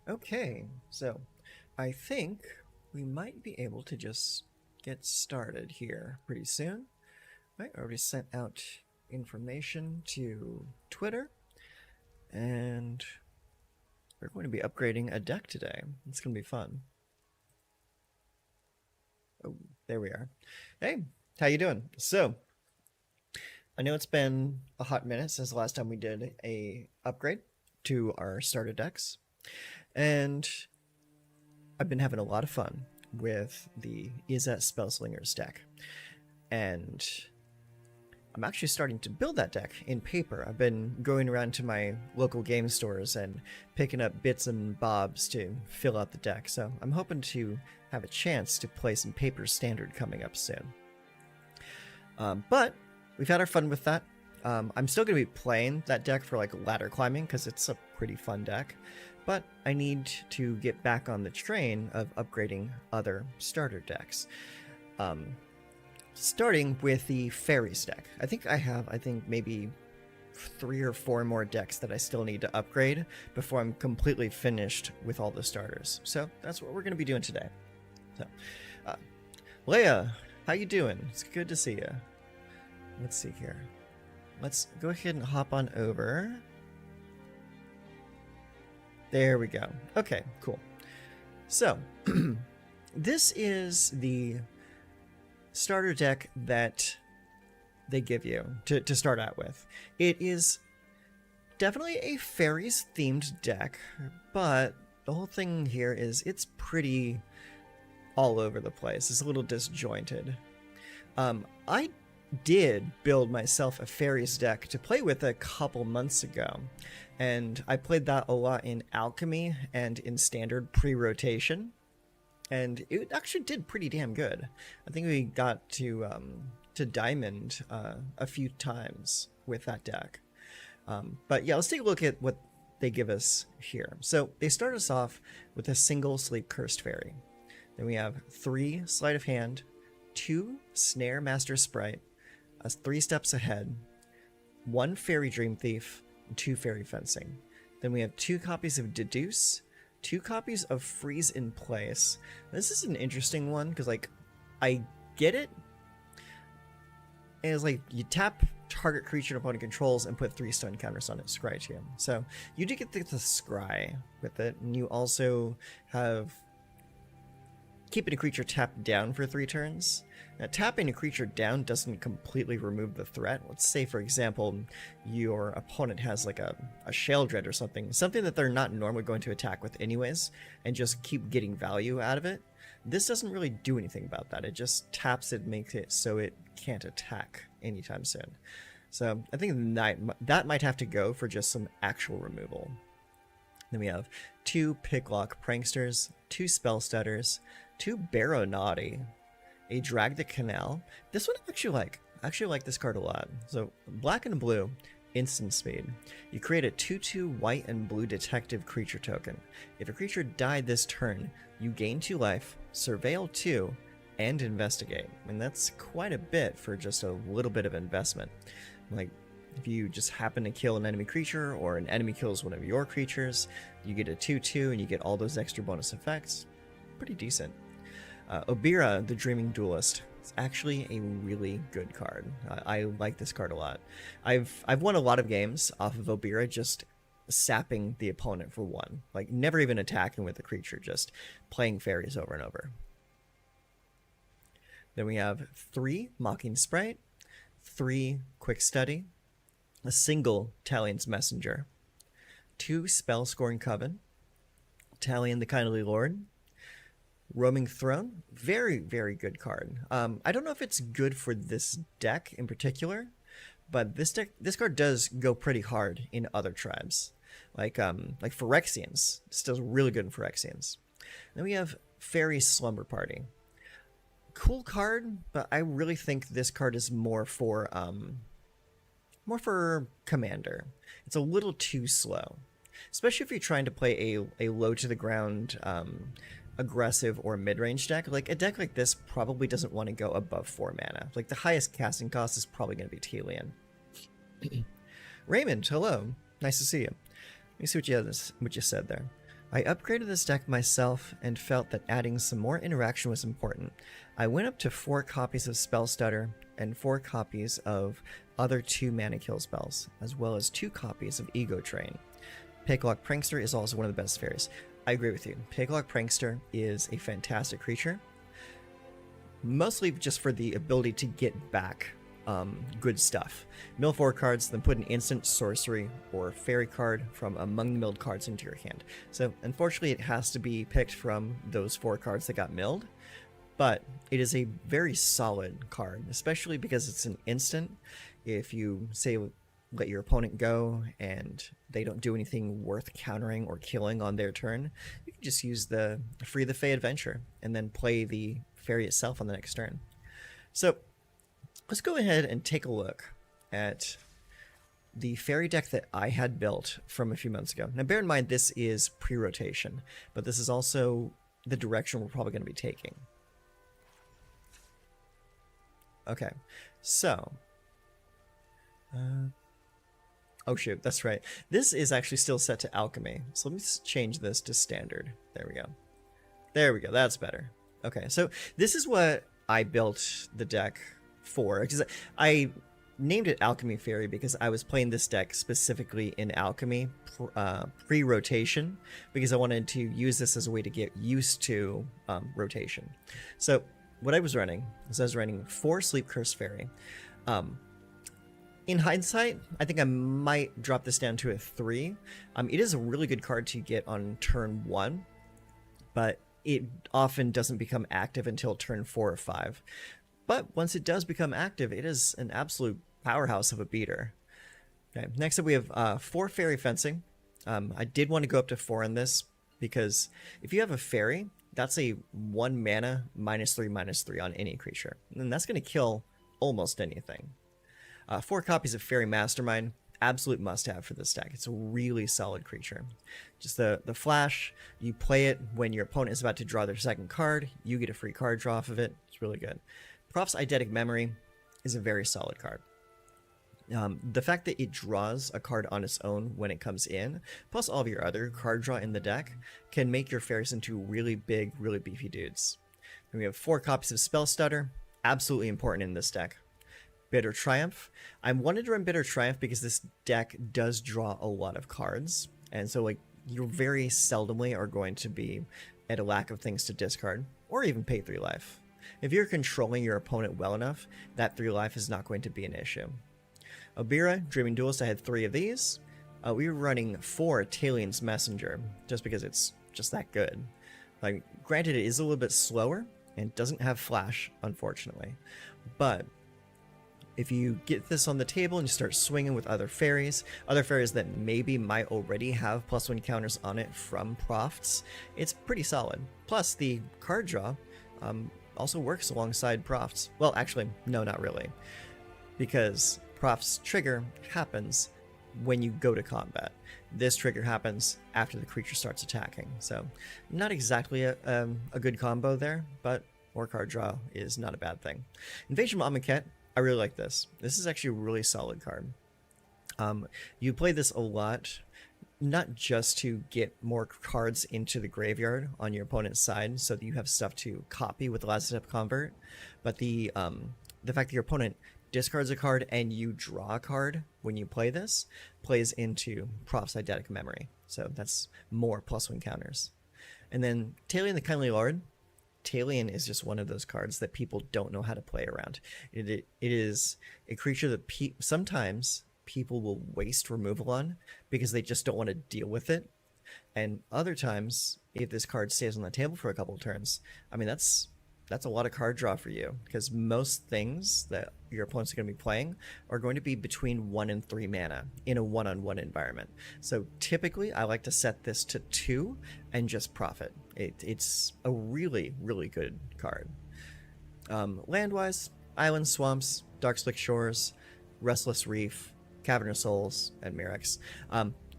Okay, so I think we might be able to just get started here pretty soon. I already sent out information to Twitter, and we're going to be upgrading a deck today. It's going to be fun. Oh, there we are. Hey, how you doing? So, I know it's been a hot minute since the last time we did a upgrade to our starter decks, and I've been having a lot of fun with the Izzet Spellslingers deck, and I'm actually starting to build that deck in paper. I've been going around to my local game stores and picking up bits and bobs to fill out the deck, so I'm hoping to have a chance to play some paper standard coming up soon. But we've had our fun with that. I'm still going to be playing that deck for like ladder climbing because it's a pretty fun deck, but I need to get back on the train of upgrading other starter decks. Starting with the Fairies deck. I think I have, maybe 3 or 4 more decks that I still need to upgrade before I'm completely finished with all the starters. So that's what we're going to be doing today. So, Leia, how you doing? It's good to see you. Let's see here. Let's go ahead and hop on over. There we go. Okay, cool. So, this is the starter deck that they give you to start out with. It is definitely a fairies themed deck, but the whole thing here is it's pretty all over the place. It's a little disjointed. I did build myself a fairies deck to play with a couple months ago, and I played that a lot in alchemy and in standard pre-rotation, and it actually did pretty damn good. I think we got to diamond a few times with that deck. But yeah, let's take a look at what they give us here. So they start us off with a single Sleep Cursed Fairy. Then we have 3 Sleight of Hand, 2 Snare Master Sprite, 3 Steps Ahead, 1 Fairy Dream Thief, and 2 Fairy Fencing. Then we have 2 copies of Deduce, 2 copies of Freeze in Place. This is an interesting one because, like, I get it. And it's like you tap target creature an opponent controls and put 3 stun counters on it, scry to him. So you do get the scry with it, and you also have keeping a creature tapped down for 3 turns. Now, tapping a creature down doesn't completely remove the threat. Let's say, for example, your opponent has like a Shale Dread or something that they're not normally going to attack with anyways, and just keep getting value out of it. This doesn't really do anything about that. It just taps it, makes it so it can't attack anytime soon. So I think that might have to go for just some actual removal. Then we have 2 Picklock Pranksters, 2 Spell Stutters, 2 Barrow Naughty, a Drag the Canal. This one I actually like this card a lot. So black and blue, instant speed. You create a 2/2 white and blue detective creature token. If a creature died this turn, you gain 2 life, surveil 2, and investigate. And that's quite a bit for just a little bit of investment. Like, if you just happen to kill an enemy creature, or an enemy kills one of your creatures, you get a 2/2 and you get all those extra bonus effects. Pretty decent. Obira, the Dreaming Duelist. It's actually a really good card. I like this card a lot. I've won a lot of games off of Obira just sapping the opponent for 1. Like, never even attacking with the creature, just playing fairies over and over. Then we have 3 Mocking Sprite, 3 Quick Study, a single Talion's Messenger, 2 Spellscorn Coven, Talion the Kindly Lord, Roaming Throne. Very, very good card. I don't know if it's good for this deck in particular, but this card does go pretty hard in other tribes, like Phyrexians. This does really good in Phyrexians. Then we have Fairy Slumber Party. Cool card, but I really think this card is more for Commander. It's a little too slow, especially if you're trying to play a low to the ground aggressive or mid-range deck. Like, a deck like this probably doesn't want to go above 4 mana. Like, the highest casting cost is probably going to be Talion. Raymond, hello. Nice to see you. Let me see what you said there. I upgraded this deck myself and felt that adding some more interaction was important. I went up to 4 copies of Spell Stutter and 4 copies of other 2 mana kill spells, as well as 2 copies of Ego Train. Picklock Prankster is also one of the best fairies. I agree with you. Picklock Prankster is a fantastic creature, mostly just for the ability to get back good stuff. Mill 4 cards, then put an instant, sorcery, or fairy card from among the milled cards into your hand. So unfortunately it has to be picked from those 4 cards that got milled, but it is a very solid card, especially because it's an instant. If you say let your opponent go and they don't do anything worth countering or killing on their turn, you can just use the Free the Fae Adventure and then play the fairy itself on the next turn. So let's go ahead and take a look at the fairy deck that I had built from a few months ago. Now bear in mind this is pre-rotation, but this is also the direction we're probably going to be taking. Okay, so oh shoot, that's right. This is actually still set to alchemy. So let me change this to standard. There we go. There we go, that's better. Okay, so this is what I built the deck for, because I named it Alchemy Fairy because I was playing this deck specifically in Alchemy pre-rotation, because I wanted to use this as a way to get used to rotation. So what I was running is I was running 4 Sleep Curse Fairy. In hindsight, I think I might drop this down to a 3. It is a really good card to get on turn 1, but it often doesn't become active until turn 4 or 5. But once it does become active, it is an absolute powerhouse of a beater. Okay, next up we have 4 Fairy Fencing. I did want to go up to 4 on this, because if you have a fairy, that's a 1 mana -3/-3 on any creature. And that's going to kill almost anything. 4 copies of Fairy Mastermind, absolute must-have for this deck. It's a really solid creature. Just the flash, you play it when your opponent is about to draw their second card, you get a free card draw off of it. It's really good. Proph's Eidetic Memory is a very solid card. The fact that it draws a card on its own when it comes in, plus all of your other card draw in the deck, can make your fairies into really big, really beefy dudes. And we have 4 copies of Spell Stutter, absolutely important in this deck. Bitter Triumph. I wanted to run Bitter Triumph because this deck does draw a lot of cards, and so like you very seldomly are going to be at a lack of things to discard, or even pay 3 life. If you're controlling your opponent well enough, that 3 life is not going to be an issue. Obira, Dreaming Duelist, I had 3 of these. We were running 4 Talien's Messenger, just because it's just that good. Like, granted, it is a little bit slower, and doesn't have flash, unfortunately. But if you get this on the table and you start swinging with other fairies that maybe might already have +1 counters on it from Profts, it's pretty solid. Plus, the card draw also works alongside Profts. Well, actually, no, not really. Because Profts trigger happens when you go to combat. This trigger happens after the creature starts attacking. So, not exactly a good combo there, but more card draw is not a bad thing. Invasion of Amonkhet, I really like this. This is actually a really solid card. You play this a lot, not just to get more cards into the graveyard on your opponent's side so that you have stuff to copy with the last step convert, but the fact that your opponent discards a card and you draw a card when you play this plays into Proph's Eidetic Memory. So that's more +1 counters. And then Talion the Kindly Lord. Talion is just one of those cards that people don't know how to play around. It is a creature that sometimes people will waste removal on because they just don't want to deal with it. And other times, if this card stays on the table for a couple of turns, I mean, that's a lot of card draw for you, because most things that your opponents are going to be playing are going to be between 1 and 3 mana in a one-on-one environment. So typically, I like to set this to 2 and just profit. It's a really, really good card. Land-wise, Island Swamps, Dark Slick Shores, Restless Reef, Cavernous Souls, and Mirrex.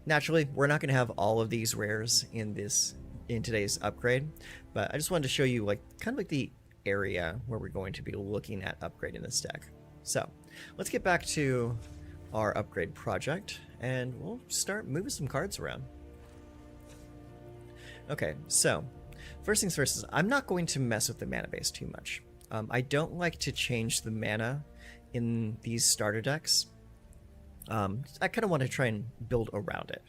Naturally, we're not going to have all of these rares in today's upgrade, but I just wanted to show you kind of the area where we're going to be looking at upgrading this deck. So let's get back to our upgrade project and we'll start moving some cards around. Okay, so first things first is I'm not going to mess with the mana base too much. I don't like to change the mana in these starter decks. I kind of want to try and build around it.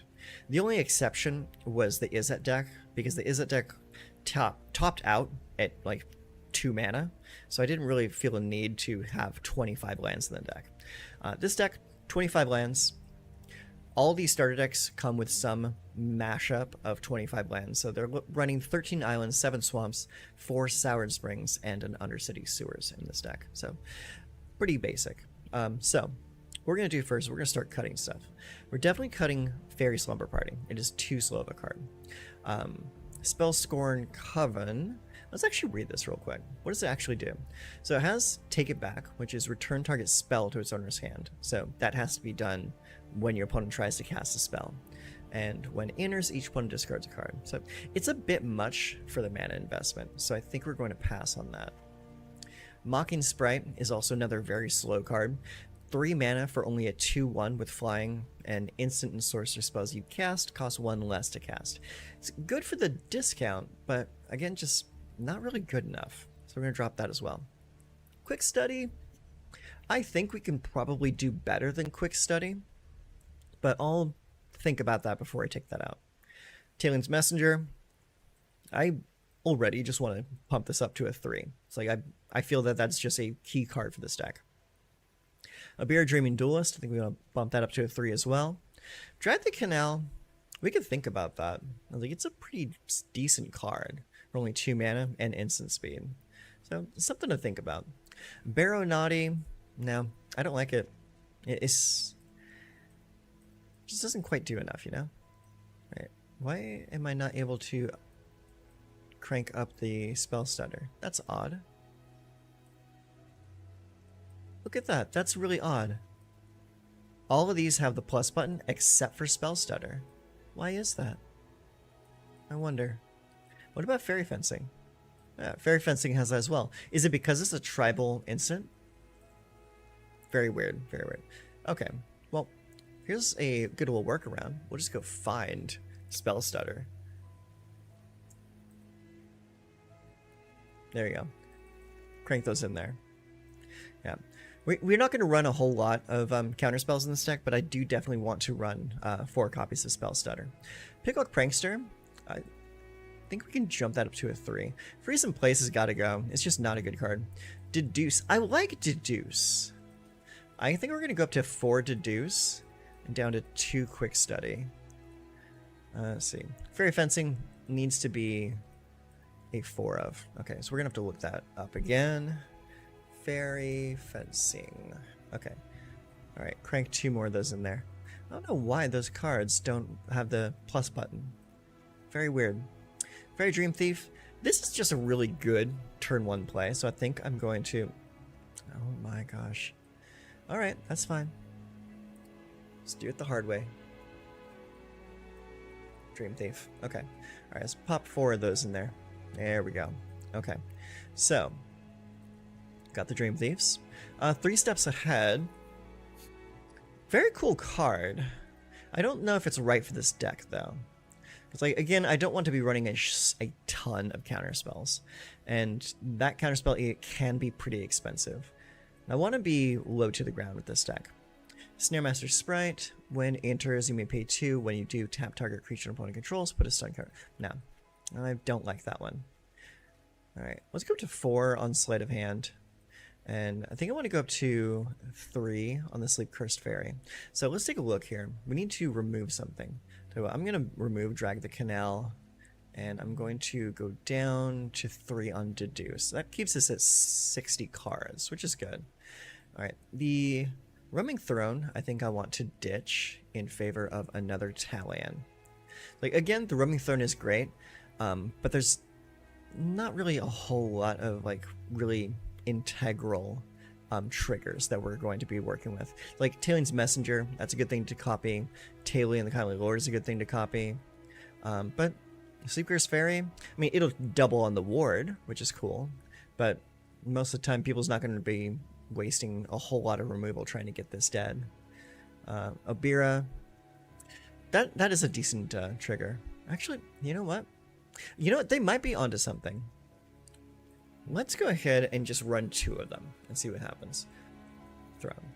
The only exception was the Izzet deck, because the Izzet deck topped out at like 2 mana, so I didn't really feel a need to have 25 lands in the deck. This deck, 25 lands. All these starter decks come with some mashup of 25 lands, so they're running 13 islands, 7 swamps, 4 soured springs, and an undercity sewers in this deck. So pretty basic. So what we're going to do first, we're going to start cutting stuff. We're definitely cutting Fairy Slumber Party. It is too slow of a card. Spell Scorn Coven. Let's actually read this real quick. What does it actually do? So it has Take It Back, which is return target spell to its owner's hand. So that has to be done when your opponent tries to cast a spell. And when it enters, each opponent discards a card. So it's a bit much for the mana investment, so I think we're going to pass on that. Mocking Sprite is also another very slow card. 3 mana for only a 2/1 with flying, and instant and sorcerer spells you cast cost 1 less to cast. It's good for the discount, but again, just not really good enough. So we're going to drop that as well. Quick Study. I think we can probably do better than Quick Study, but I'll think about that before I take that out. Talion's Messenger. I already just want to pump this up to a 3. It's like I feel that that's just a key card for this deck. A Beer Dreaming Duelist. I think we want to bump that up to a 3 as well. Drag the Canal. We could think about that. I was like, it's a pretty decent card for only 2 mana and instant speed. So something to think about. Barrow Naughty. No, I don't like it. It's just doesn't quite do enough, you know? Right. Why am I not able to crank up the spell stutter? That's odd. Look at that. That's really odd. All of these have the plus button except for spell stutter. Why is that? I wonder. What about Fairy Fencing? Fairy Fencing has that as well. Is it because it's a tribal instant? Very weird. Very weird. Okay. Well, here's a good little workaround. We'll just go find spell stutter. There you go. Crank those in there. Yeah. We're not going to run a whole lot of counter spells in this deck, but I do definitely want to run 4 copies of Spell Stutter. Picklock Prankster. I think we can jump that up to a 3. Freeze in Place has got to go. It's just not a good card. Deduce. I like Deduce. I think we're going to go up to 4 Deduce and down to 2 Quick Study. Let's see. Fairy Fencing needs to be a 4 of. Okay, so we're going to have to look that up again. Fairy Fencing. Okay. Alright, crank 2 more of those in there. I don't know why those cards don't have the plus button. Very weird. Fairy Dream Thief. This is just a really good turn 1 play, so I think I'm going to... Oh my gosh. Alright, that's fine. Let's do it the hard way. Dream Thief. Okay. Alright, let's pop 4 of those in there. There we go. Okay. So... got the Dream Thieves. 3 steps ahead. Very cool card. I don't know if it's right for this deck though. Because like again, I don't want to be running a ton of counter spells, and that counter spell it can be pretty expensive. I want to be low to the ground with this deck. Snare Master Sprite. When it enters, you may pay 2. When you do, tap target creature opponent controls. Put a stun card. No, I don't like that one. All right, let's go to 4 on Sleight of Hand. And I think I want to go up to 3 on the Sleep Cursed Fairy. So let's take a look here. We need to remove something. So I'm going to remove Drag the Canal. And I'm going to go down to 3 on Deduce. That keeps us at 60 cards, which is good. Alright, the Roaming Throne, I think I want to ditch in favor of another Talion. Like, again, the Roaming Throne is great, but there's not really a whole lot of, like, really integral triggers that we're going to be working with. Like Talion's Messenger, that's a good thing to copy. Talion the Kindly Lord is a good thing to copy. But Sleep Cursed Fairy, I mean, it'll double on the ward, which is cool, but most of the time people's not going to be wasting a whole lot of removal trying to get this dead. Obira, that is a decent trigger. Actually, you know what? You know what? They might be onto something. Let's go ahead and just run 2 of them and see what happens. Throw them.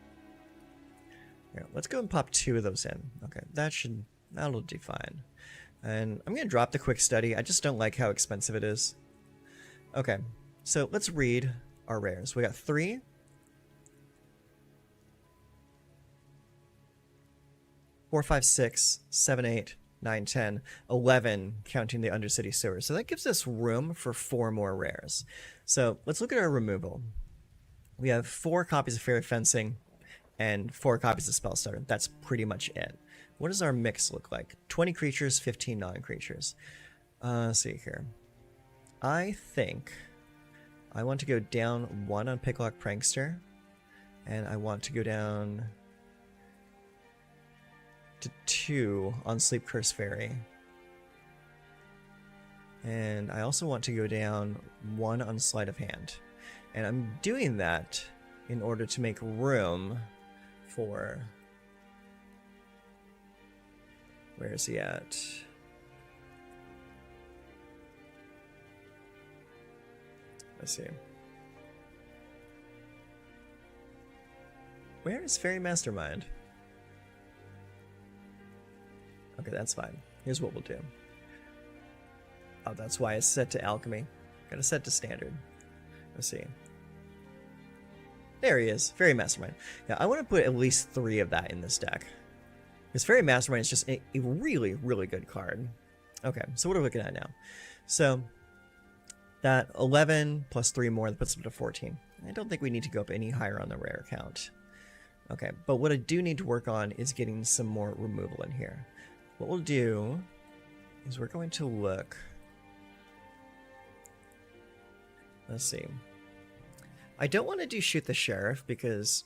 Here, let's go and pop 2 of those in. Okay, that'll do fine. And I'm going to drop the quick study. I just don't like how expensive it is. Okay, so let's read our rares. We got 3. 4, 5, 6, 7, 8, 9, 10, 11, counting the Undercity Sewer. So that gives us room for 4 more rares. So let's look at our removal. We have 4 copies of Fairy Fencing and 4 copies of Spell Starter. That's pretty much it. What does our mix look like? 20 creatures, 15 non-creatures. Let's see here. I think I want to go down 1 on Picklock Prankster, and I want to go down to 2 on Sleep Curse Fairy. And I also want to go down 1 on Sleight of Hand. And I'm doing that in order to make room for... Where is he at? Let's see. Where is Fairy Mastermind? Okay, that's fine. Here's what we'll do. Oh, that's why it's set to Alchemy. Gotta set to Standard. Let's see. There he is. Fairy Mastermind. Yeah, I want to put at least 3 of that in this deck. Because Fairy Mastermind is just a really, really good card. Okay, so what are we looking at now? So, that 11 plus 3 more, that puts it to 14. I don't think we need to go up any higher on the rare count. Okay, but what I do need to work on is getting some more removal in here. What we'll do is we're going to look... Let's see. I don't want to do Shoot the Sheriff because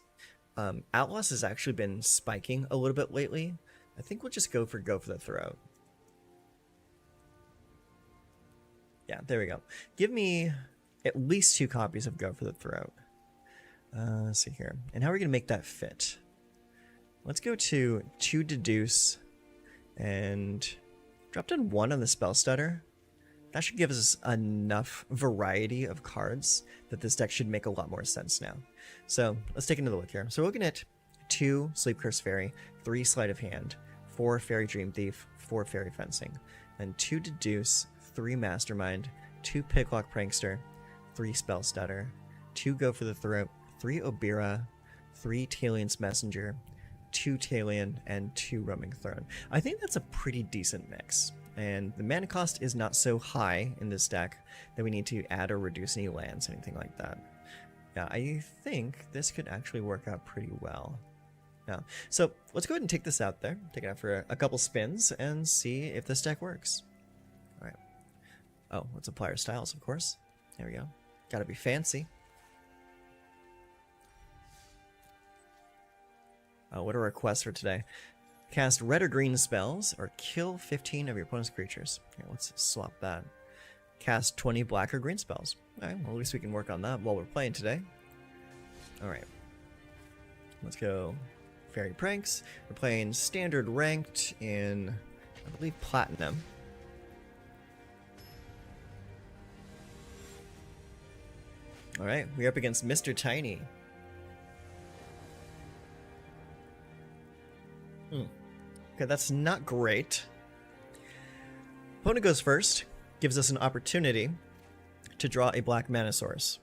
Outlaws has actually been spiking a little bit lately. I think we'll just go for the Throat. Yeah, there we go. Give me at least 2 copies of Go for the Throat. Let's see here. And how are we going to make that fit? Let's go to 2 Deduce and drop down 1 on the Spell Stutter. That should give us enough variety of cards that this deck should make a lot more sense now. So let's take another look here. So we're looking at 2 Sleep Curse Fairy, 3 Sleight of Hand, 4 Fairy Dream Thief, 4 Fairy Fencing, and 2 Deduce, 3 Mastermind, 2 Picklock Prankster, 3 Spell Stutter, 2 Go for the Throat, 3 Obira, 3 Talion's Messenger, 2 Talion, and 2 Roaming Throne. I think that's a pretty decent mix. And the mana cost is not so high in this deck that we need to add or reduce any lands, anything like that. Yeah, I think this could actually work out pretty well. Yeah, so let's go ahead and take this out there, take it out for a couple spins, and see if this deck works. All right. Oh, let's apply our styles, of course. There we go. Gotta be fancy. Oh, what are our quests for today? Cast red or green spells, or kill 15 of your opponent's creatures. Here, let's swap that. Cast 20 black or green spells. Alright, well, at least we can work on that while we're playing today. Alright. Let's go Fairy Pranks. We're playing standard ranked in, I believe, Platinum. Alright, we're up against Mr. Tiny. Okay, that's not great. Opponent goes first, gives us an opportunity to draw a black mana source.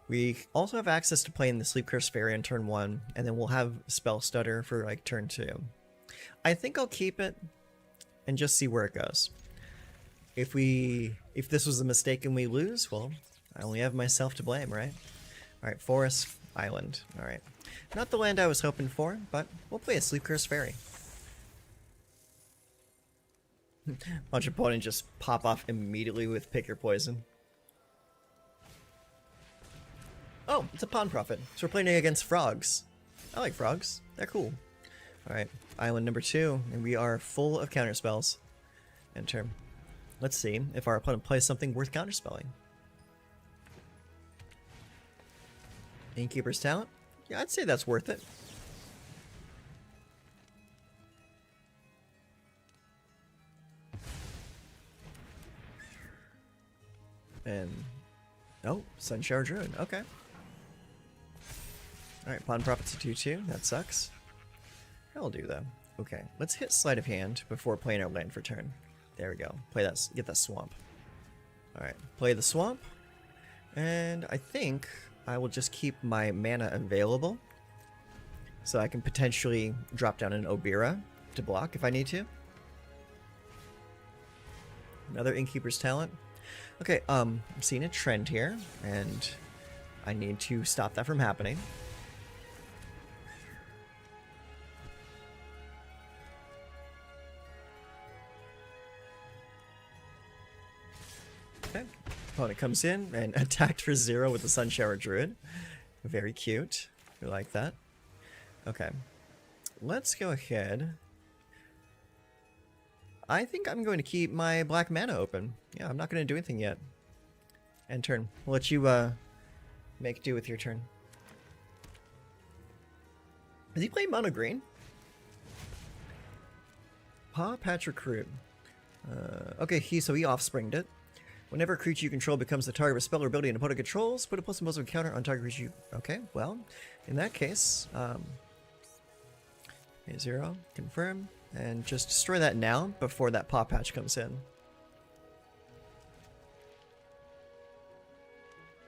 We also have access to playing the Sleep Curse Fairy on turn 1, and then we'll have Spell Stutter for like turn 2. I think I'll keep it and just see where it goes. If this was a mistake and we lose, well, I only have myself to blame, right? Alright, Forest, Island. Alright. Not the land I was hoping for, but we'll play a Sleep Curse Fairy. Watch your opponent just pop off immediately with Pick Your Poison. Oh, it's a Pawn Prophet. So we're playing against frogs. I like frogs. They're cool. Alright, island number 2, and we are full of counterspells. Enter. Let's see if our opponent plays something worth counterspelling. Innkeeper's Talent? Yeah, I'd say that's worth it. And oh, Sun Shower Druid. Okay. Alright, Pawn Profits to 2/2. That sucks. That'll do though. Okay, let's hit Sleight of Hand before playing our land for turn. There we go. Play that. Get that swamp. Alright, play the swamp. And I think I will just keep my mana available. So I can potentially drop down an Obira to block if I need to. Another Innkeeper's Talent. Okay, I'm seeing a trend here, and I need to stop that from happening. Okay, opponent comes in and attacked for 0 with the Sun Shower Druid. Very cute. We like that. Okay, let's go ahead. I think I'm going to keep my black mana open. Yeah, I'm not going to do anything yet. End turn. We'll let you make do with your turn. Is he playing mono green? Paw Patch Recruit. Okay, so he offspringed it. Whenever a creature you control becomes the target of a spell or ability an opponent controls, put a +1/+1 counter on target creature you... Okay, well, in that case, A0, confirm, and just destroy that now before that Paw Patch comes in.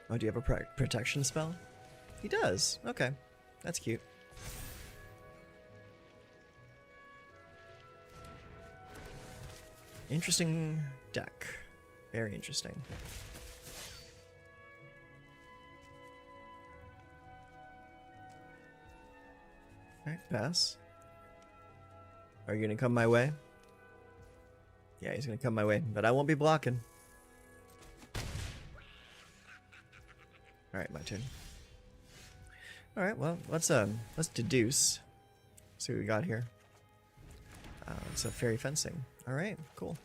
Oh, do you have a protection spell? He does. Okay, that's cute. Interesting deck. Very interesting. Alright, pass. Are you gonna come my way? Yeah, he's gonna come my way, but I won't be blocking. Alright, my turn. Alright, well, let's deduce. See what we got here. It's a fairy fencing. Alright, cool.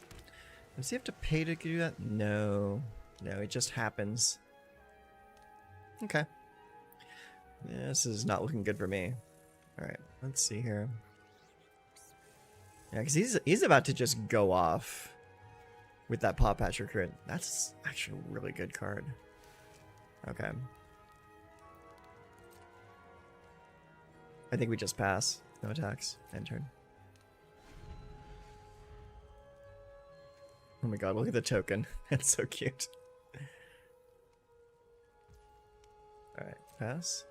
Does he have to pay to do that? No. No, it just happens. Okay. Yeah, this is not looking good for me. Alright, let's see here. Yeah, because he's about to just go off with that Paw Patch Recruit. That's actually a really good card. Okay. I think we just pass. No attacks. End turn. Oh my god, look at the token. That's so cute. Alright, pass.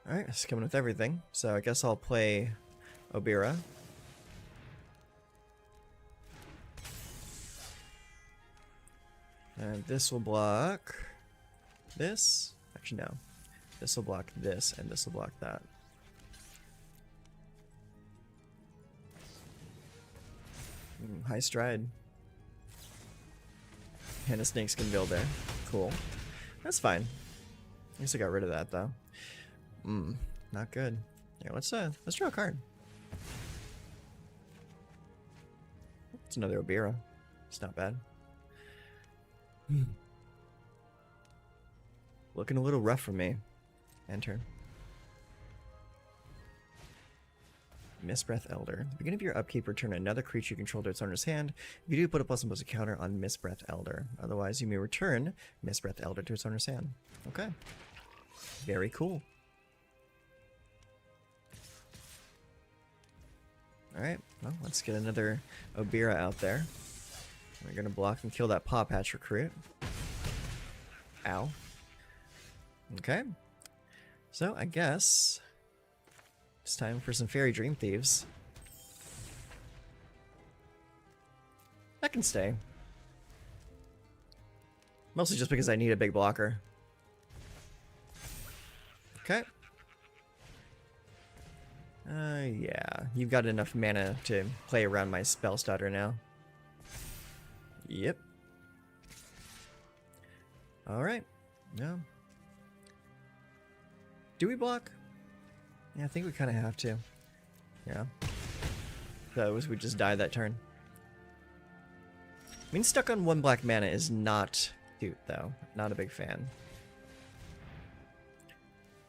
Alright, it's coming with everything. So I guess I'll play Obira. And this will block this. Actually, no. This will block this, and this will block that. High Stride. And a Snakeskin Builder. Cool. That's fine. I guess I got rid of that, though. Not good. Yeah, let's draw a card. It's another Obira. It's not bad. Looking a little rough for me. End turn. Mistbreath Elder. At the beginning of your upkeep, return another creature you control to its owner's hand. If you do, put a +1/+1 counter on Mistbreath Elder. Otherwise, you may return Mistbreath Elder to its owner's hand. Okay. Very cool. Alright, well, let's get another Obira out there. We're gonna block and kill that Paw Patch Recruit. Ow. Okay. So, I guess it's time for some Fairy Dream Thieves. That can stay. Mostly just because I need a big blocker. Okay. Yeah. You've got enough mana to play around my spell stutter now. Yep. Alright. No. Do we block? Yeah, I think we kind of have to. Yeah. That was we just die that turn. Being stuck on 1 black mana is not cute, though. Not a big fan.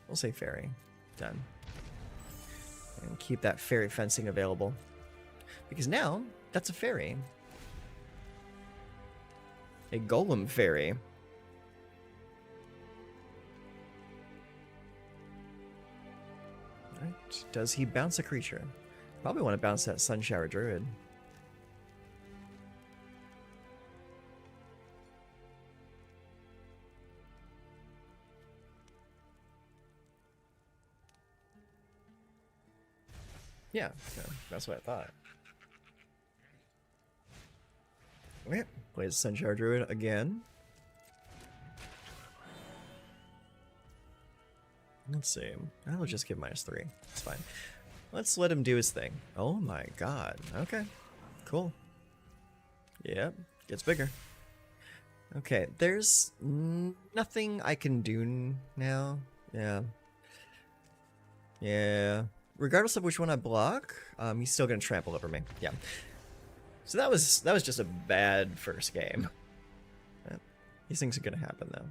We'll say Fairy. Done. And keep that Fairy fencing available. Because now, that's a Fairy. A Golem Fairy. Right. Does he bounce a creature? Probably want to bounce that Sunshower Druid. Yeah, that's what I thought. Okay, plays Sunshower Druid again. Let's see. I'll just give -3. It's fine. Let's let him do his thing. Oh my god. Okay. Cool. Yep. Gets bigger. Okay, there's nothing I can do now. Yeah. Yeah. Regardless of which one I block, he's still gonna trample over me. Yeah. So that was just a bad first game. Yeah. These things are gonna happen though.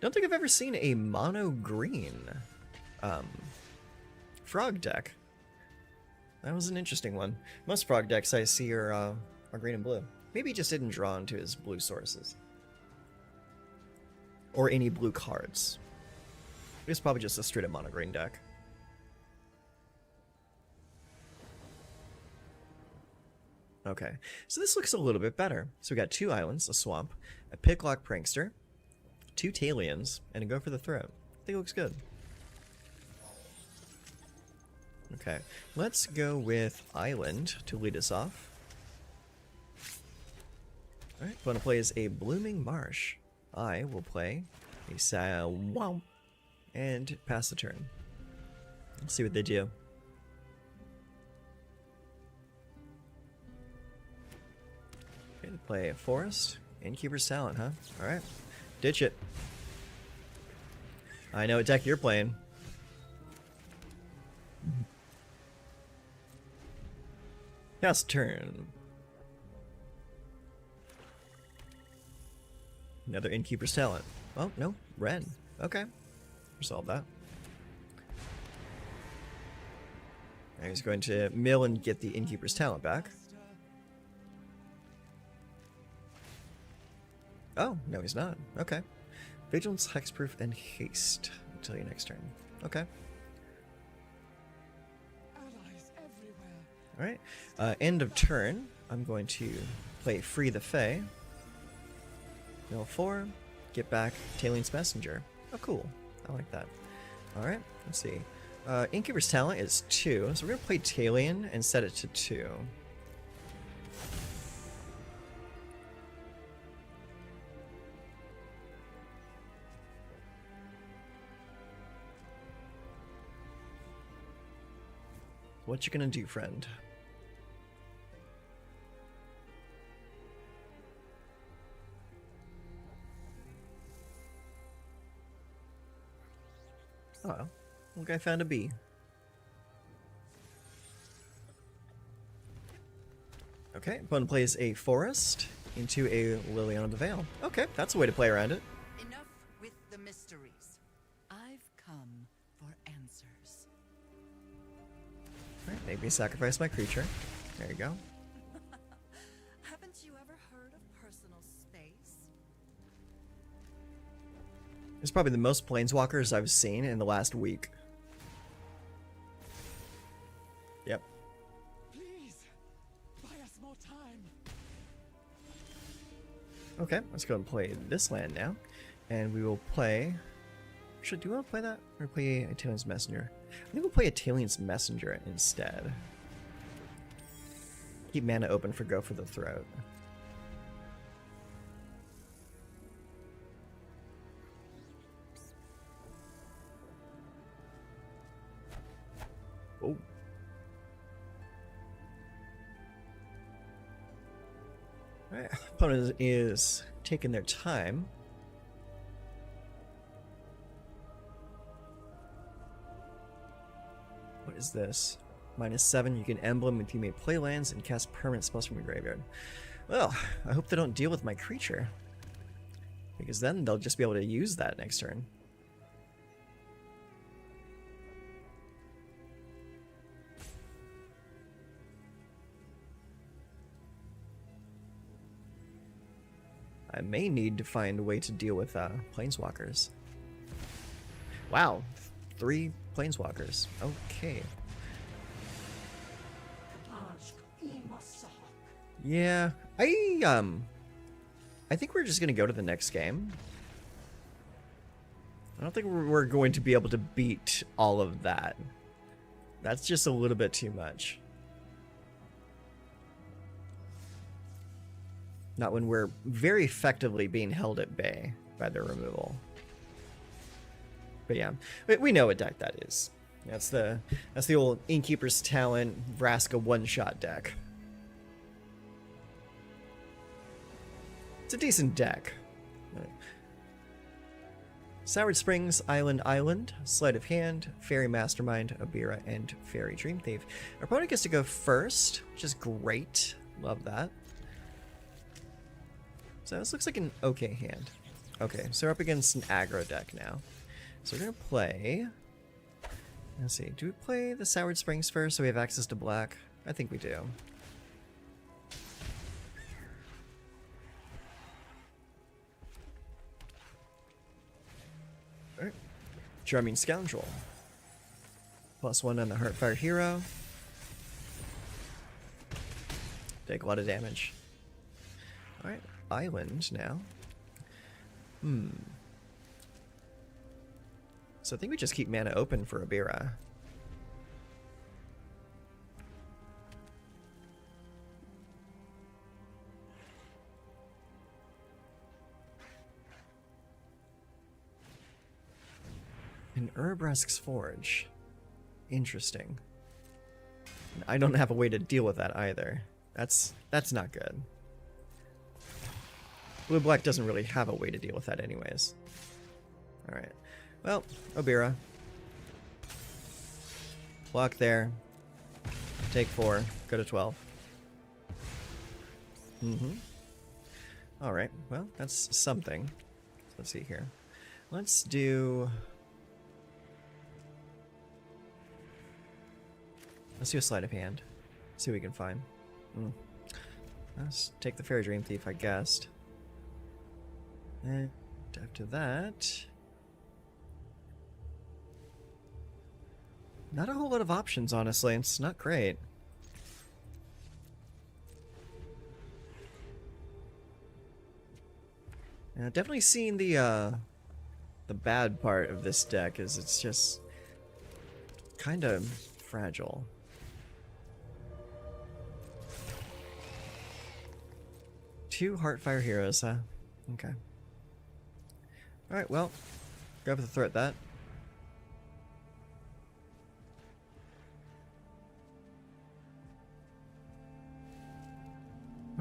Don't think I've ever seen a mono green frog deck. That was an interesting one. Most frog decks I see are green and blue. Maybe he just didn't draw into his blue sources. Or any blue cards. It's probably just a straight up mono green deck. Okay, so this looks a little bit better. So we got 2 islands, a swamp, a Picklock Prankster, 2 Talions, and a Go for the Throat. I think it looks good. Okay, let's go with Island to lead us off. Alright, opponent plays a Blooming Marsh. I will play a Wow and pass the turn. Let's see what they do. Okay, play a Forest. Innkeeper's Talent, huh? Alright. Ditch it. I know what deck you're playing. Pass turn. Another Innkeeper's Talent. Oh, no. Ren. Okay. Resolve that. Now he's going to mill and get the Innkeeper's Talent back. Oh, no he's not. Okay. Vigilance, Hexproof, and Haste until your next turn. Okay. Alright. End of turn. I'm going to play Free the Fae. Mill 4. Get back Talion's Messenger. Oh, cool. I like that. Alright. Let's see. Innkeeper's Talent is 2. So we're going to play Talion and set it to 2. What you gonna do, friend? Oh, well, look, I found a bee. Okay, opponent plays a Forest into a Liliana the Veil. Okay, that's a way to play around it. Enough with the mysteries. I've come for answers. Alright, maybe sacrifice my creature. There you go. Haven't you ever heard of personal space? It's probably the most planeswalkers I've seen in the last week. Yep. Please, buy us more time. Okay, let's go and play this land now. And we will play... Actually, do you want to play that? Or play a Talion's Messenger? I think we'll play a Talion's Messenger instead. Keep mana open for Go for the Throat. Oh. Alright, opponent is taking their time. What is this? -7, you can emblem if you may play lands and cast permanent spells from your graveyard. Well, I hope they don't deal with my creature, because then they'll just be able to use that next turn. I may need to find a way to deal with planeswalkers. Wow, 3 planeswalkers. Okay. Yeah, I think we're just gonna go to the next game. I don't think we're going to be able to beat all of that. That's just a little bit too much. Not when we're very effectively being held at bay by the removal. But yeah, we know what deck that is. That's the old Innkeeper's Talent Vraska one-shot deck. It's a decent deck. Soured Springs, Island, Sleight of Hand, Fairy Mastermind, Obira, and Fairy Dream Thief. Our opponent gets to go first, which is great. Love that. So this looks like an okay hand. Okay, so we're up against an aggro deck now. So we're going to play... Let's see, do we play the Soured Springs first so we have access to black? I think we do. Alright. Charming Scoundrel. +1 on the Heartfire Hero. Take a lot of damage. Alright, Island now. So I think we just keep mana open for Obira. An Urbresk's Forge. Interesting. I don't have a way to deal with that either. That's not good. Blue-black doesn't really have a way to deal with that anyways. Alright. Well, Obira. Block there. Take 4. Go to 12. Alright, well, that's something. Let's see here. Let's do... Let's do a Sleight of Hand. See what we can find. Let's take the Fairy Dream Thief, I guessed. And after that... Not a whole lot of options, honestly. It's not great. Yeah, definitely seeing the bad part of this deck is it's just kind of fragile. Two Heartfire Heroes, huh? Okay. Alright, well, go for the threat that.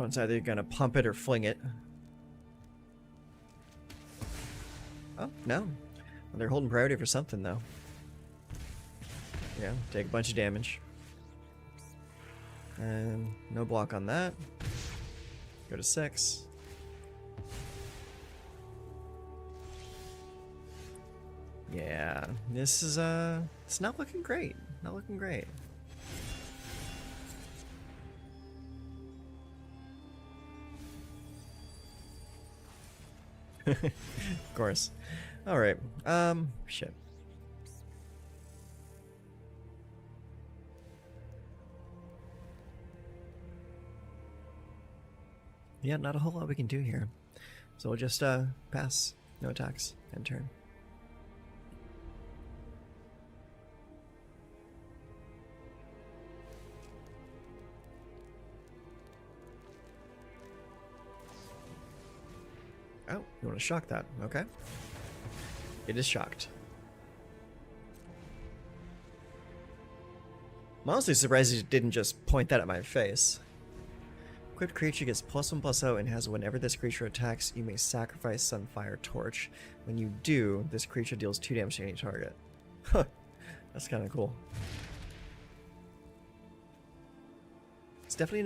It's either gonna pump it or fling it. Oh, no. Well, they're holding priority for something, though. Yeah, take a bunch of damage. And no block on that. Go to 6. Yeah, this is, it's not looking great. Not looking great. Of course. Alright. Shit. Yeah, not a whole lot we can do here. So we'll just, pass. No attacks. End turn. Oh, you want to shock that. Okay. It is shocked. I'm honestly surprised you didn't just point that at my face. Equipped creature gets +1/+0 and has whenever this creature attacks, you may sacrifice Sunfire Torch. When you do, this creature deals 2 damage to any target. Huh. That's kind of cool. It's definitely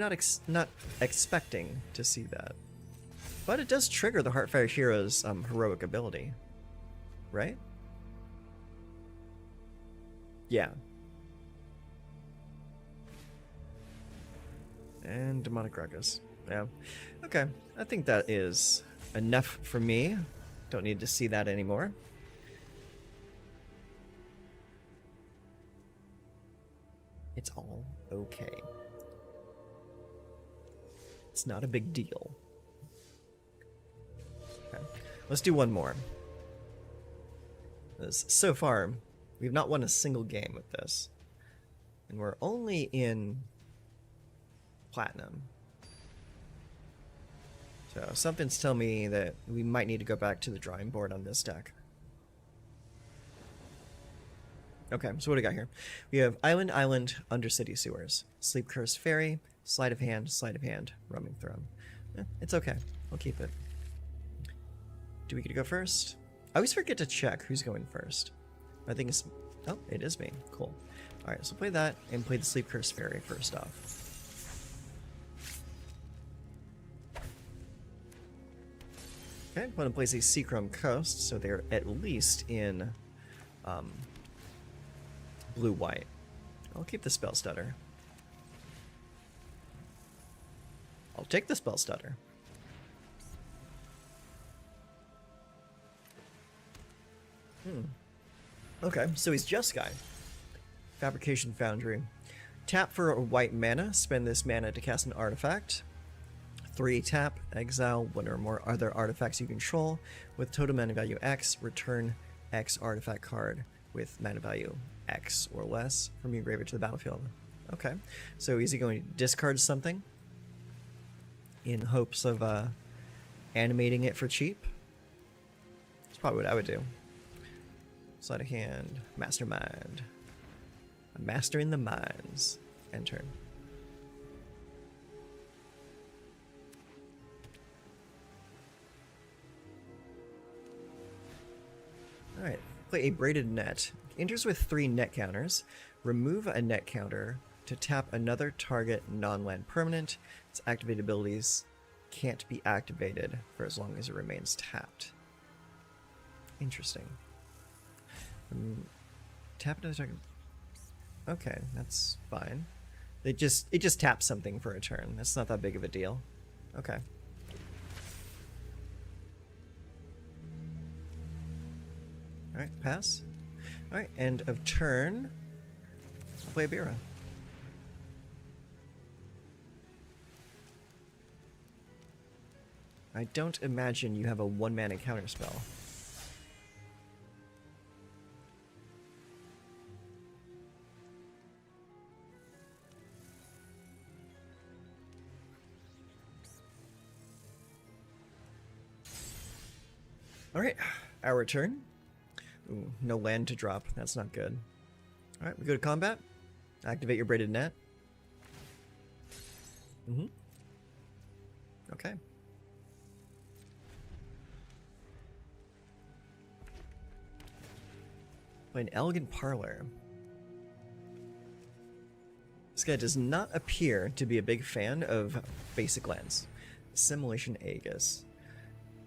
not expecting to see that. But it does trigger the Heartfire Hero's heroic ability. Right? Yeah. And Demonic Ruckus. Yeah. Okay. I think that is enough for me. Don't need to see that anymore. It's all okay. It's not a big deal. Okay. Let's do one more. So far, we've not won a single game with this. And we're only in Platinum. So something's telling me that we might need to go back to the drawing board on this deck. Okay, so what do we got here? We have Island, Island, Undercity Sewers, Sleep Cursed Fairy, Sleight of Hand, Roaming Throne. It's okay. I'll keep it. Do we get to go first? I always forget to check who's going first. I think it's... Oh, it is me. Cool. Alright, so play that and play the Sleep Cursed Fairy first off. Okay, opponent plays a Seachrome Coast, so they're at least in blue-white. I'll keep the Spell Stutter. I'll take the Spell Stutter. Okay, so he's Jeskai. Fabrication Foundry. Tap for a white mana. Spend this mana to cast an artifact. 3 tap, exile one or more other artifacts you control with total mana value X. Return X artifact card with mana value X or less from your graveyard to the battlefield. Okay, so is he going to discard something in hopes of animating it for cheap? That's probably what I would do. Sleight of Hand, Mastermind. I'm mastering the minds. End turn. Alright, play a Braided Net. Enters with 3 net counters. Remove a net counter to tap another target non-land permanent. Its activated abilities can't be activated for as long as it remains tapped. Interesting. Tap another target. Okay, that's fine. It just taps something for a turn. That's not that big of a deal. Okay. Alright, pass. Alright, end of turn. I'll play a Bira. I don't imagine you have a 1-mana counterspell. Alright, our turn. Ooh, no land to drop. That's not good. Alright, we go to combat. Activate your Braided Net. Okay. Play an Elegant Parlor. This guy does not appear to be a big fan of basic lands. Assimilation Aegis.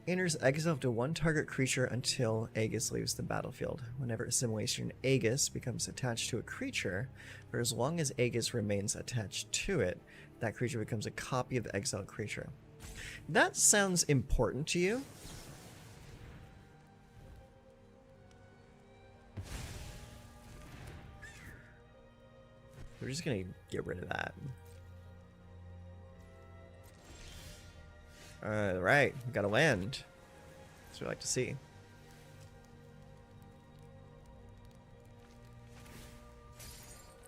Enters exile to 1 target creature until Aegis leaves the battlefield. Whenever Assimilation Aegis becomes attached to a creature, for as long as Aegis remains attached to it, that creature becomes a copy of the exiled creature. That sounds important to you. We're just gonna get rid of that. Alright, we got a land. That's what we like to see.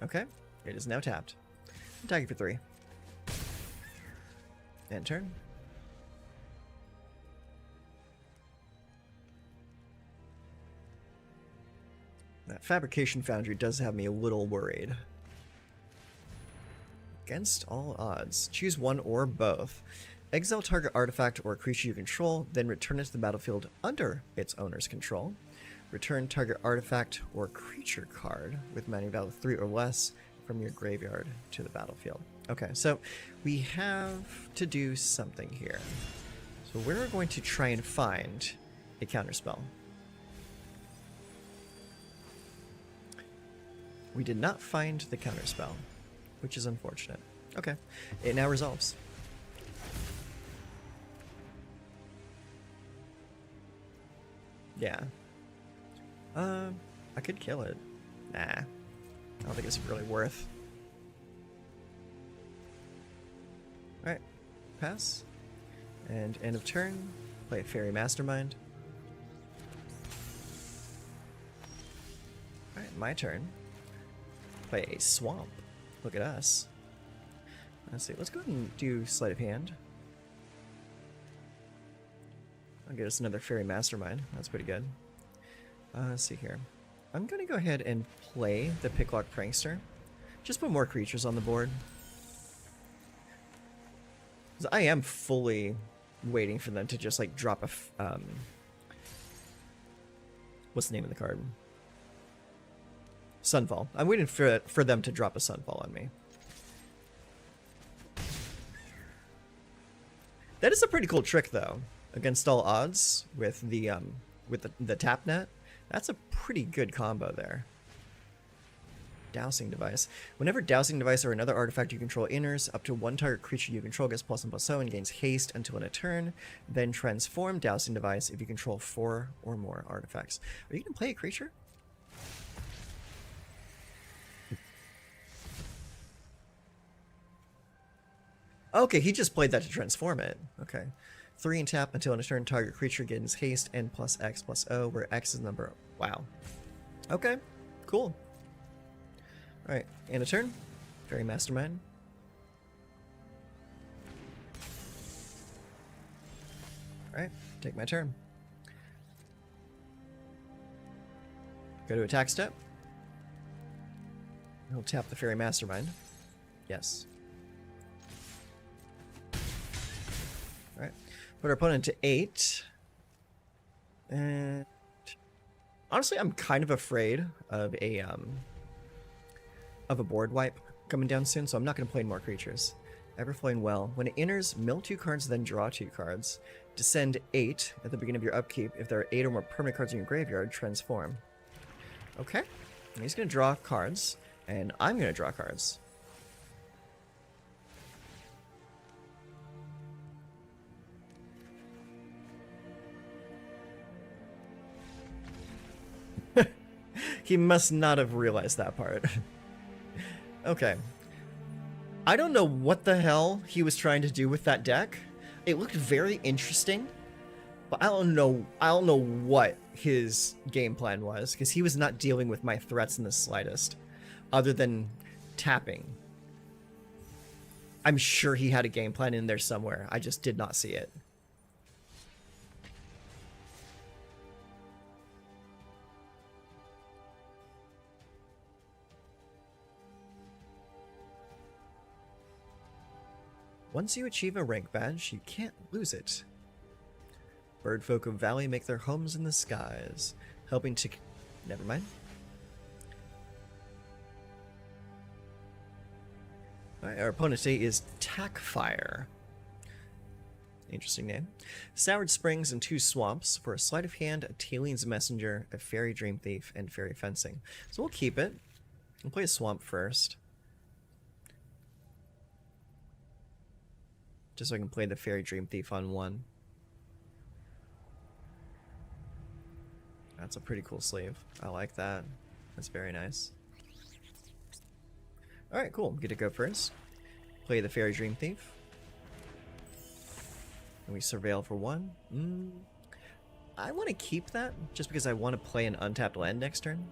Okay, it is now tapped. Attack it for 3. End turn. That Fabrication Foundry does have me a little worried. Against all odds. Choose one or both. Exile target artifact or creature you control, then return it to the battlefield under its owner's control. Return target artifact or creature card with mana value 3 or less from your graveyard to the battlefield. Okay, so we have to do something here. So we're going to try and find a counterspell. We did not find the counterspell, which is unfortunate. Okay, it now resolves. Yeah. I could kill it. Nah. I don't think it's really worth. Alright. Pass. And end of turn. Play a Fairy Mastermind. Alright, my turn. Play a Swamp. Look at us. Let's see. Let's go ahead and do Sleight of Hand. I'll get us another Fairy Mastermind. That's pretty good. Let's see here. I'm going to go ahead and play the Picklock Prankster. Just put more creatures on the board. I am fully waiting for them to just like drop a... what's the name of the card? Sunfall. I'm waiting for them to drop a Sunfall on me. That is a pretty cool trick, though. Against all odds, with the tap net, that's a pretty good combo there. Dowsing Device. Whenever Dowsing Device or another artifact you control enters, up to one target creature you control gets +1/+0 and gains haste until in a turn. Then transform Dowsing Device if you control 4 or more artifacts. Are you going to play a creature? Okay, he just played that to transform it. Okay. 3 and tap until in a turn, target creature gains haste and +X/+O, where X is number. Wow. Okay, cool. Alright, and a turn. Fairy Mastermind. Alright, take my turn. Go to attack step. He'll tap the Fairy Mastermind. Yes. Alright. Put our opponent to 8. And honestly, I'm kind of afraid of a board wipe coming down soon, so I'm not going to play any more creatures. Everflowing Well. When it enters, mill 2 cards, then draw 2 cards. Descend 8 at the beginning of your upkeep. If there are 8 or more permanent cards in your graveyard, transform. Okay. And he's going to draw cards, and I'm going to draw cards. He must not have realized that part. Okay. I don't know what the hell he was trying to do with that deck. It looked very interesting, but I don't know what his game plan was, because he was not dealing with my threats in the slightest, other than tapping. I'm sure he had a game plan in there somewhere. I just did not see it. Once you achieve a rank badge, you can't lose it. Birdfolk of Valley make their homes in the skies, helping to... Never mind. Alright, our opponent today is Tackfire. Interesting name. Soured Springs and 2 Swamps for a Sleight of Hand, a Tailing's Messenger, a Fairy Dream Thief, and Fairy Fencing. So we'll keep it. We'll play a Swamp first. Just so I can play the Fairy Dream Thief on 1. That's a pretty cool sleeve. I like that. That's very nice. Alright, cool. Get to go first. Play the Fairy Dream Thief. And we Surveil for 1. I want to keep that, just because I want to play an untapped land next turn.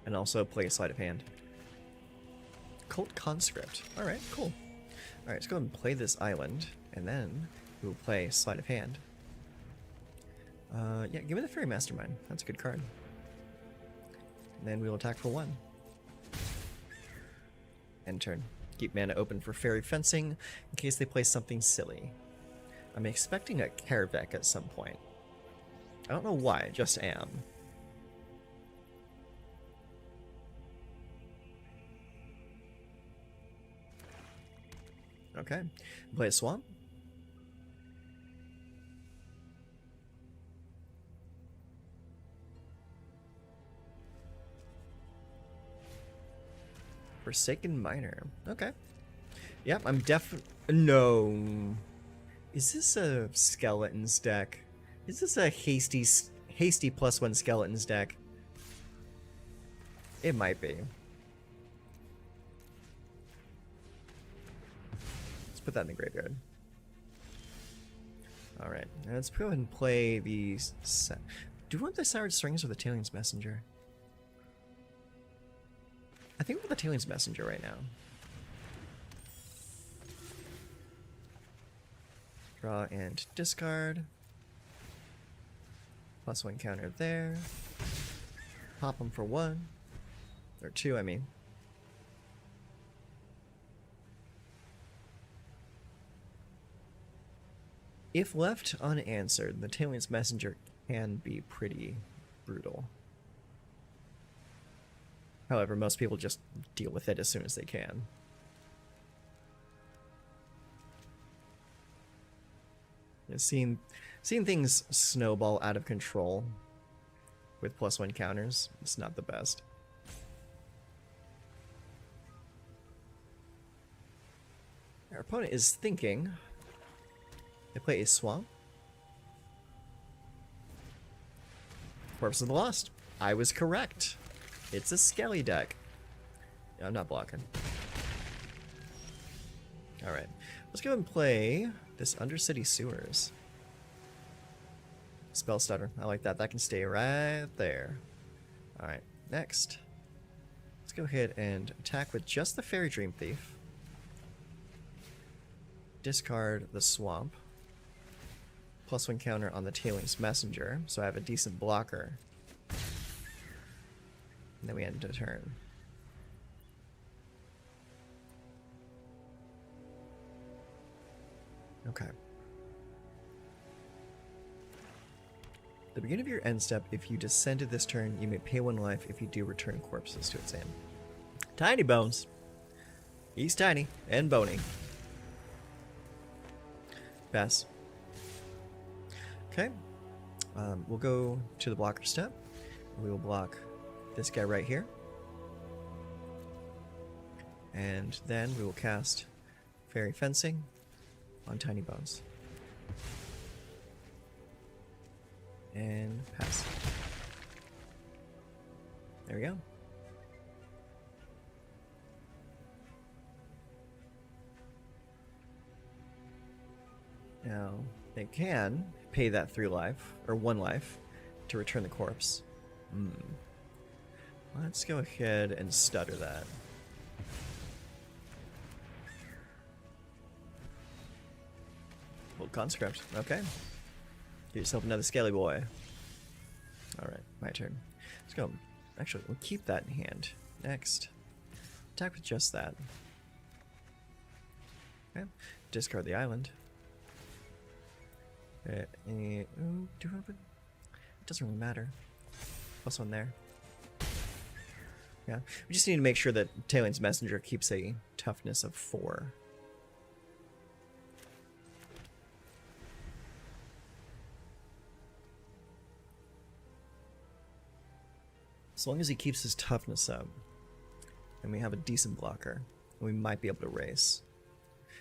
And also play a Sleight of Hand. Cult Conscript. Alright, cool. Alright, let's go ahead and play this island, and then we'll play Sleight of Hand. Yeah, give me the Fairy Mastermind. That's a good card. And then we'll attack for 1. End turn. Keep mana open for Fairy Fencing, in case they play something silly. I'm expecting a Kaervek at some point. I don't know why, I just am. Okay, play a Swamp. Forsaken Miner. Okay. Yep, I'm No. Is this a skeletons deck? Is this a hasty +1 skeletons deck? It might be. Let's put that in the graveyard. Alright, let's go ahead and play the... Do we want the Soured Strings or the Talien's Messenger? I think we want the Talien's Messenger right now. Draw and discard. +1 counter there. Pop them for 1. Or 2, I mean. If left unanswered, the Talien's Messenger can be pretty brutal. However, most people just deal with it as soon as they can. Seeing things snowball out of control with +1 counters, it's not the best. Our opponent is thinking. They play a swamp. Corpse of the Lost. I was correct. It's a Skelly deck. Yeah, I'm not blocking. Alright. Let's go and play this Undercity Sewers. Spell Stutter. I like that. That can stay right there. Alright. Next. Let's go ahead and attack with just the Fairy Dream Thief. Discard the Swamp. +1 counter on the Talien's Messenger, so I have a decent blocker. And then we end the turn. Okay. At the beginning of your end step, if you descended this turn, you may pay 1 life. If you do, return corpses to its hand. Tiny Bones. He's tiny and bony. Pass. Okay. We'll go to the blocker step. We will block this guy right here. And then we will cast Fairy Fencing on Tiny Bones. And pass. There we go. Now, they can pay that 3 life, or 1 life, to return the corpse. Let's go ahead and stutter that. Hold Conscript. Okay. Get yourself another Skelly boy. Alright, my turn. Let's go. Actually, we'll keep that in hand. Next. Attack with just that. Okay. Discard the island. It doesn't really matter. +1 there. Yeah, we just need to make sure that Talien's Messenger keeps a toughness of 4. As long as he keeps his toughness up, and we have a decent blocker, we might be able to race.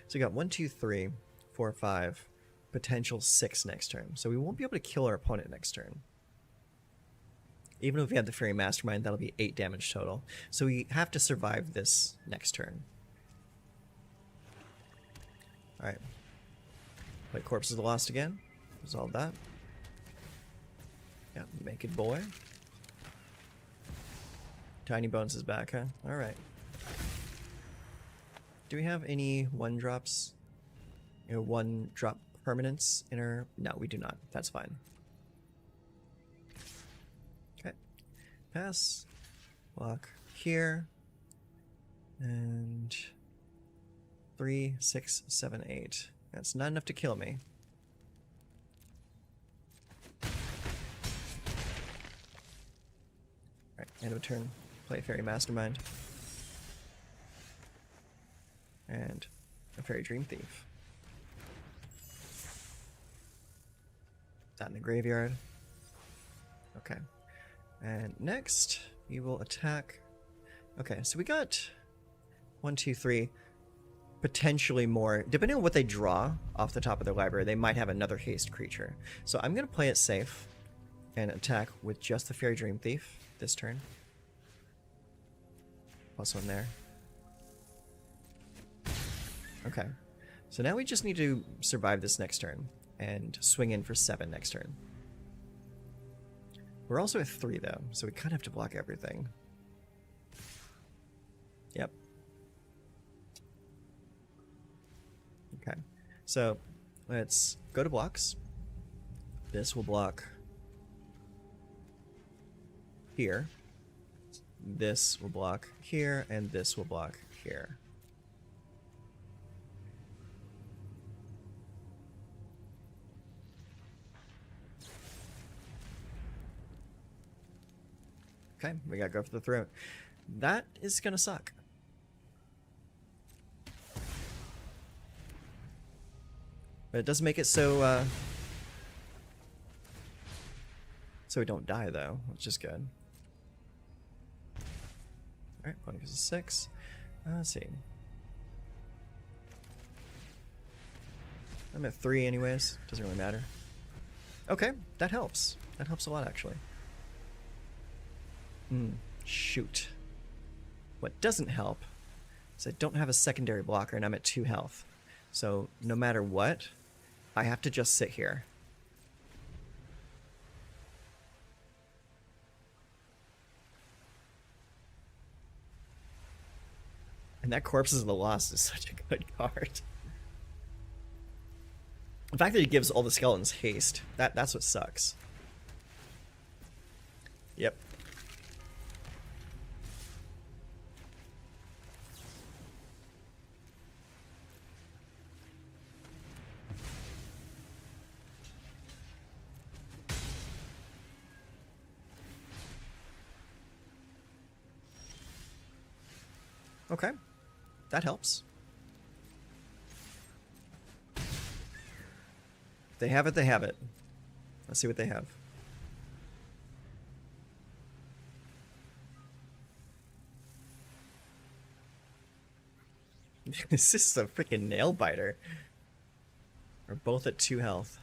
So we got 1, 2, 3, 4, 5, potential 6 next turn. So we won't be able to kill our opponent next turn. Even if we have the Fairy Mastermind, that'll be 8 damage total. So we have to survive this next turn. Alright. Play Corpse of the Lost again. Resolve that. Yeah, make it boy. Tiny Bones is back, huh? Alright. Do we have any 1-drops? You know, 1-drop permanents in our... No, we do not. That's fine. Okay. Pass. Block here. And... 3, 6, 7, 8. That's not enough to kill me. Alright, end of turn. Play Fairy Mastermind. And a Fairy Dream Thief. That in the graveyard. Okay. And next, we will attack. Okay, so we got 1, 2, 3. potentially more, depending on what they draw off the top of their library, they might have another haste creature. So I'm going to play it safe and attack with just the Fairy Dream Thief this turn. Plus one there. Okay. So now we just need to survive this next turn and swing in for 7 next turn. We're also at 3 though, so we kind of have to block everything. Yep. Okay. So let's go to blocks. This will block here. This will block here, and this will block here. Okay, we gotta go for the throat. That is gonna suck. But it does make it so, so we don't die though, which is good. Alright, opponent gives us 6. Let's see. I'm at 3 anyways, doesn't really matter. Okay, that helps. That helps a lot actually. Shoot. What doesn't help is I don't have a secondary blocker and I'm at 2 health. So no matter what, I have to just sit here. And that Corpses of the Lost is such a good card. The fact that he gives all the skeletons haste, that's what sucks. Yep. Okay, that helps. They have it, they have it. Let's see what they have. This is a freaking nail biter. We're both at 2 health.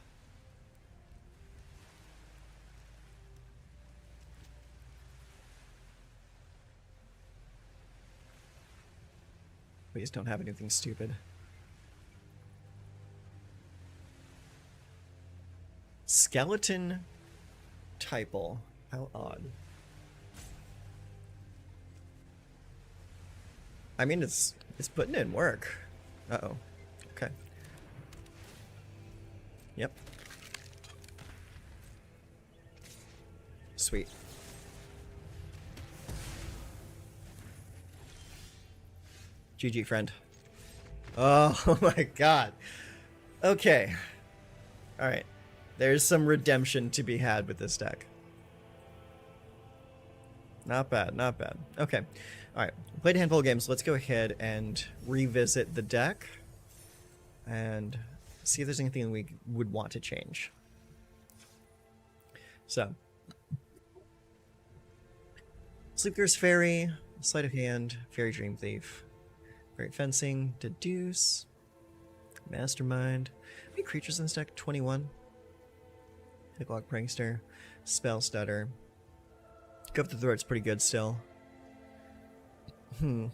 Please don't have anything stupid. Skeleton Typal. How odd. I mean, it's putting in work. Uh-oh. Okay. Yep. Sweet. GG, friend. Oh my god. Okay. Alright. There's some redemption to be had with this deck. Not bad, not bad. Okay. Alright. Played a handful of games. Let's go ahead and revisit the deck. And see if there's anything we would want to change. So. Sleepcurse Fairy. Sleight of Hand. Fairy Dream Thief. Great Fencing, Deduce, Mastermind. How many creatures in this deck? 21. Picklock Prankster, Spell Stutter. Go up the throat's pretty good still. I'm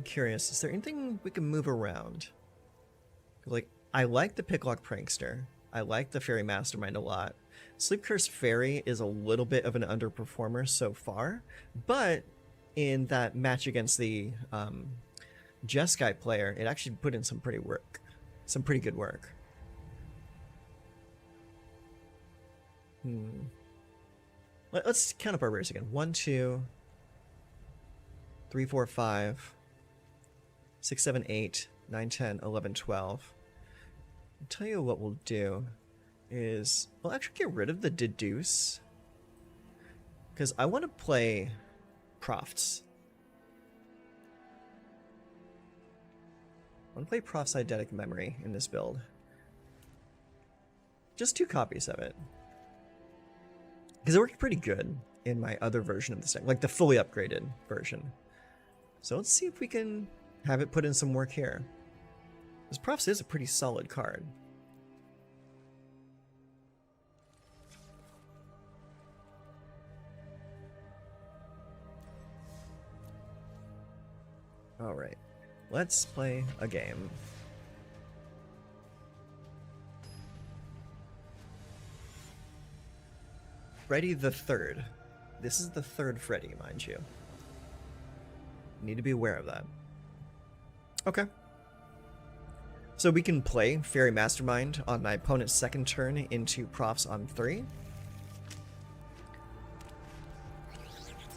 curious, is there anything we can move around? Like, I like the Picklock Prankster. I like the Fairy Mastermind a lot. Sleepcurse Fairy is a little bit of an underperformer so far, but in that match against the Jeskai player, it actually put in some pretty good work. Let's count up our rares again. 1, 2, 3, 4, 5, 6, 7, 8, 9, 10, 11, 12. I'll tell you what we'll do is we'll actually get rid of the Deduce because I want to play Profts. I want to play Prof's Eidetic Memory in this build. Just 2 copies of it. Because it worked pretty good in my other version of this deck, like the fully upgraded version. So let's see if we can have it put in some work here. This Profs is a pretty solid card. Alright, let's play a game. Freddy the Third. This is the third Freddy, mind you. Need to be aware of that. Okay. So we can play Fairy Mastermind on my opponent's second turn into Profs on 3.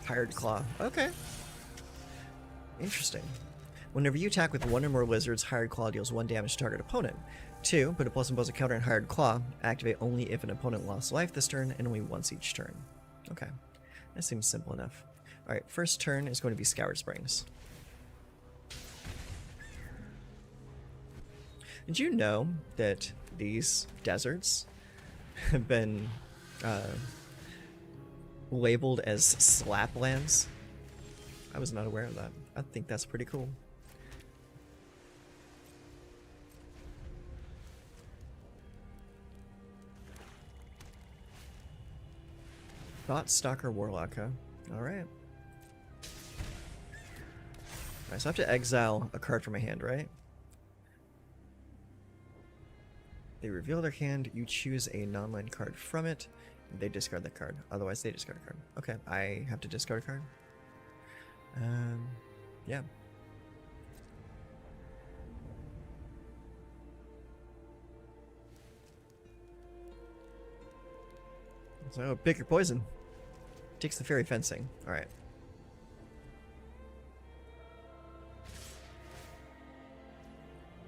Hired Claw. Okay. Interesting. Whenever you attack with one or more lizards, Hired Claw deals 1 damage to target opponent. 2, put a plus and impose a counter on Hired Claw. Activate only if an opponent lost life this turn and only once each turn. Okay. That seems simple enough. Alright, first turn is going to be Scoured Springs. Did you know that these deserts have been labeled as slaplands? I was not aware of that. I think that's pretty cool. Thought Stalker Warlock, huh? Alright. Alright, so I have to exile a card from my hand, right? They reveal their hand, you choose a non-land card from it, and they discard that card. Otherwise, they discard a card. Okay, I have to discard a card. Yeah. So, pick your poison. Takes the fairy fencing. Alright.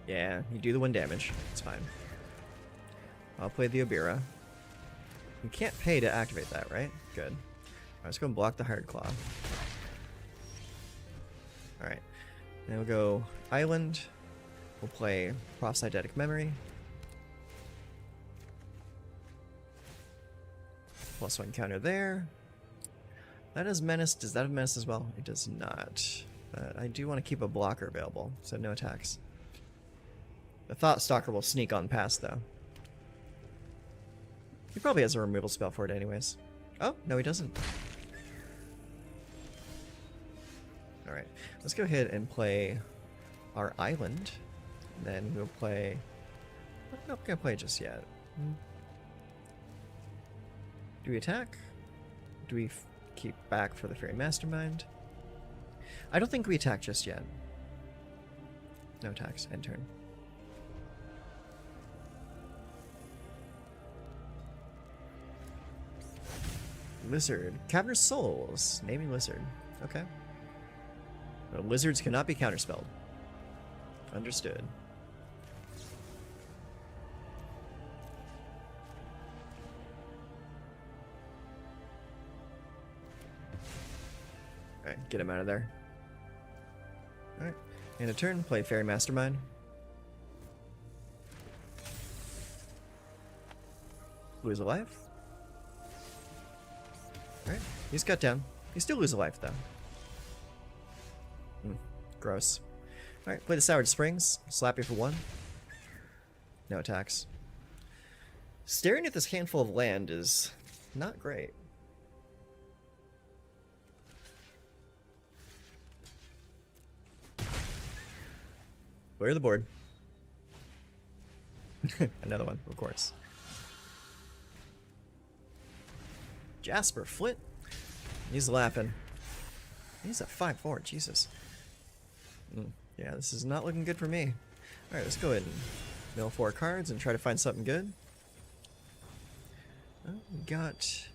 Yeah, you do the 1 damage. It's fine. I'll play the Obira. You can't pay to activate that, right? Good. Alright, let's go and block the Hired Claw. Alright. Then we'll go Island. We'll play Prof's Eidetic Memory. +1 counter there. That is Menace. Does that have Menace as well? It does not. But I do want to keep a blocker available, so no attacks. The Thought Stalker will sneak on past, though. He probably has a removal spell for it anyways. Oh, no he doesn't. Alright, let's go ahead and play our Island. And then we'll play... I'm not going to play just yet. Do we attack? Do we keep back for the Fairy Mastermind? I don't think we attack just yet. No attacks. End turn. Lizard. Cavernous Souls. Naming Lizard. Okay. But lizards cannot be counterspelled. Understood. Alright, get him out of there. Alright. In a turn, play Fairy Mastermind. Lose a life. Alright, he's cut down. He still loses a life, though. Gross. Alright, play the Soured Springs. Slap you for 1. No attacks. Staring at this handful of land is not great. Clear the board. Another one, of course. Jasper Flit. He's laughing. He's a 5/4, Jesus. Yeah, this is not looking good for me. Alright, let's go ahead and mill 4 cards and try to find something good. Well, we got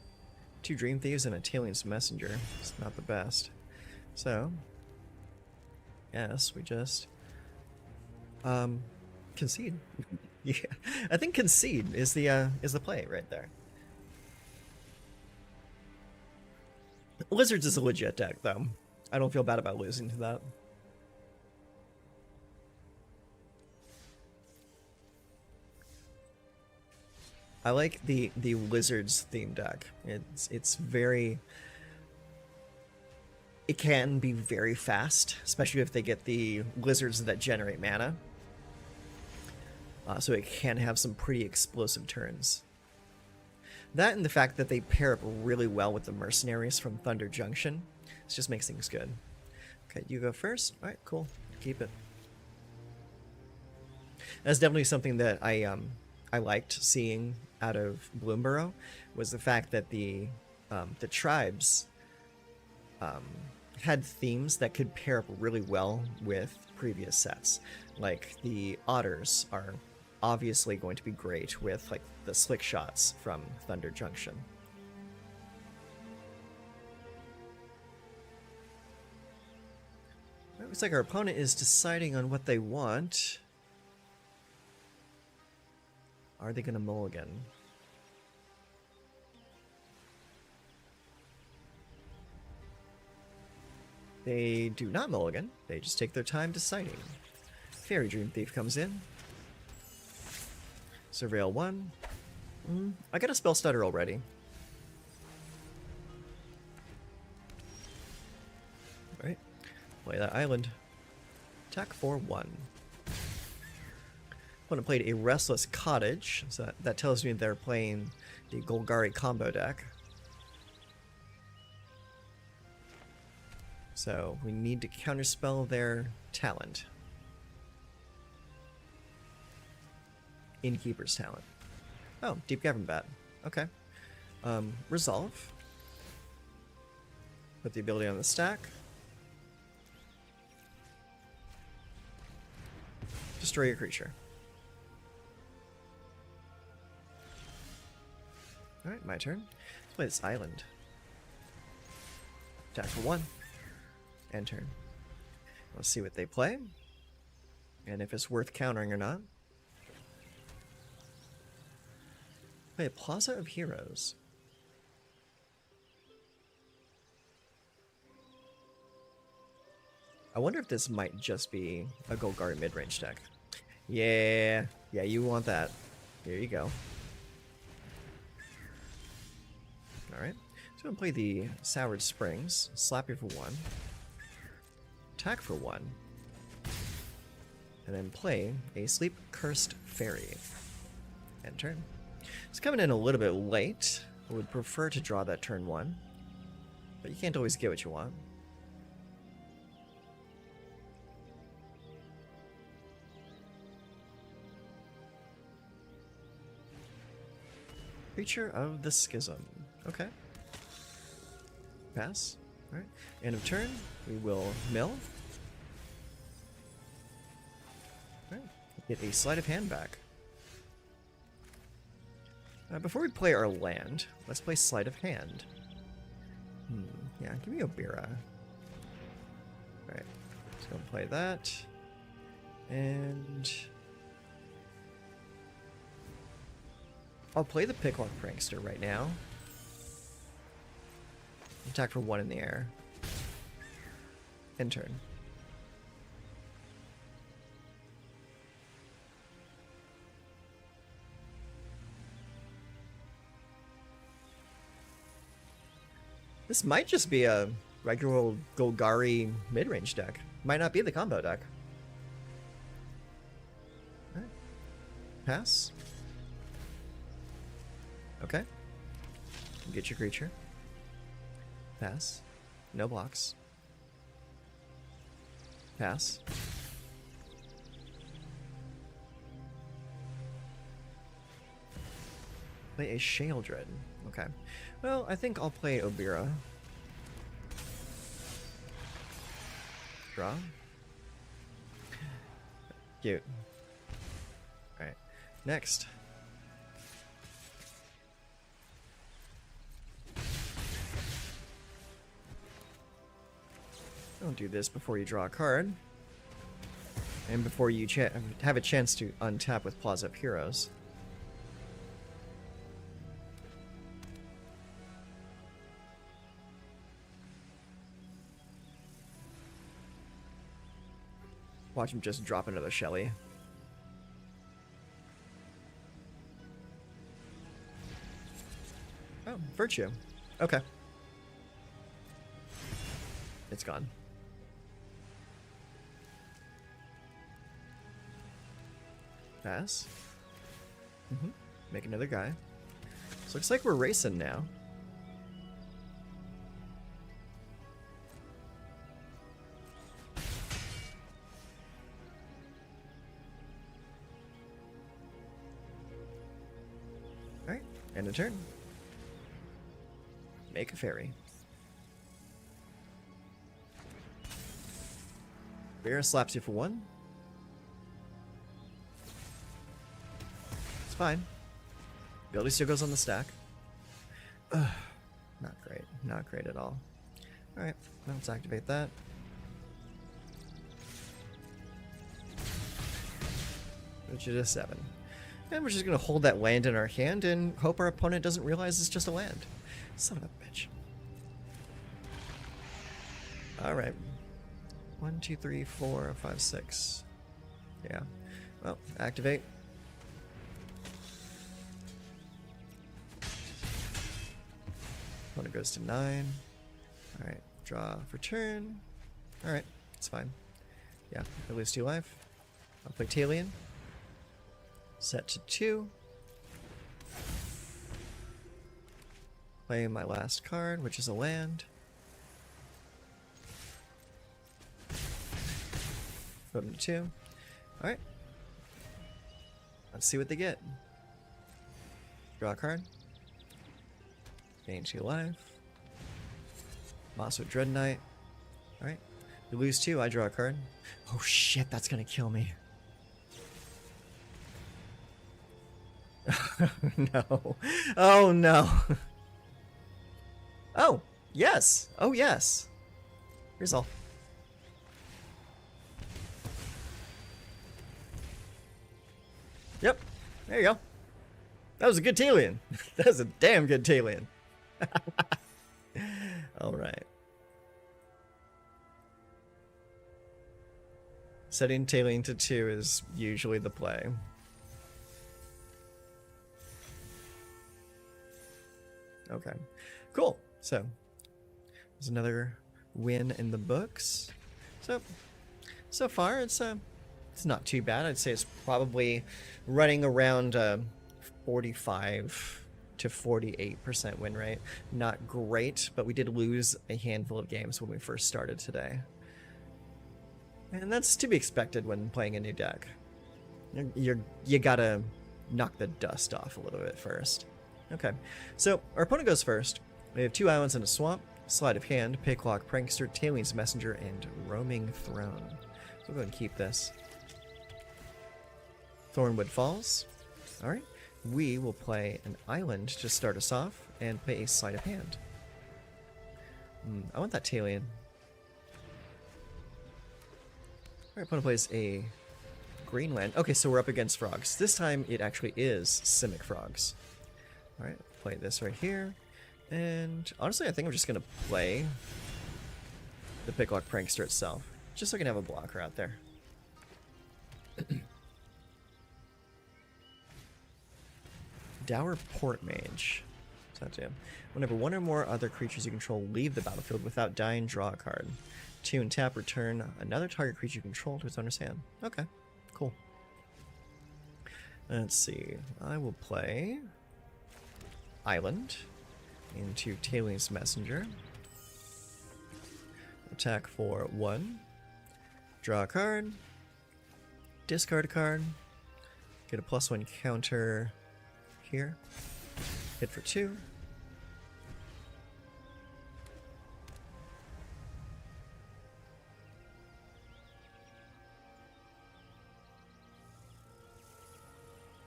2 Dream Thieves and a Talien's Messenger. It's not the best. So, yes, we just concede. Yeah, I think concede is the play right there. Lizards is a legit deck, though. I don't feel bad about losing to that. I like the Lizards theme deck. It's very it can be very fast, especially if they get the lizards that generate mana. So it can have some pretty explosive turns. That and the fact that they pair up really well with the mercenaries from Thunder Junction. It just makes things good. Okay, you go first. All right, cool. Keep it. That's definitely something that I liked seeing out of Bloomborough, was the fact that the tribes had themes that could pair up really well with previous sets. Like the otters are obviously going to be great with like the slick shots from Thunder Junction. It looks like our opponent is deciding on what they want. Are they going to mulligan? They do not mulligan. They just take their time deciding. Fairy Dream Thief comes in. Surveil 1. I got a spell stutter already. Alright. Play that island. Attack for 1. Opponent played a Restless Cottage, so that tells me they're playing the Golgari combo deck. So we need to counterspell their talent. Innkeeper's talent. Oh, Deep Cavern Bat. Okay. Resolve. Put the ability on the stack. Destroy your creature. Alright, my turn. Let's play this island. Attack for 1. End turn. Let's see what they play. And if it's worth countering or not. Play a Plaza of Heroes. I wonder if this might just be a Golgari midrange deck. Yeah, you want that. Here you go. Alright, so I'm going to play the Soured Springs, slap you for 1, attack for 1, and then play a Sleep Cursed Fairy. End turn. It's coming in a little bit late. I would prefer to draw that turn 1, but you can't always get what you want. Creature of the Schism. Okay. Pass. Alright. End of turn. We will mill. Alright. Get a Sleight of Hand back. Before we play our land, let's play Sleight of Hand. Yeah, give me Obira. Alright. Let's go and play that. And I'll play the Picklock Prankster right now. Attack for 1 in the air. End turn. This might just be a regular old Golgari mid-range deck. Might not be the combo deck. Alright. Pass. Okay. Get your creature. Pass. No blocks. Pass. Play a Sheoldred. Okay. Well, I think I'll play Obira. Draw. Cute. Alright. Next. Don't do this before you draw a card. And before you have a chance to untap with Plaza of Heroes. Watch him just drop another Shelly. Oh, Virtue. Okay. it's gone. Pass. Make another guy. So looks like we're racing now. Alright, end of turn. Make a fairy. Bear slaps you for 1. It's fine. Ability still goes on the stack. Ugh, not great. Not great at all. Alright, let's activate that. Which is a 7. And we're just going to hold that land in our hand and hope our opponent doesn't realize it's just a land. Son of a bitch. Alright. 1, 2, 3, 4, 5, 6. Yeah. Well, activate. Opponent goes to 9. Alright. Draw for turn. Alright. It's fine. Yeah. I lose 2 life. I'll play Talion. Set to 2. Play my last card, which is a land. Put them to 2. Alright. Let's see what they get. Draw a card. Gain 2 life. Moss with Dread Knight. Alright. You lose 2, I draw a card. Oh shit, that's gonna kill me. No. Oh no. Oh, yes. Oh yes. Here's all. Yep. There you go. That was a good Talion. That was a damn good Talion. Alright. Setting Talion to 2 is usually the play. Okay, cool. So, there's another win in the books. So far it's not too bad. I'd say it's probably running around 45 to 48% win rate. Not great, but we did lose a handful of games when we first started today. And that's to be expected when playing a new deck. You gotta knock the dust off a little bit first. Okay, so our opponent goes first. We have 2 islands and a swamp, Sleight of Hand, Picklock, Prankster, Talion's Messenger, and Roaming Throne. So we'll go ahead and keep this. Thornwood Falls. Alright, we will play an island to start us off and play a Sleight of Hand. I want that Talion. Alright, opponent plays a green land. Okay, so we're up against frogs. This time it actually is Simic frogs. Alright, play this right here. And honestly, I think I'm just going to play the Picklock Prankster itself. Just so I can have a blocker out there. Dour Port Mage. What's that do? Whenever one or more other creatures you control leave the battlefield without dying, draw a card. 2 and tap, return another target creature you control to its owner's hand. Okay, cool. Let's see. I will play Island into Talion's Messenger. Attack for 1. Draw a card. Discard a card. Get a +1 counter here. Hit for 2.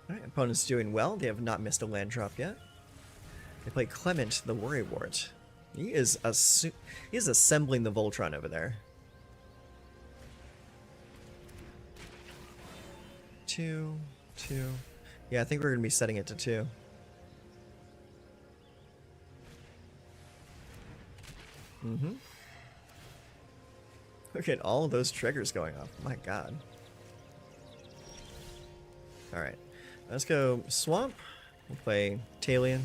Alright, opponent's doing well. They have not missed a land drop yet. They play Clement the Worrywart. He is assembling the Voltron over there. 2, 2. Yeah, I think we're going to be setting it to 2. Look at all of those triggers going off. My god. Alright. Let's go Swamp. We'll play Talion.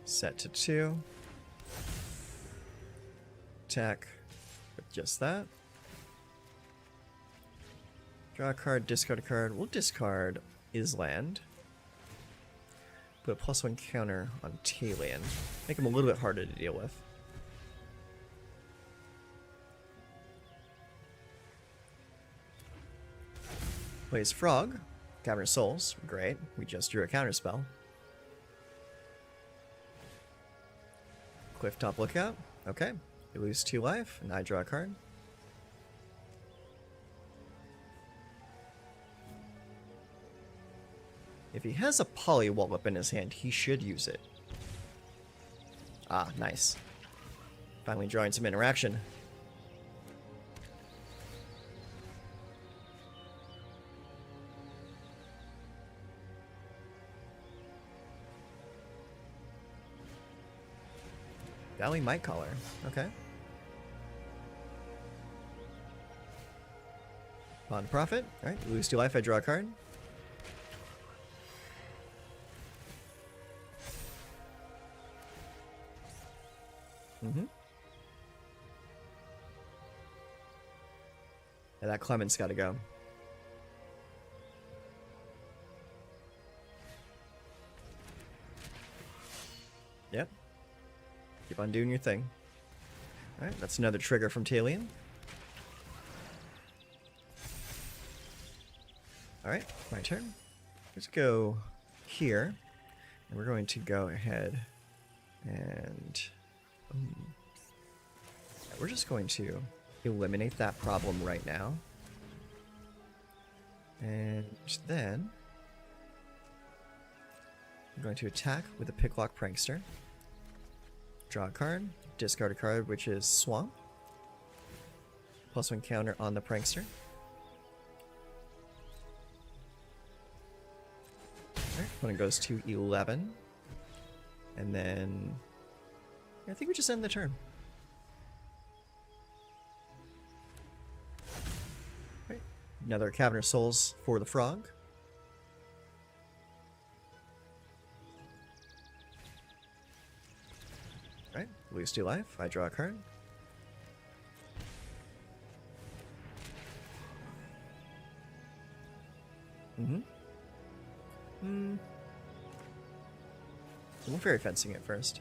Set to 2. attack with just that. Draw a card, discard a card. We'll discard Island. Put a +1 counter on Talion. Make him a little bit harder to deal with. Plays Frog. Cavern of Souls. Great. We just drew a counter spell. Clifftop Lookout. Okay. You lose 2 life, and I draw a card. If he has a Polywallop in his hand, he should use it. Ah, nice. Finally drawing some interaction. Valley Might Caller. Okay. Bond Profit. Alright, lose 2 life, I draw a card. Mm-hmm. Yeah, that Clement's gotta go. Yep. Keep on doing your thing. Alright, that's another trigger from Talion. Alright, my turn. Let's go here. And we're going to go ahead and... we're just going to eliminate that problem right now. And then... I'm going to attack with a Picklock Prankster. Draw a card, discard a card, which is Swamp. +1 counter on the Prankster. Alright, opponent goes to 11. And then... I think we just end the turn. Right. Another Cavern of Souls for the Frog. Alright, lose 2 life. I draw a card. We'll Fairy Fencing it first.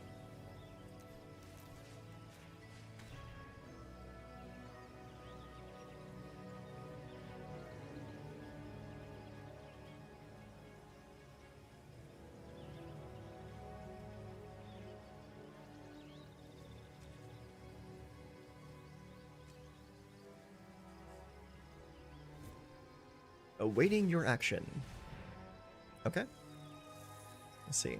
Awaiting your action. Okay. Let's see.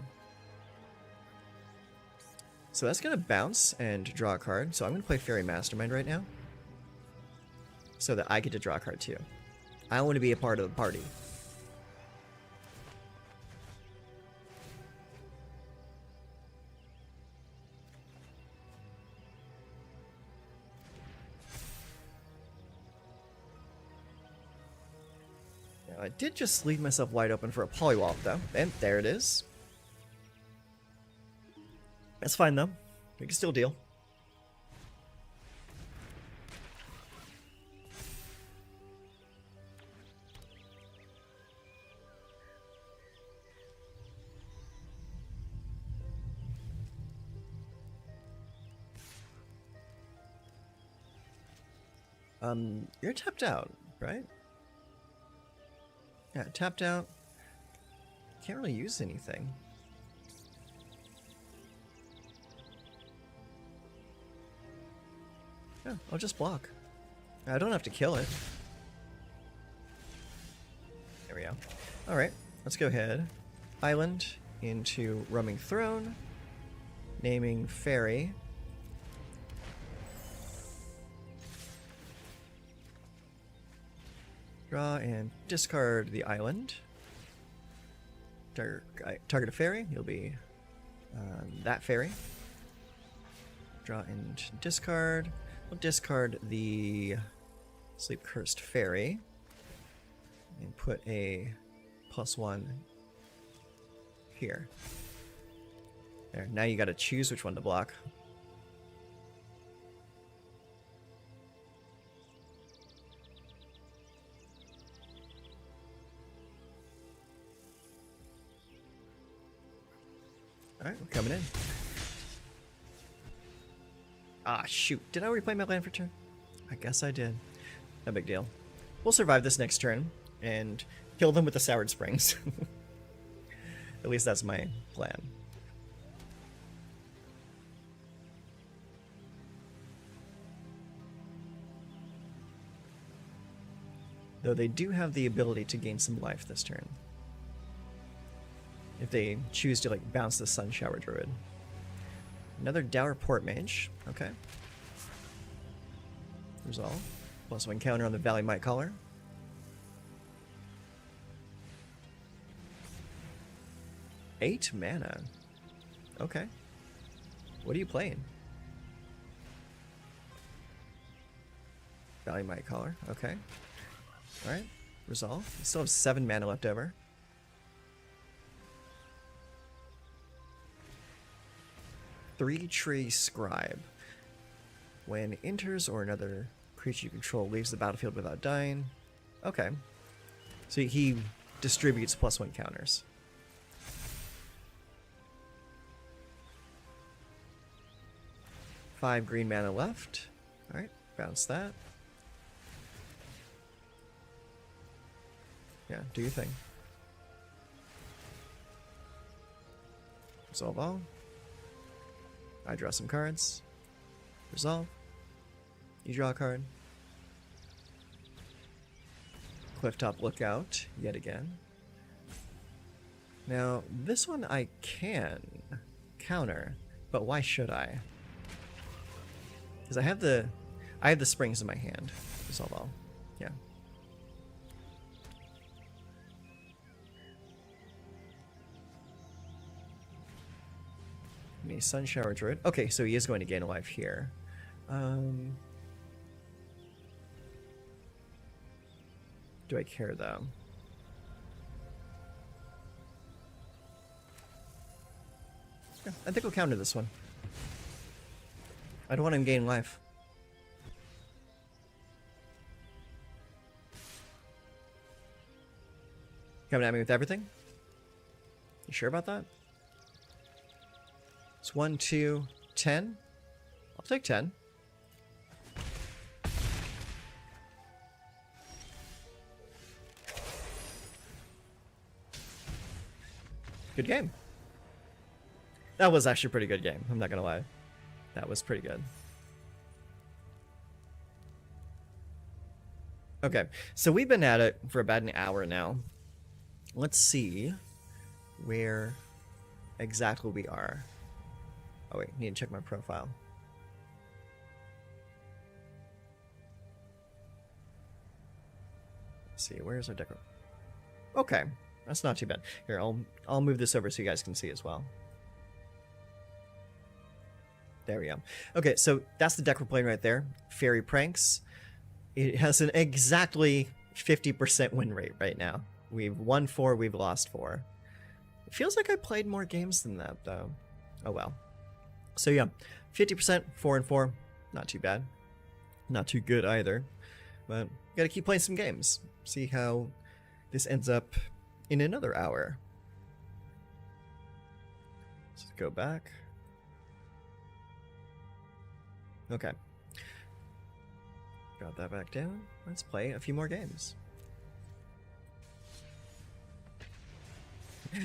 So that's going to bounce and draw a card. So I'm going to play Fairy Mastermind right now. So that I get to draw a card too. I want to be a part of the party. I did just leave myself wide open for a Polywallop, though. And there it is. That's fine, though. We can still deal. You're tapped out, right? Yeah, tapped out. Can't really use anything. Yeah, I'll just block. I don't have to kill it. There we go. Alright, let's go ahead. Island into Roaming Throne. Naming Fairy. Draw and discard the island. Target a fairy. You'll be that fairy. Draw and discard. We'll discard the Sleep Cursed Fairy. And put a +1 here. There. Now you gotta choose which one to block. Alright, we're coming in. Ah, shoot. Did I already play my land for turn? I guess I did. No big deal. We'll survive this next turn and kill them with the Soured Springs. At least that's my plan. Though they do have the ability to gain some life this turn. If they choose to like bounce the Sun Shower Druid. Another Dour Port Mage. Okay. Resolve. +1 counter on the Valley Might Caller. Eight mana. Okay. What are you playing? Valley Might Caller. Okay. Alright. Resolve. You still have 7 mana left over. Three Tree Scribe. When enters or another creature you control leaves the battlefield without dying. Okay. So he distributes +1 counters. Five green mana left. Alright, bounce that. Yeah, do your thing. Resolve all. I draw some cards. Resolve. You draw a card. Clifftop Lookout, yet again. Now, this one I can counter, but why should I? Because I have the springs in my hand. Resolve all. Yeah. A Sun Shower Druid. Okay, so he is going to gain a life here. Do I care though? Yeah, I think we'll counter this one. I don't want him to gain life. Coming at me with everything? You sure about that? It's 1, 2, 10. I'll take 10. Good game. That was actually a pretty good game. I'm not gonna lie. That was pretty good. Okay, so we've been at it for about an hour now. Let's see where exactly we are. Oh wait, need to check my profile. Let's see, where's our deck? Okay, that's not too bad. Here, I'll move this over so you guys can see as well. There we go. Okay, so that's the deck we're playing right there. Fairy Pranks. It has an exactly 50% win rate right now. We've won 4, we've lost 4. It feels like I played more games than that, though. Oh well. So yeah, 50%, 4-4. Not too bad. Not too good either. But gotta keep playing some games. See how this ends up in another hour. Let's go back. Okay. Got that back down. Let's play a few more games.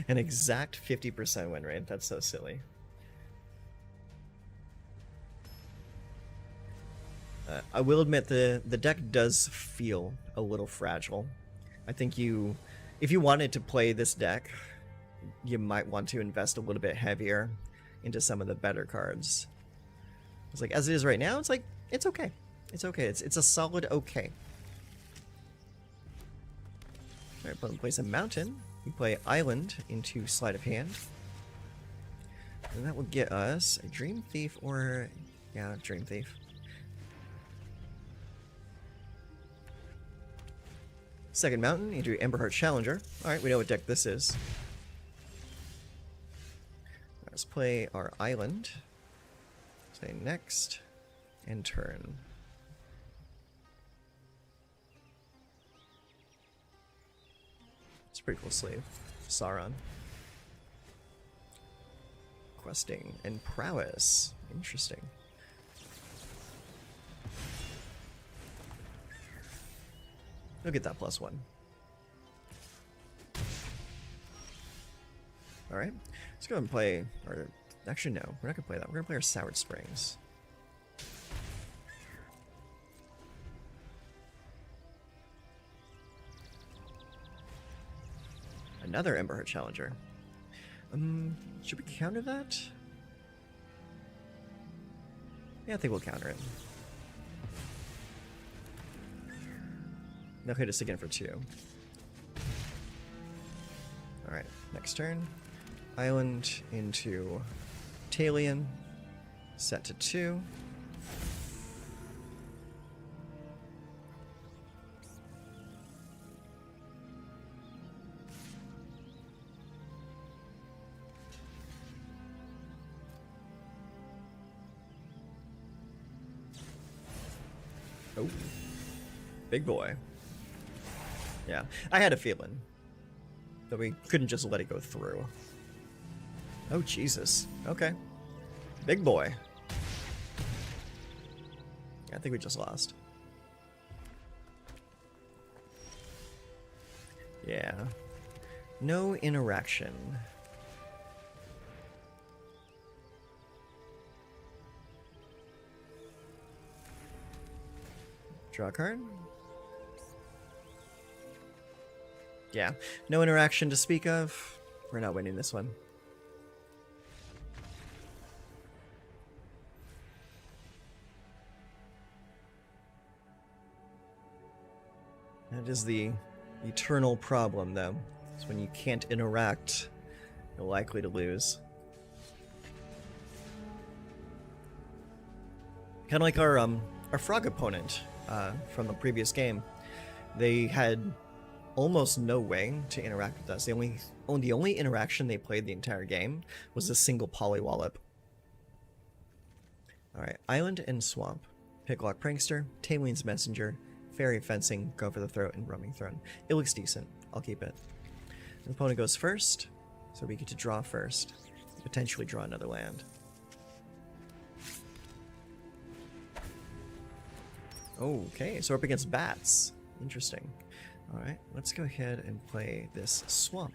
An exact 50% win rate. That's so silly. I will admit the deck does feel a little fragile. I think if you wanted to play this deck, you might want to invest a little bit heavier into some of the better cards. It's like, as it is right now, it's like, it's okay. It's okay. It's a solid okay. Alright, play some Mountain. We play Island into Sleight of Hand. And that will get us a Dream Thief or... yeah, Dream Thief. Second Mountain into Emberheart Challenger. Alright, we know what deck this is. Let's play our Island. Say next. And turn. It's a pretty cool sleeve. Sauron. Conquesting and Prowess. Interesting. We'll get that +1. Alright. Let's go and play, or actually no, we're not going to play that. We're going to play our Soured Springs. Another Emberheart Challenger. Should we counter that? Yeah, I think we'll counter it. They'll hit us again for 2. Alright, next turn. Island into Talion. Set to 2. Oh, big boy. Yeah, I had a feeling that we couldn't just let it go through. Oh, Jesus. Okay. Big boy. Yeah, I think we just lost. Yeah. No interaction. Draw a card. Yeah, no interaction to speak of. We're not winning this one. That is the eternal problem, though. It's when you can't interact, you're likely to lose. Kind of like our frog opponent from the previous game. They had almost no way to interact with us. The only interaction they played the entire game was a single Polywallop. Alright, Island and Swamp. Picklock Prankster, Tamelion's Messenger, Fairy Fencing, Go for the Throat, and Roaming Throne. It looks decent. I'll keep it. The opponent goes first, so we get to draw first. Potentially draw another land. Okay, so we're up against bats. Interesting. Alright, let's go ahead and play this Swamp.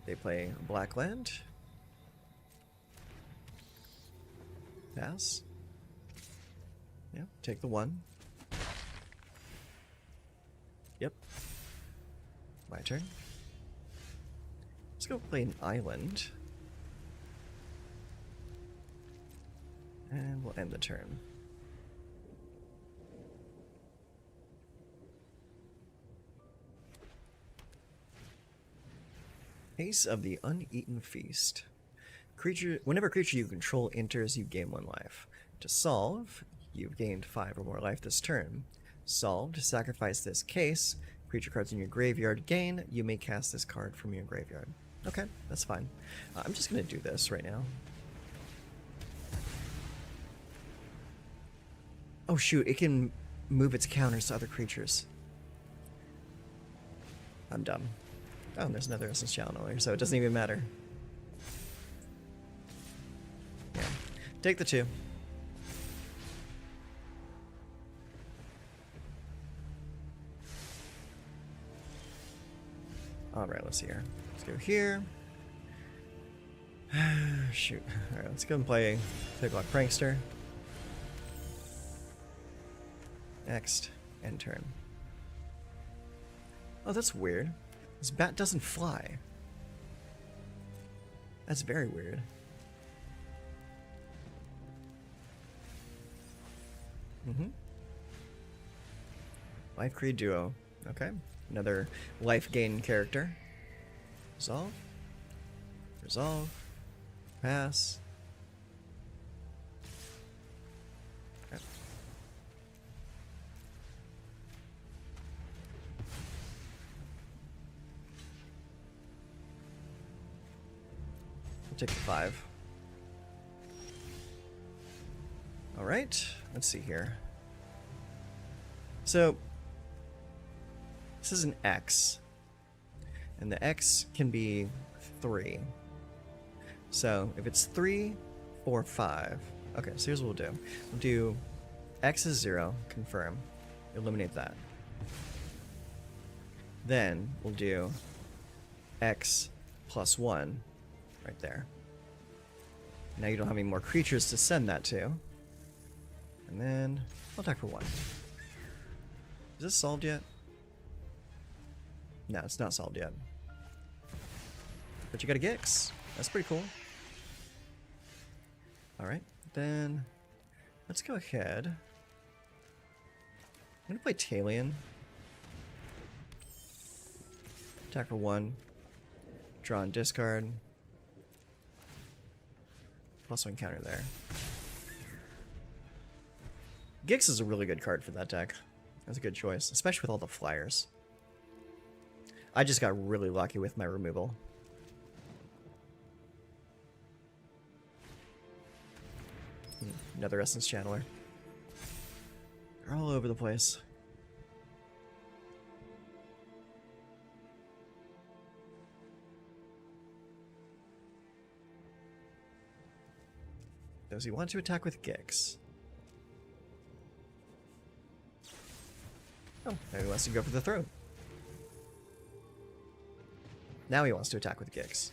They play black land. Pass. Yeah, take the 1. Yep. My turn. Let's go play an island. And we'll end the turn. Ace of the Uneaten Feast. Whenever a creature you control enters, you gain 1 life. To solve, you've gained 5 or more life this turn. Solved, sacrifice this case. Creature cards in your graveyard gain. You may cast this card from your graveyard. Okay, that's fine. I'm just going to do this right now. Oh shoot, it can move its counters to other creatures. I'm dumb. Oh, and there's another Essence Channeler, so it doesn't even matter. Yeah. Take the 2. Alright, let's see here. Let's go here. Shoot. Alright, let's go and play Picklock Prankster. Next, end turn. Oh, that's weird. This bat doesn't fly. That's very weird. Life Creed Duo. Okay. Another life gain character. Resolve. Resolve. Pass. Okay. Take the 5. Alright, let's see here. So, this is an X. And the X can be 3. So if it's 3, 4, 5. Okay, so here's what we'll do. We'll do X is 0, confirm. Eliminate that. Then we'll do X plus 1 right there. Now you don't have any more creatures to send that to. And then I'll attack for 1. Is this solved yet? No, it's not solved yet. But you got a Gix. That's pretty cool. Alright, then let's go ahead. I'm gonna play Talion. Attack for 1. Draw and discard. +1 counter there. Gix is a really good card for that deck. That's a good choice, especially with all the flyers. I just got really lucky with my removal. Another Essence Channeler. They're all over the place. Does he want to attack with Gix? Oh, now he wants to go for the throne. Now he wants to attack with Gix.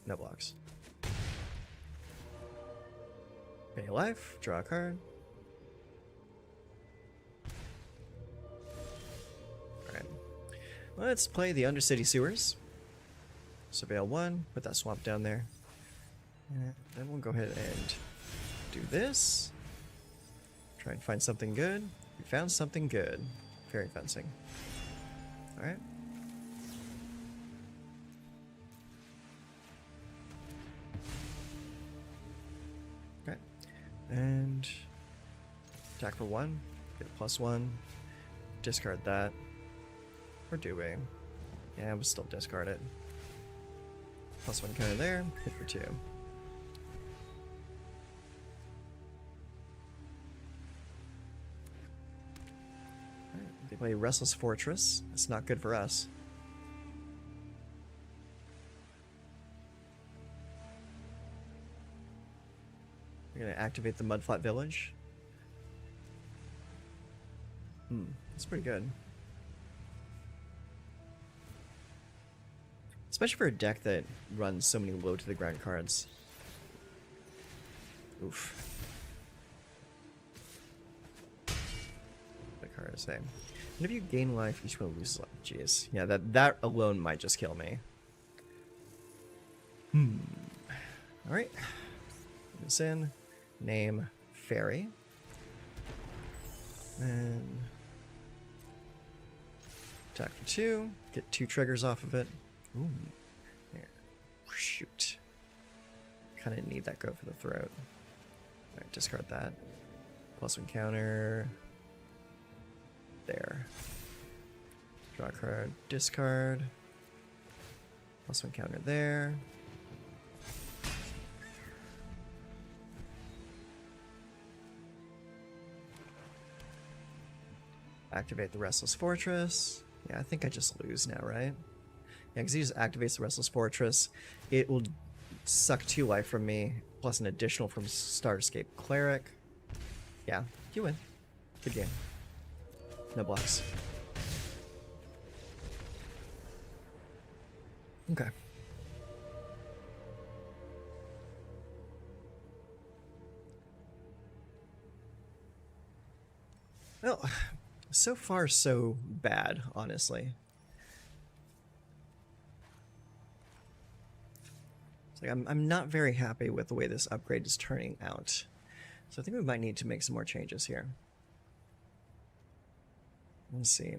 No blocks. Pay a life, draw a card. Alright. Let's play the Undercity Sewers. Surveil 1, put that swamp down there. And then we'll go ahead and do this. Try and find something good. We found something good. Fairy fencing. Alright. Okay. And attack for 1. Get a +1. Discard that. Or do we? Yeah, we'll still discard it. +1 counter there. Hit for 2. They play Restless Fortress. It's not good for us. We're gonna activate the Mudflat Village. That's pretty good. Especially for a deck that runs so many low to the ground cards. Oof. The card is saying. Whenever you gain life, each one loses life. Jeez. Yeah, that alone might just kill me. Alright. Put this in. Name Fairy. And attack for 2. Get 2 triggers off of it. Ooh. Here. Shoot. Kinda need that go for the throat. Alright, discard that. +1 counter. There. Draw a card, discard. +1 counter there. Activate the Restless Fortress. Yeah, I think I just lose now, right? Yeah, because he just activates the Restless Fortress. It will suck 2 life from me, plus an additional from Starscape Cleric. Yeah, you win. Good game. No blocks. Okay. Well, so far so bad, honestly. It's like I'm not very happy with the way this upgrade is turning out. So I think we might need to make some more changes here. Let's see.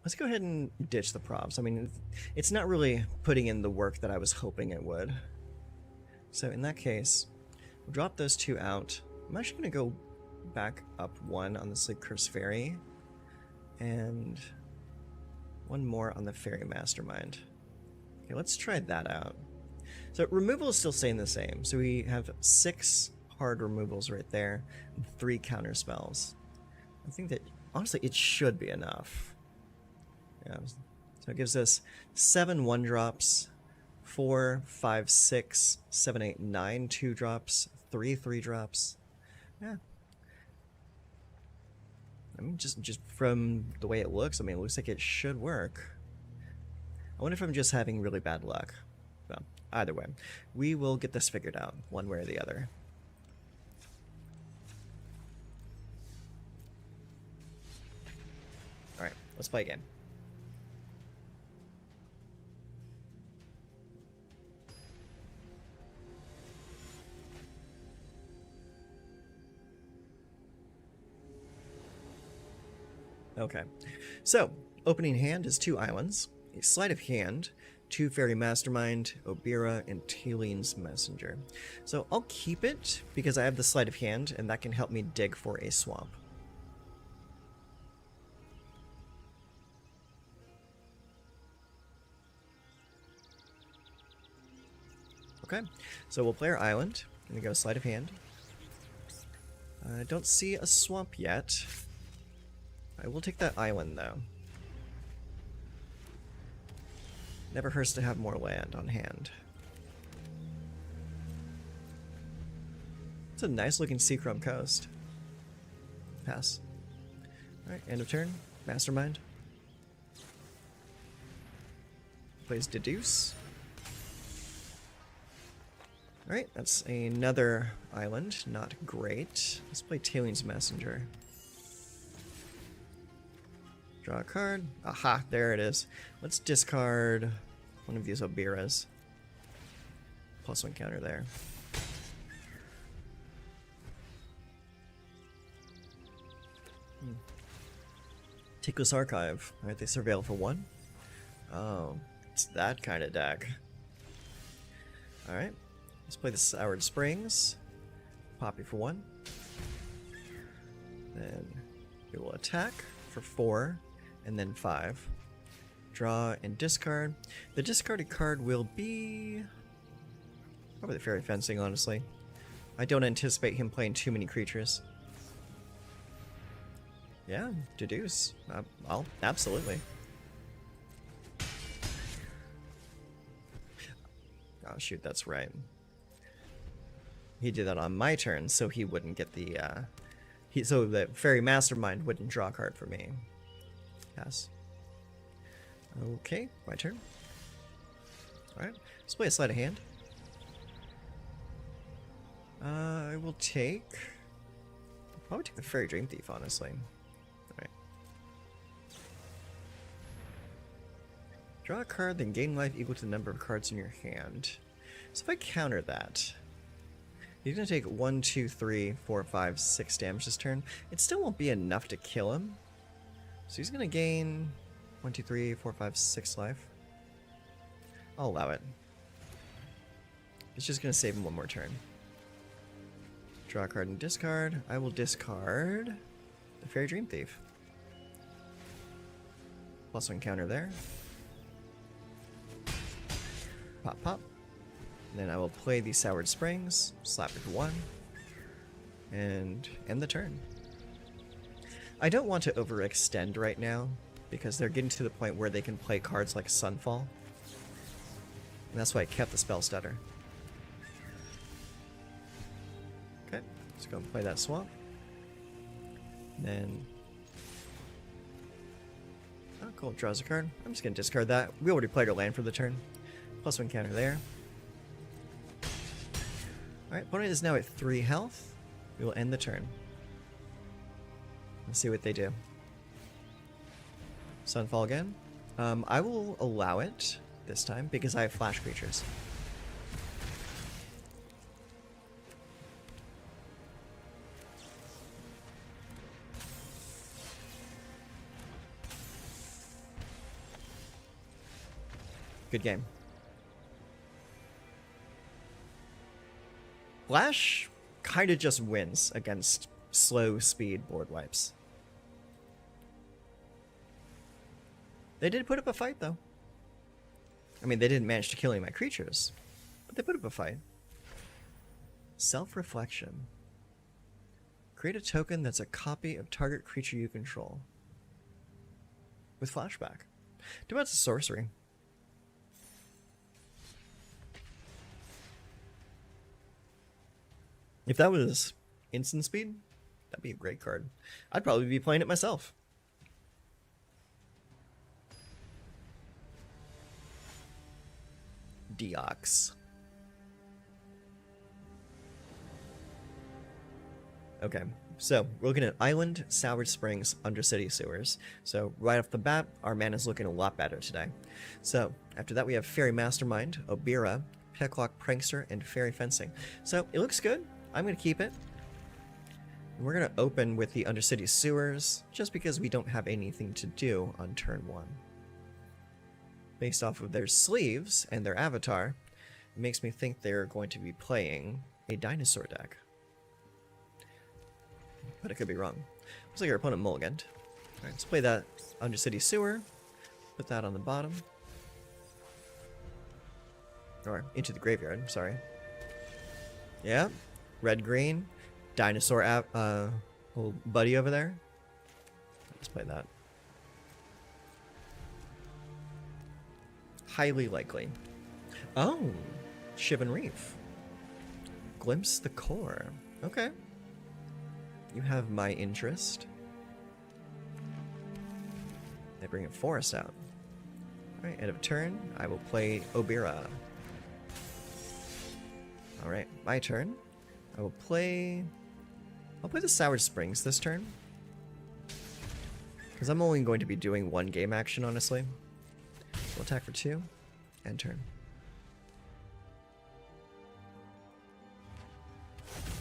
Let's go ahead and ditch the props. I mean, it's not really putting in the work that I was hoping it would. So in that case, we'll drop those 2 out. I'm actually going to go back up 1 on the Sleep Curse Fairy. And 1 more on the Fairy Mastermind. Okay, let's try that out. So removal is still staying the same. So we have 6 hard removals right there, and 3 counter spells. I think that honestly it should be enough. Yeah. So it gives us 7 1-drops, 4, 5, 6, 7, 8, 9 2-drops, 3 3-drops. Yeah. I mean, just from the way it looks, I mean, it looks like it should work. I wonder if I'm just having really bad luck. Well, either way, we will get this figured out one way or the other. Alright, let's play a game. Okay, so opening hand is 2 islands, a sleight of hand, 2 Fairy Mastermind, Obira, and Talien's Messenger. So I'll keep it because I have the sleight of hand, and that can help me dig for a swamp. Okay, so we'll play our island. I'm gonna go sleight of hand. I don't see a swamp yet. I will take that island, though. Never hurts to have more land on hand. It's a nice looking Seachrome coast. Pass. Alright, end of turn. Mastermind. Plays Deduce. Alright, that's another island. Not great. Let's play Talien's Messenger. Draw a card. Aha, there it is. Let's discard one of these Obiras. +1 counter there. Tickless Archive. Alright, they surveil for 1. Oh, it's that kind of deck. Alright, let's play the Soured Springs. Poppy for 1. Then we will attack for 4. And then 5. Draw and discard. The discarded card will be probably the Fairy Fencing, honestly. I don't anticipate him playing too many creatures. Yeah, Deduce. I'll absolutely. Oh shoot, that's right. He did that on my turn, so he wouldn't get the so the Fairy Mastermind wouldn't draw a card for me. Pass. Okay, my turn. Alright, let's play a sleight of hand. I will probably take the Fairy Dream Thief, honestly. Alright. Draw a card, then gain life equal to the number of cards in your hand. So if I counter that, he's going to take 1, 2, 3, 4, 5, 6 damage this turn. It still won't be enough to kill him. So he's going to gain 1, 2, 3, 4, 5, 6 life. I'll allow it. It's just going to save him one more turn. Draw a card and discard. I will discard the Fairy Dream Thief. +1 counter there. Pop, pop. And then I will play the Soured Springs, slap it for 1, and end the turn. I don't want to overextend right now, because they're getting to the point where they can play cards like Sunfall. And that's why I kept the Spell Stutter. Okay, let's go and play that swamp. Then... oh, cool, draws a card. I'm just going to discard that. We already played our land for the turn. +1 counter there. Alright, opponent is now at 3 health. We will end the turn. Let's see what they do. Sunfall again. I will allow it this time because I have flash creatures. Good game. Flash kind of just wins against slow speed board wipes. They did put up a fight, though. I mean, they didn't manage to kill any of my creatures, but they put up a fight. Self-reflection. Create a token that's a copy of target creature you control. With flashback. Do about the sorcery? If that was instant speed, that'd be a great card. I'd probably be playing it myself. Deox. Okay, so we're looking at Island, Sour Springs, Undercity Sewers. So right off the bat, our mana's looking a lot better today. So after that, we have Fairy Mastermind, Obira, Picklock Prankster, and Fairy Fencing. So it looks good. I'm going to keep it. We're going to open with the Undercity Sewers, just because we don't have anything to do on turn 1. Based off of their sleeves and their avatar, it makes me think they're going to be playing a dinosaur deck. But it could be wrong. Looks like our opponent mulliganed. Alright, let's play that Undercity Sewer. Put that on the bottom. Or into the graveyard, sorry. Yeah. Red-green. Dinosaur little buddy over there. Let's play that. Highly likely. Oh! Shivan Reef. Glimpse the Core. Okay. You have my interest. They bring a forest out. Alright, end of turn, I will play Obira. Alright, my turn. I'll play the Sour Springs this turn. Because I'm only going to be doing 1 game action, honestly. We'll attack for 2, end turn.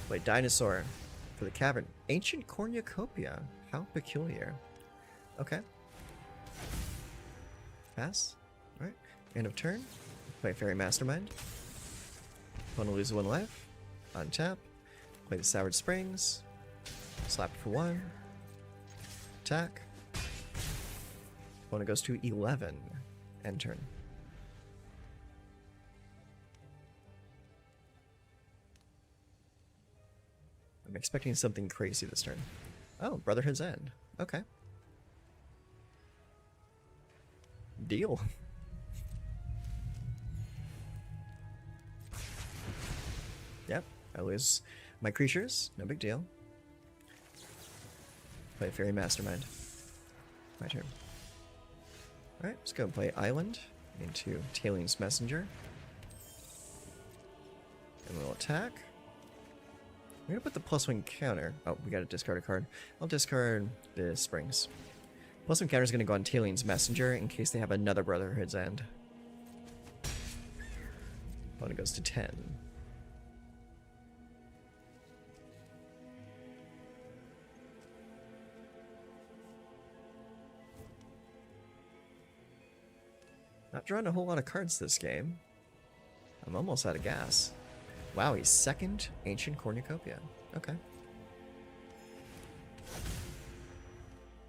Play Dinosaur for the cavern. Ancient Cornucopia. How peculiar. Okay. Pass. Alright. End of turn. Play Fairy Mastermind. Opponent loses 1 life. Untap. Play the Soured Springs. Slap it for 1. Attack. Opponent goes to 11. End turn. I'm expecting something crazy this turn. Oh, Brotherhood's End. Okay. Deal. Yep, I lose my creatures. No big deal. Play Fairy Mastermind. My turn. Alright, let's go and play Island into Tailing's Messenger. And we'll attack. I'm gonna put the +1 counter. Oh, we gotta discard a card. I'll discard the Springs. +1 counter is gonna go on Tailing's Messenger in case they have another Brotherhood's End. Opponent goes to 10. Not drawing a whole lot of cards this game. I'm almost out of gas. Wow, he's second Ancient Cornucopia. Okay.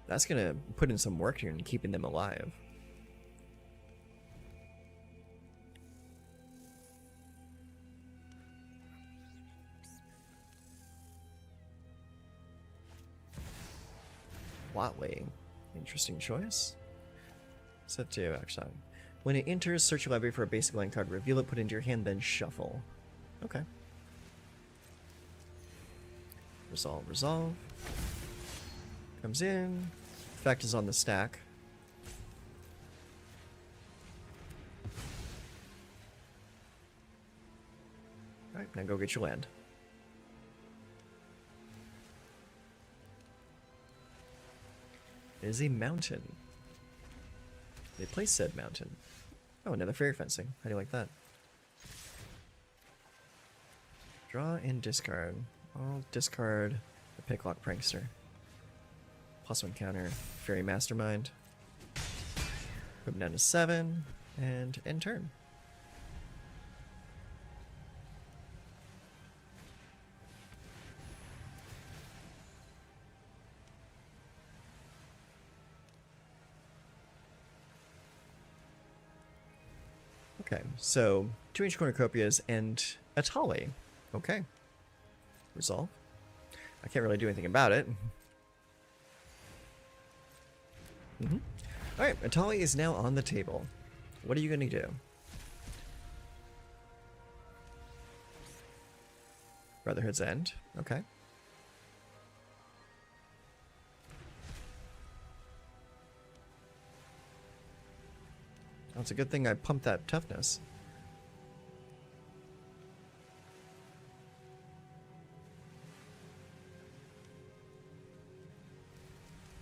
That's gonna put in some work here in keeping them alive. Watley. Interesting choice. Set to action. When it enters, search your library for a basic land card, reveal it, put it into your hand, then shuffle. Okay. Resolve, resolve. Comes in. Effect is on the stack. Alright, now go get your land. It is a mountain. They play said mountain. Oh, another fairy fencing. How do you like that? Draw and discard. I'll discard the Picklock Prankster. +1 counter, Fairy Mastermind. Put him down to 7, and end turn. Okay, so 2 Ancient Cornucopias and a Tali. Okay. Resolve. I can't really do anything about it. Alright, Atali is now on the table. What are you going to do? Brotherhood's End. Okay. Well, it's a good thing I pumped that toughness.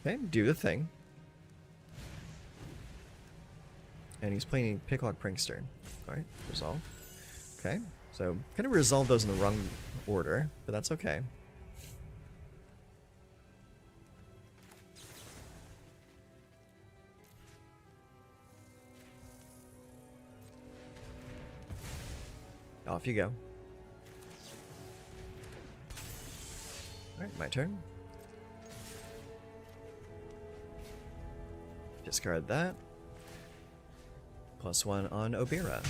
Okay, do the thing. And he's playing Picklock Prankster. Alright, resolve. Okay, so kind of resolve those in the wrong order, but that's okay. Off you go. Alright, my turn. Discard that. +1 on Obira.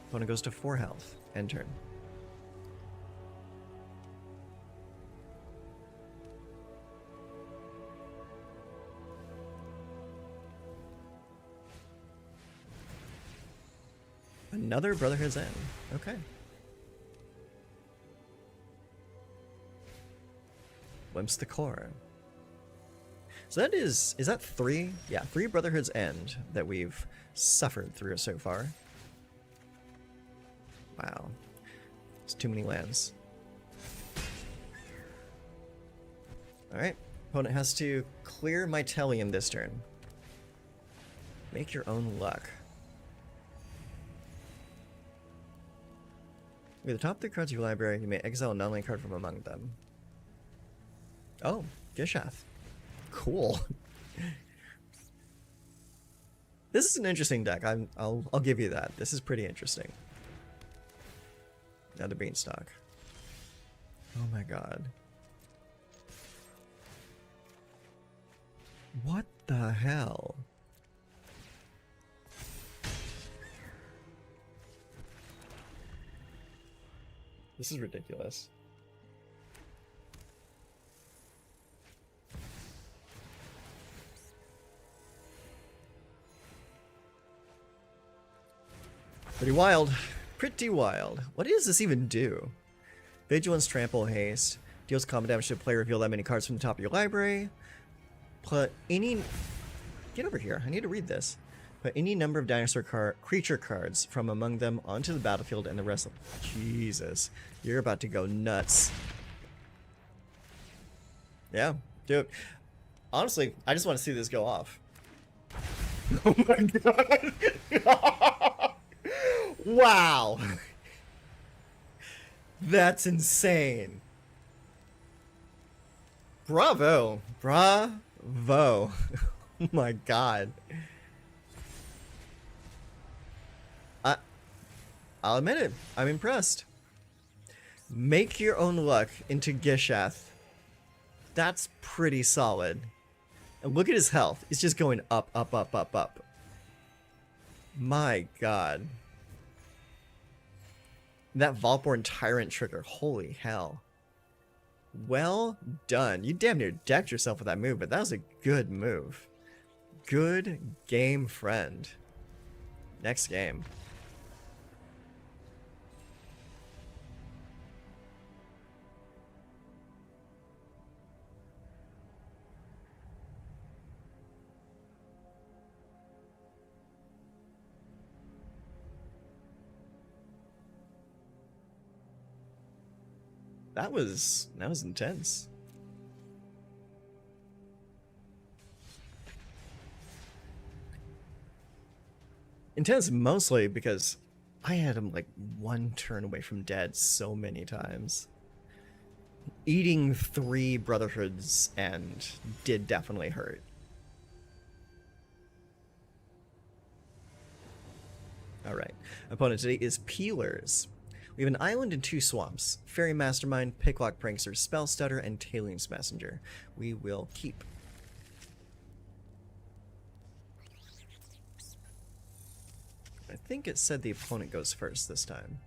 Opponent goes to 4 health. End turn. Another Brotherhood's End. Okay. Limps the core. So that is that 3? Yeah, 3 Brotherhood's End that we've suffered through so far. Wow. It's too many lands. Alright. Opponent has to clear Mytelium this turn. Make your own luck. With the top 3 cards of your library, you may exile a non-land card from among them. Oh, Gishath. Cool. This is an interesting deck. I'll give you that. This is pretty interesting. Another Beanstalk. Oh my god. What the hell? This is ridiculous. Pretty wild. Pretty wild. What does this even do? Vigilance, Trample, Haste. Deals combat damage to a player. Reveal that many cards from the top of your library. Put any... Get over here. I need to read this. Put any number of dinosaur creature cards from among them onto the battlefield and the rest of... Jesus. You're about to go nuts. Yeah, do it. Honestly, I just want to see this go off. Oh my god. Wow. That's insane. Bravo. Bravo. Oh my god. I'll admit it. I'm impressed. Make your own luck into Gishath. That's pretty solid. And look at his health. It's just going up, up, up, up, up. My god. That Volborn Tyrant trigger. Holy hell. Well done. You damn near decked yourself with that move, but that was a good move. Good game, friend. Next game. That was intense. Intense mostly because I had him like 1 turn away from dead so many times. Eating 3 Brotherhoods and did definitely hurt. Alright. Opponent today is Peelers. We have an island and 2 swamps. Fairy Mastermind, Picklock Prankster, Spell Stutter, and Tailings Messenger. We will keep. I think it said the opponent goes first this time.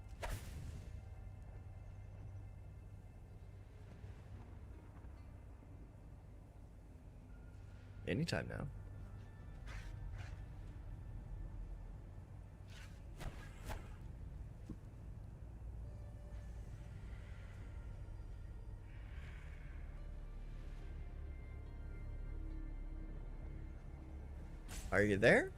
Anytime now. Are you there?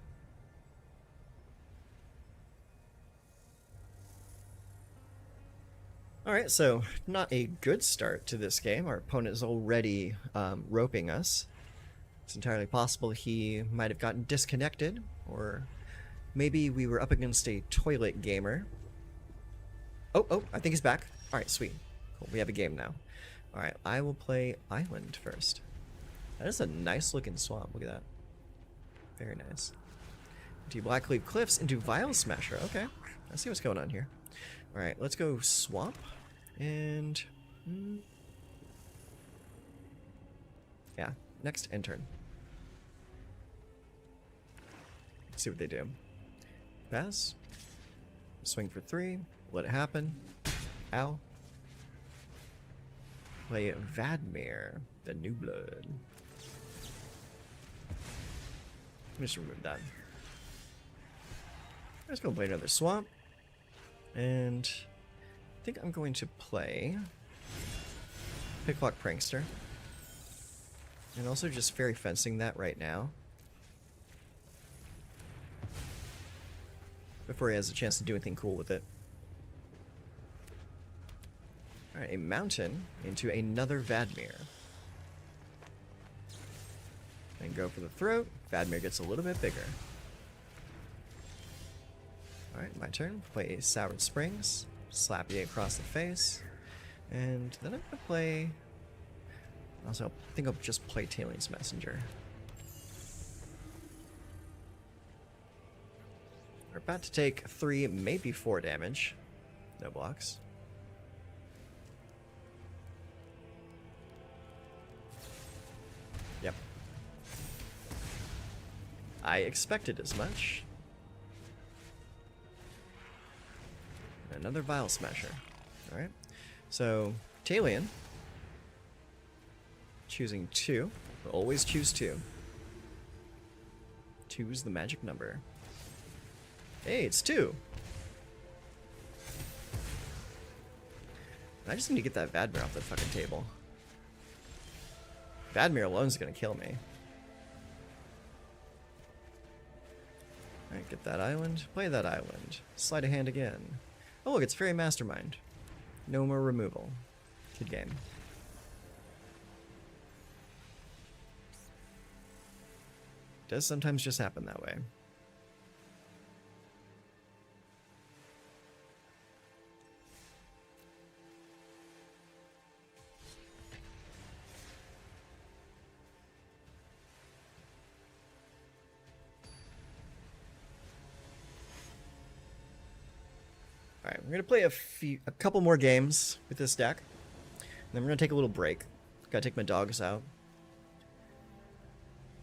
Alright, so not a good start to this game. Our opponent is already roping us. It's entirely possible he might have gotten disconnected, or maybe we were up against a toilet gamer. Oh, I think he's back. Alright, sweet. Cool, we have a game now. Alright, I will play Island first. That is a nice looking swamp, look at that. Very nice. Into Blackleaf Cliffs, into Vial Smasher. Okay, I see what's going on here. Alright, let's go Swamp. And... yeah, next end turn. Let's see what they do. Pass. Swing for 3. Let it happen. Ow. Play Vadmir, the New Blood. Let me just remove that. I'm just going to play another Swamp. And I think I'm going to play Picklock Prankster. And also just Fairy Fencing that right now. Before he has a chance to do anything cool with it. Alright, a mountain into another Vadmir. And go for the throat. Vadmir gets a little bit bigger. Alright, my turn. Play a Soured Springs. Slap you across the face. And then I'm going to play... also, I think I'll just play Talion's Messenger. We're about to take 3, maybe 4 damage. No blocks. Yep. I expected as much. Another Vial Smasher. Alright. So, Talion. Choosing 2. We'll always choose 2. 2 is the magic number. Hey, it's 2! I just need to get that Vadmir off the fucking table. Vadmir alone is gonna kill me. Alright, get that island. Play that island. Sleight of hand again. Oh look, it's Fairy Mastermind. No more removal. Good game. Does sometimes just happen that way. Alright, we're going to play a couple more games with this deck. And then we're going to take a little break. Gotta take my dogs out.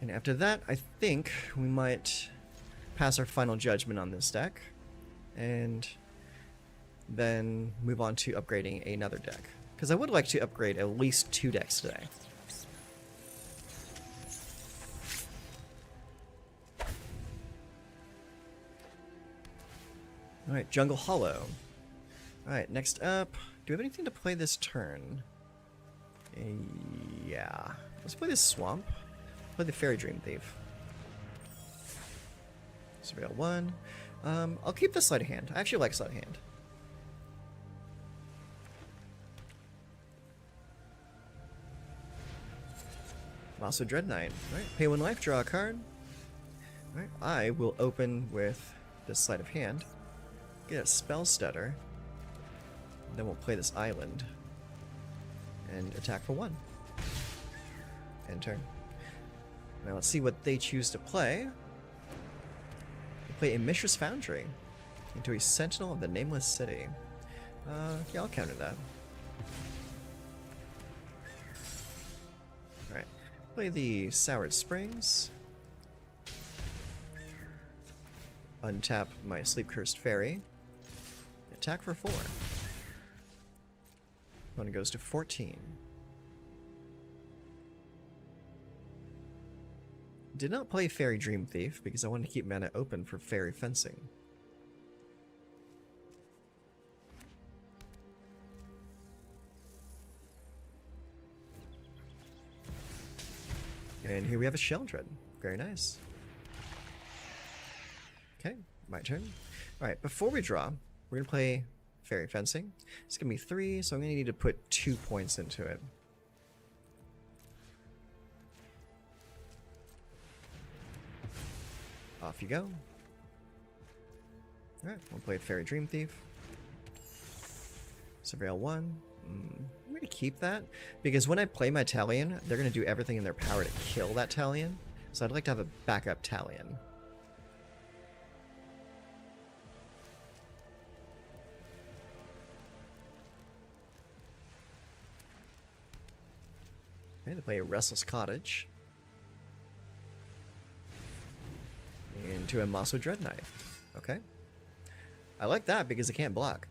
And after that, I think we might pass our final judgment on this deck. And then move on to upgrading another deck. Because I would like to upgrade at least 2 decks today. Alright, Jungle Hollow. Alright, next up, do we have anything to play this turn? Yeah. Let's play this Swamp. Play the Fairy Dream Thief. So we got 1. I'll keep the Sleight of Hand. I actually like Sleight of Hand. Also Dread Knight. Alright, pay 1 life, draw a card. Alright, I will open with this Sleight of Hand. Get a Spell Stutter. Then we'll play this island. And attack for 1. End turn. Now let's see what they choose to play. They play a Mishra's Foundry into a Sentinel of the Nameless City. Yeah, I'll counter that. Alright. Play the Soured Springs. Untap my Sleep Cursed Fairy. Attack for 4. One goes to 14. Did not play Fairy Dream Thief because I wanted to keep mana open for Fairy Fencing. And here we have a Sheldred. Very nice. my turn. Alright, before we draw, we're going to play Fairy Fencing. It's going to be 3, so I'm going to need to put 2 points into it. Off you go. Alright, we'll play Fairy Dream Thief. Surveil 1. I'm going to keep that, because when I play my Talion, they're going to do everything in their power to kill that Talion. So I'd like to have a backup Talion. Okay, to play a Restless Cottage. Into a Maso Dread Knight. Okay. I like that because it can't block.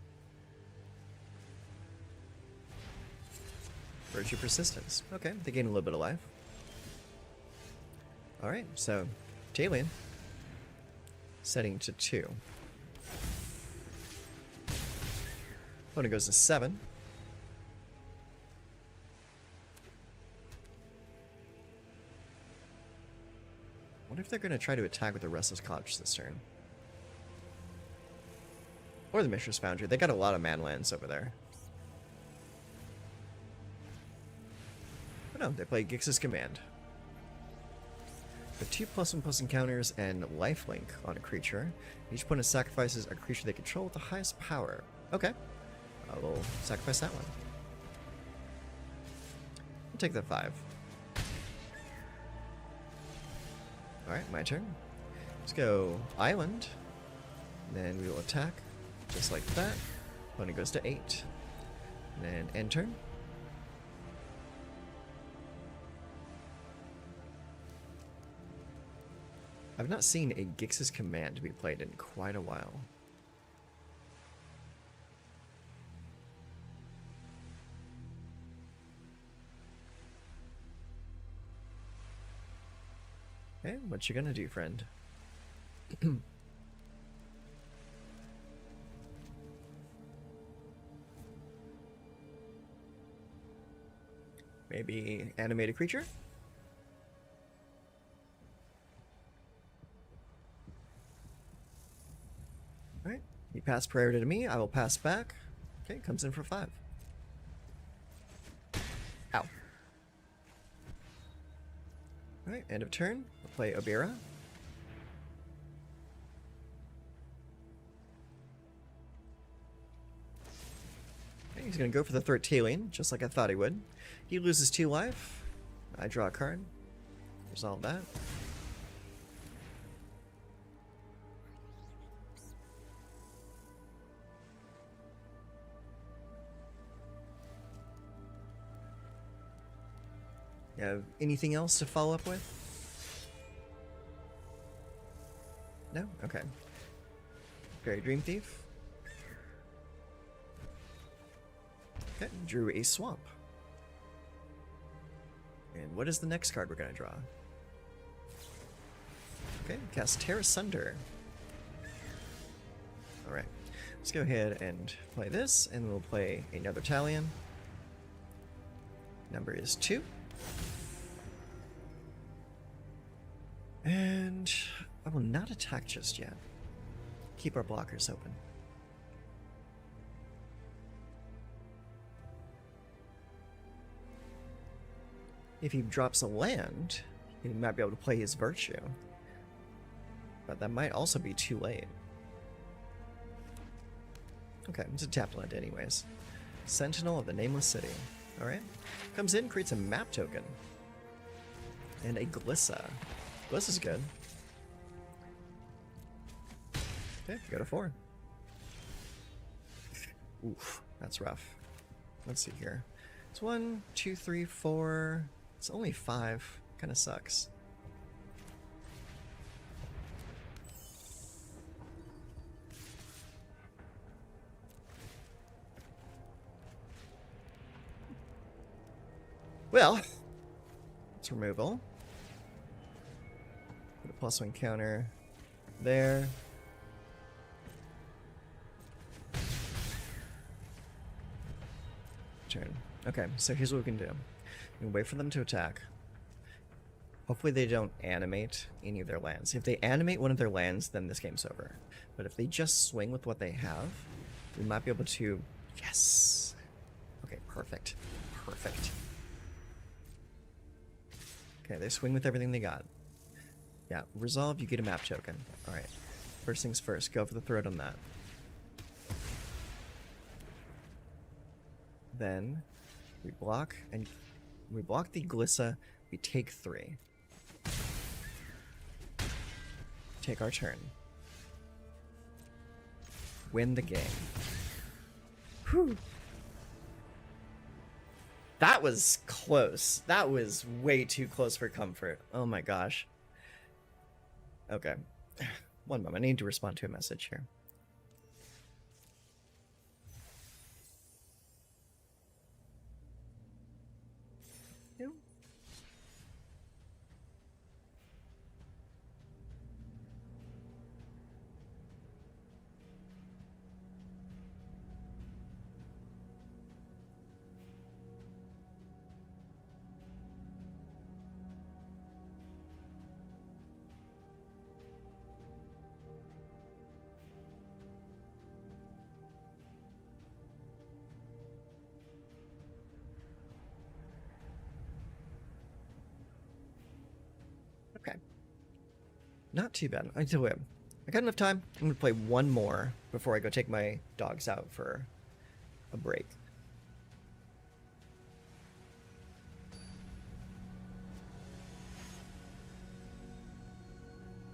Virtue Persistence. Okay, they gain a little bit of life. Alright, so Talion. Setting to 2. Opponent goes to 7. What if they're going to try to attack with the Restless Cottage this turn? Or the Mishra's Foundry. They got a lot of man lands over there. But no, they play Gix's Command. Put 2+1/+1 encounters and lifelink on a creature. Each opponent sacrifices a creature they control with the highest power. Okay. I will sacrifice that one. I'll take that 5. Alright, my turn. Let's go Island. Then we will attack. Just like that. Opponent goes to 8. And then end turn. I've not seen a Gix's Command be played in quite a while. Okay, what you gonna do, friend? Maybe animated creature? Alright, you pass priority to me, I will pass back. Okay, comes in for 5. Ow. Alright, end of turn. We'll play Obira. Okay, he's gonna go for the third Talion, just like I thought he would. He loses 2 life. I draw a card. Resolve that. You have anything else to follow up with? No? Okay. Fairy Dream Thief. Okay, drew a swamp. And what is the next card we're going to draw? Okay, cast Terra Sunder. Alright, let's go ahead and play this, and we'll play another Talion. Number is 2. And I will not attack just yet. Keep our blockers open. If he drops a land, he might be able to play his Virtue. But that might also be too late. Okay, it's a tapped land anyways. Sentinel of the Nameless City. Alright. Comes in, creates a map token. And a Glissa. Glissa's good. Okay, go to 4. Oof, that's rough. Let's see here. It's 1, 2, 3, 4. It's only 5. Kind of sucks. Well, it's removal. Put a +1 counter there. Turn. Okay, so here's what we can do. We can wait for them to attack. Hopefully they don't animate any of their lands. If they animate one of their lands, then this game's over. But if they just swing with what they have, we might be able to... Yes! Okay, perfect. Perfect. Okay, they swing with everything they got. Yeah, resolve, you get a map token. Alright. First things first, go for the throat on that. Then we block the Glissa, we take 3. Take our turn. Win the game. Whew. That was close. That was way too close for comfort. Oh my gosh. Okay. One moment. I need to respond to a message here. Okay. Not too bad. I got enough time. I'm going to play one more before I go take my dogs out for a break.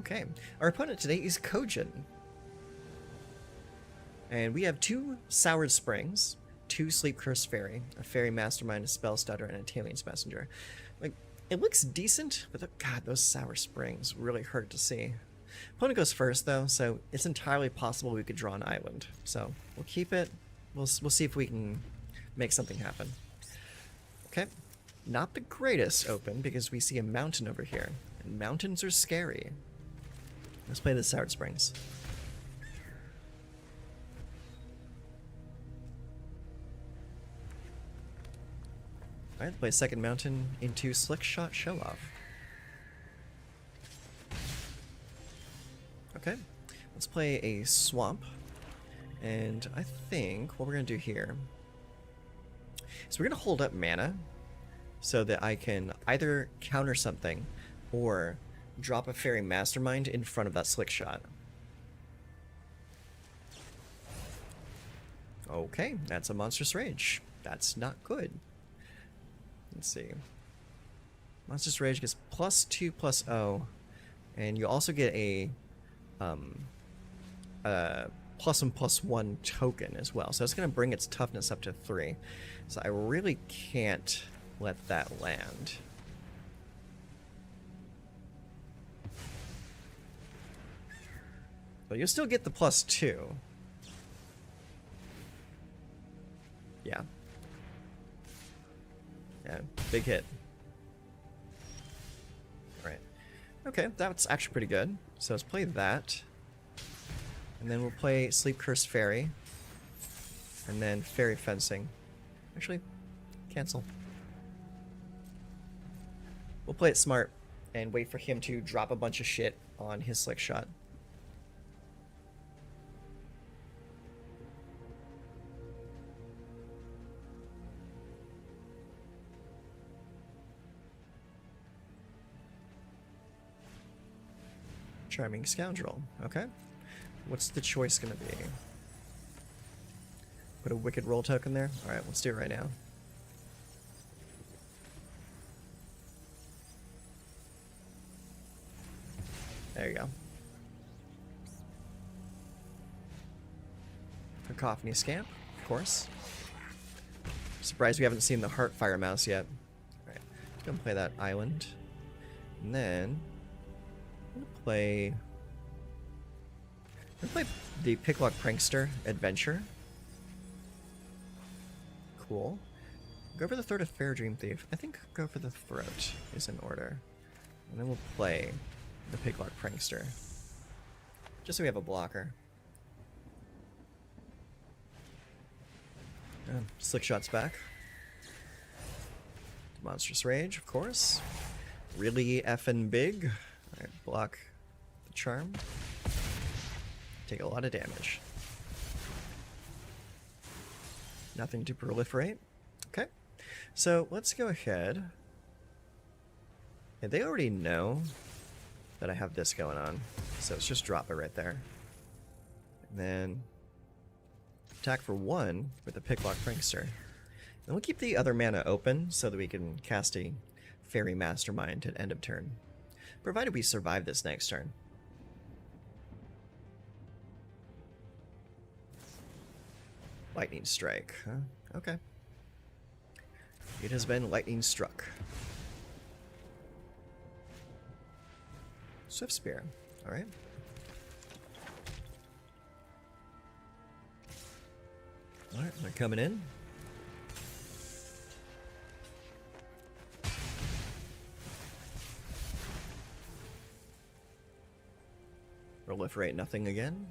Okay. Our opponent today is Kojin. And we have 2 Soured Springs, 2 Sleep Cursed Fairy, a Fairy Mastermind, a Spell Stutter, and a Talien's Messenger. Like, it looks decent, but God, those Sour Springs really hurt to see. Opponent goes first, though, so it's entirely possible we could draw an island. So we'll keep it. We'll see if we can make something happen. Okay. Not the greatest open, because we see a mountain over here. And mountains are scary. Let's play the Sour Springs. Alright, play second mountain into Slick Shot Show Off. Okay, let's play a swamp. And I think what we're going to do here is we're going to hold up mana so that I can either counter something or drop a Fairy Mastermind in front of that Slick Shot. Okay, that's a Monstrous Rage. That's not good. Let's see. Monstrous Rage gets +2/+0, and you also get a +1/+1 token as well. So it's going to bring its toughness up to 3. So I really can't let that land. But you'll still get the +2. Yeah. Yeah, big hit. Alright. Okay, that's actually pretty good. So let's play that. And then we'll play Sleep Cursed Fairy. And then Fairy Fencing. Actually, cancel. We'll play it smart and wait for him to drop a bunch of shit on his Slick Shot. Charming Scoundrel. Okay. What's the choice going to be? Put a Wicked Roll token there? Alright, let's do it right now. There you go. Cacophony Scamp, of course. Surprised we haven't seen the Heartfire Mouse yet. Alright, let's go and play that island. And then I'm gonna play the Picklock Prankster Adventure. Cool. Go for the Throat of Fair Dream Thief. I think go for the Throat is in order. And then we'll play the Picklock Prankster. Just so we have a blocker. Slick Shot's back. Monstrous Rage, of course. really effing big. Alright, block the charm. Take a lot of damage. Nothing to proliferate. Okay. So let's go ahead. Yeah, they already know that I have this going on. So let's just drop it right there. And then attack for 1 with the Picklock Prankster. And we'll keep the other mana open so that we can cast a Fairy Mastermind at end of turn. Provided we survive this next turn. Lightning Strike, huh? Okay. It has been lightning struck. Swift Spear, alright. Alright, they're coming in. Proliferate nothing again.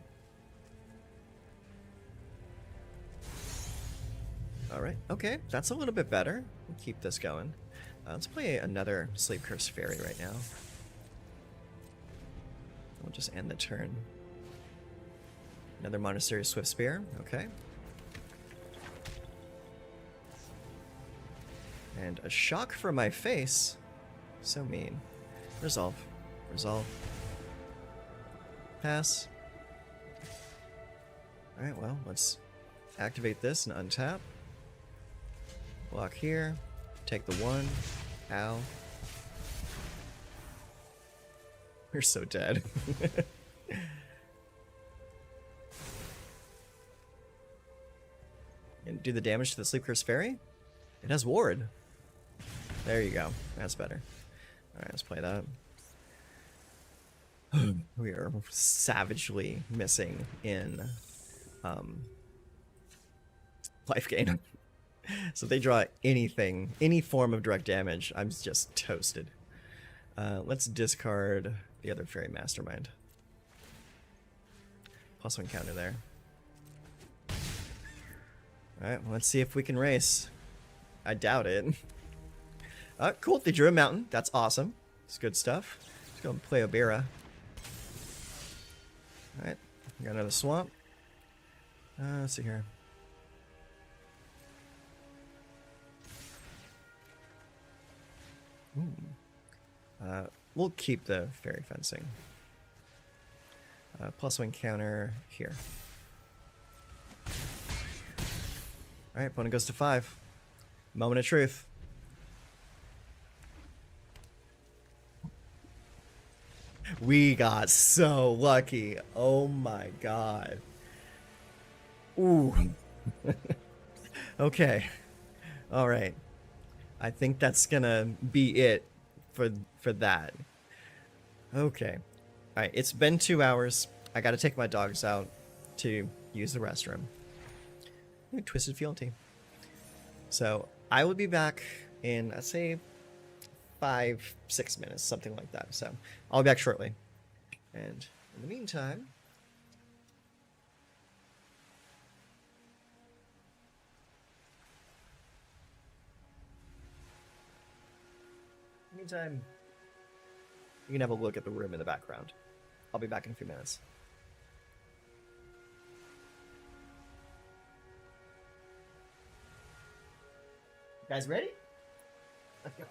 Alright, okay, that's a little bit better. We'll keep this going. Let's play another Sleep Curse Fairy right now. We'll just end the turn. Another Monastery Swift Spear, okay. And a shock for my face. So mean. Resolve. Resolve. Pass. Alright, well, let's activate this and untap. Block here. Take the 1. Ow. We're so dead. And do the damage to the Sleep Curse Fairy? It has Ward. There you go. That's better. Alright, let's play that. We are savagely missing in life gain. So if they draw anything, any form of direct damage, I'm just toasted. Let's discard the other Fairy Mastermind. +1 counter there. Alright, well, let's see if we can race. I doubt it. Cool, they drew a mountain. That's awesome. It's good stuff. Let's go and play Obera. Alright, got another swamp. Let's see here. We'll keep the Fairy Fencing. +1 counter here. Alright, opponent goes to 5. Moment of truth. We got so lucky. Oh my god. Ooh. Okay. Alright. I think that's gonna be it for that. Okay. Alright, it's been 2 hours. I gotta take my dogs out to use the restroom. Twisted Fealty. So, I will be back in, I'd say, 5-6 minutes, something like that. So, I'll be back shortly. And in the meantime... you can have a look at the room in the background. I'll be back in a few minutes. You guys ready? Let's go.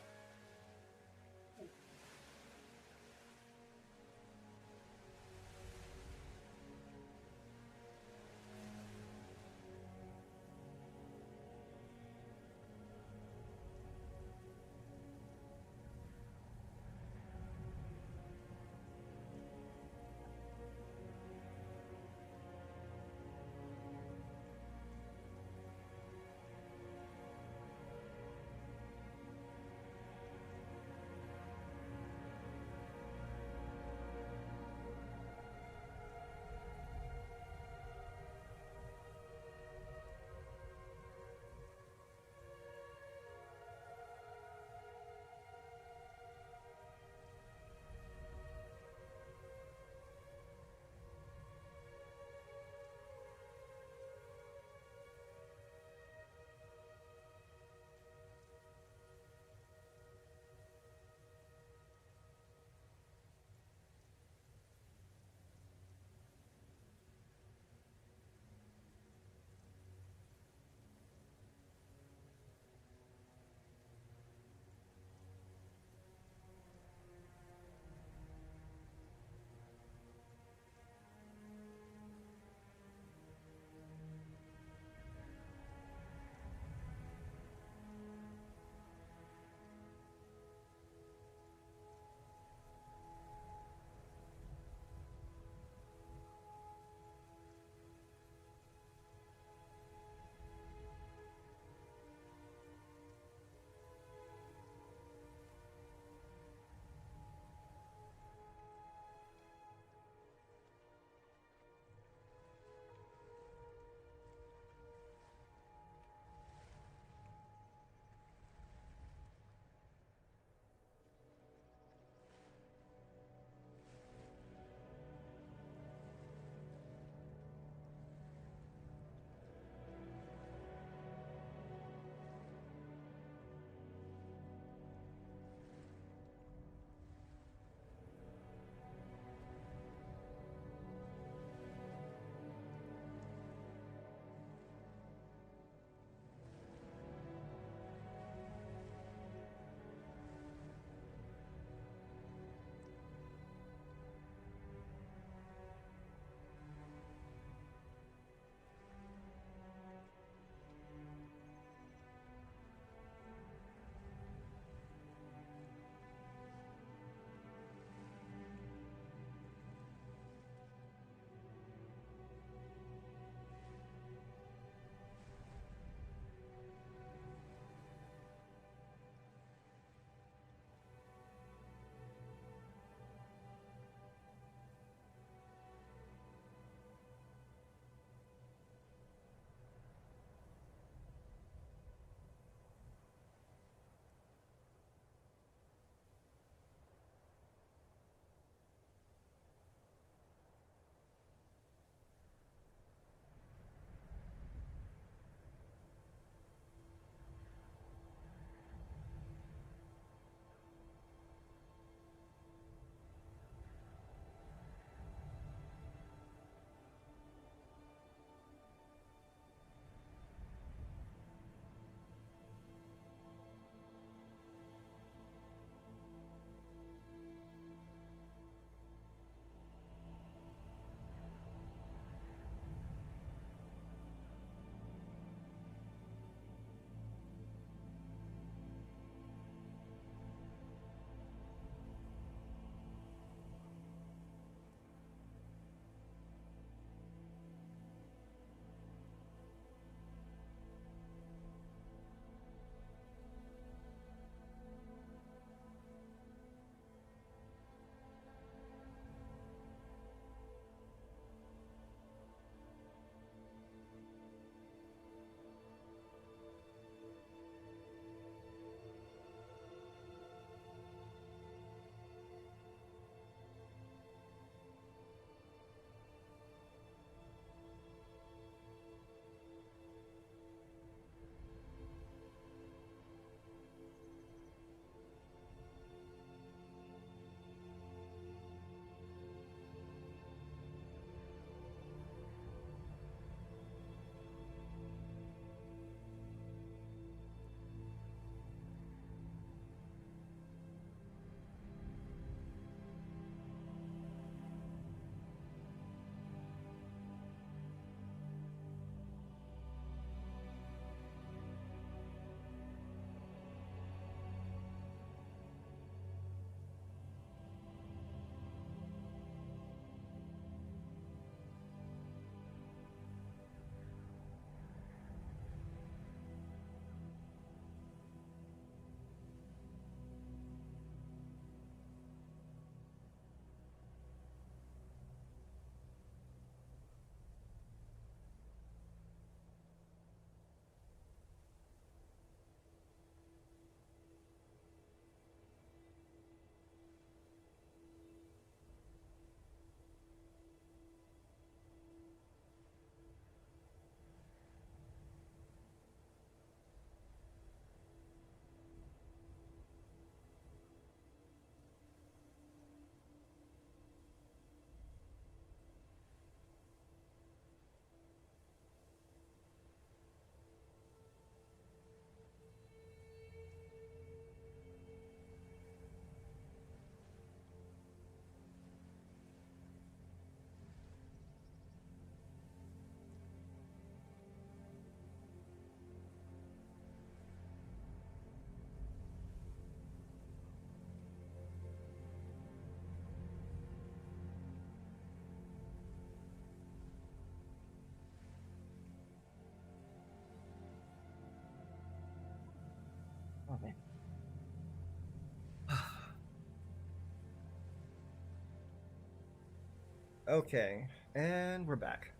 Okay, and we're back.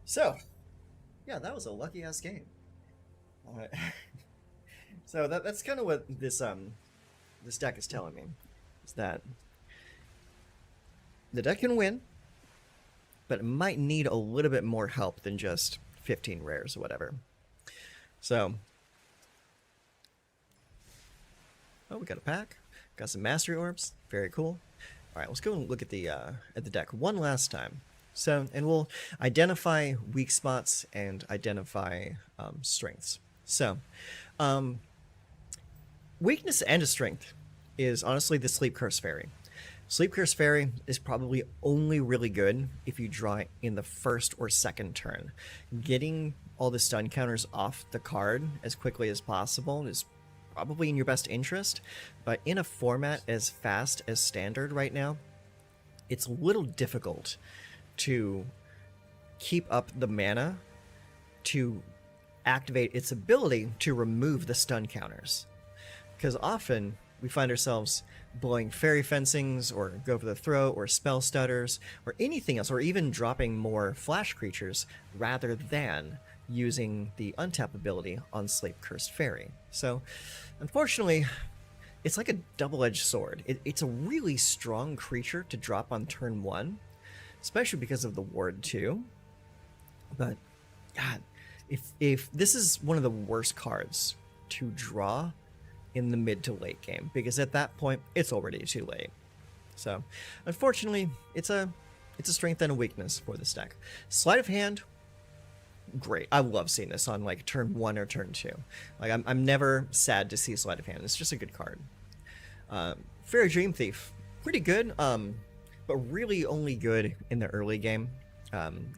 So, yeah, that was a lucky ass game. Uh, so that's kind of what this deck is telling me, is that the deck can win, but it might need a little bit more help than just 15 rares or whatever. So, oh, we got a pack, got some mastery orbs, very cool. All right, let's go and look at the deck one last time. So, and we'll identify weak spots and identify strengths. So, weakness and a strength is honestly the Sleep Curse Fairy. Sleep Curse Fairy is probably only really good if you draw it in the first or second turn. Getting all the stun counters off the card as quickly as possible is probably in your best interest, but in a format as fast as Standard right now, it's a little difficult to keep up the mana to activate its ability to remove the stun counters. Because often we find ourselves blowing fairy fencings or go for the throw or spell stutters or anything else, or even dropping more flash creatures rather than using the untap ability on Sleep Cursed Fairy. So unfortunately, it's like a double-edged sword. It's a really strong creature to drop on turn 1, especially because of the ward 2. But God, if this is one of the worst cards to draw in the mid to late game, because at that point it's already too late. So unfortunately, it's a strength and a weakness for this deck. Sleight of hand, great. I love seeing this on like turn 1 or turn 2. Like I'm never sad to see Sleight of Hand. It's just a good card. Fairy Dream Thief, pretty good, but really only good in the early game.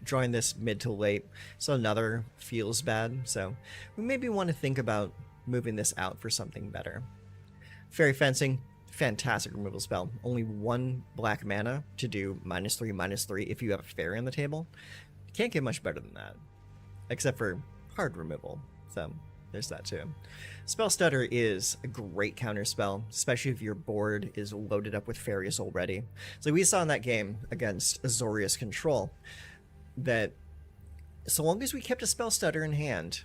Drawing this mid to late, so another feels bad. So we maybe want to think about moving this out for something better. Fairy Fencing, fantastic removal spell. Only 1 black mana to do -3/-3 if you have a fairy on the table. You can't get much better than that, except for card removal. So there's that too. Spell Stutter is a great counter spell, especially if your board is loaded up with fairies already. So we saw in that game against Azorius Control that so long as we kept a Spell Stutter in hand,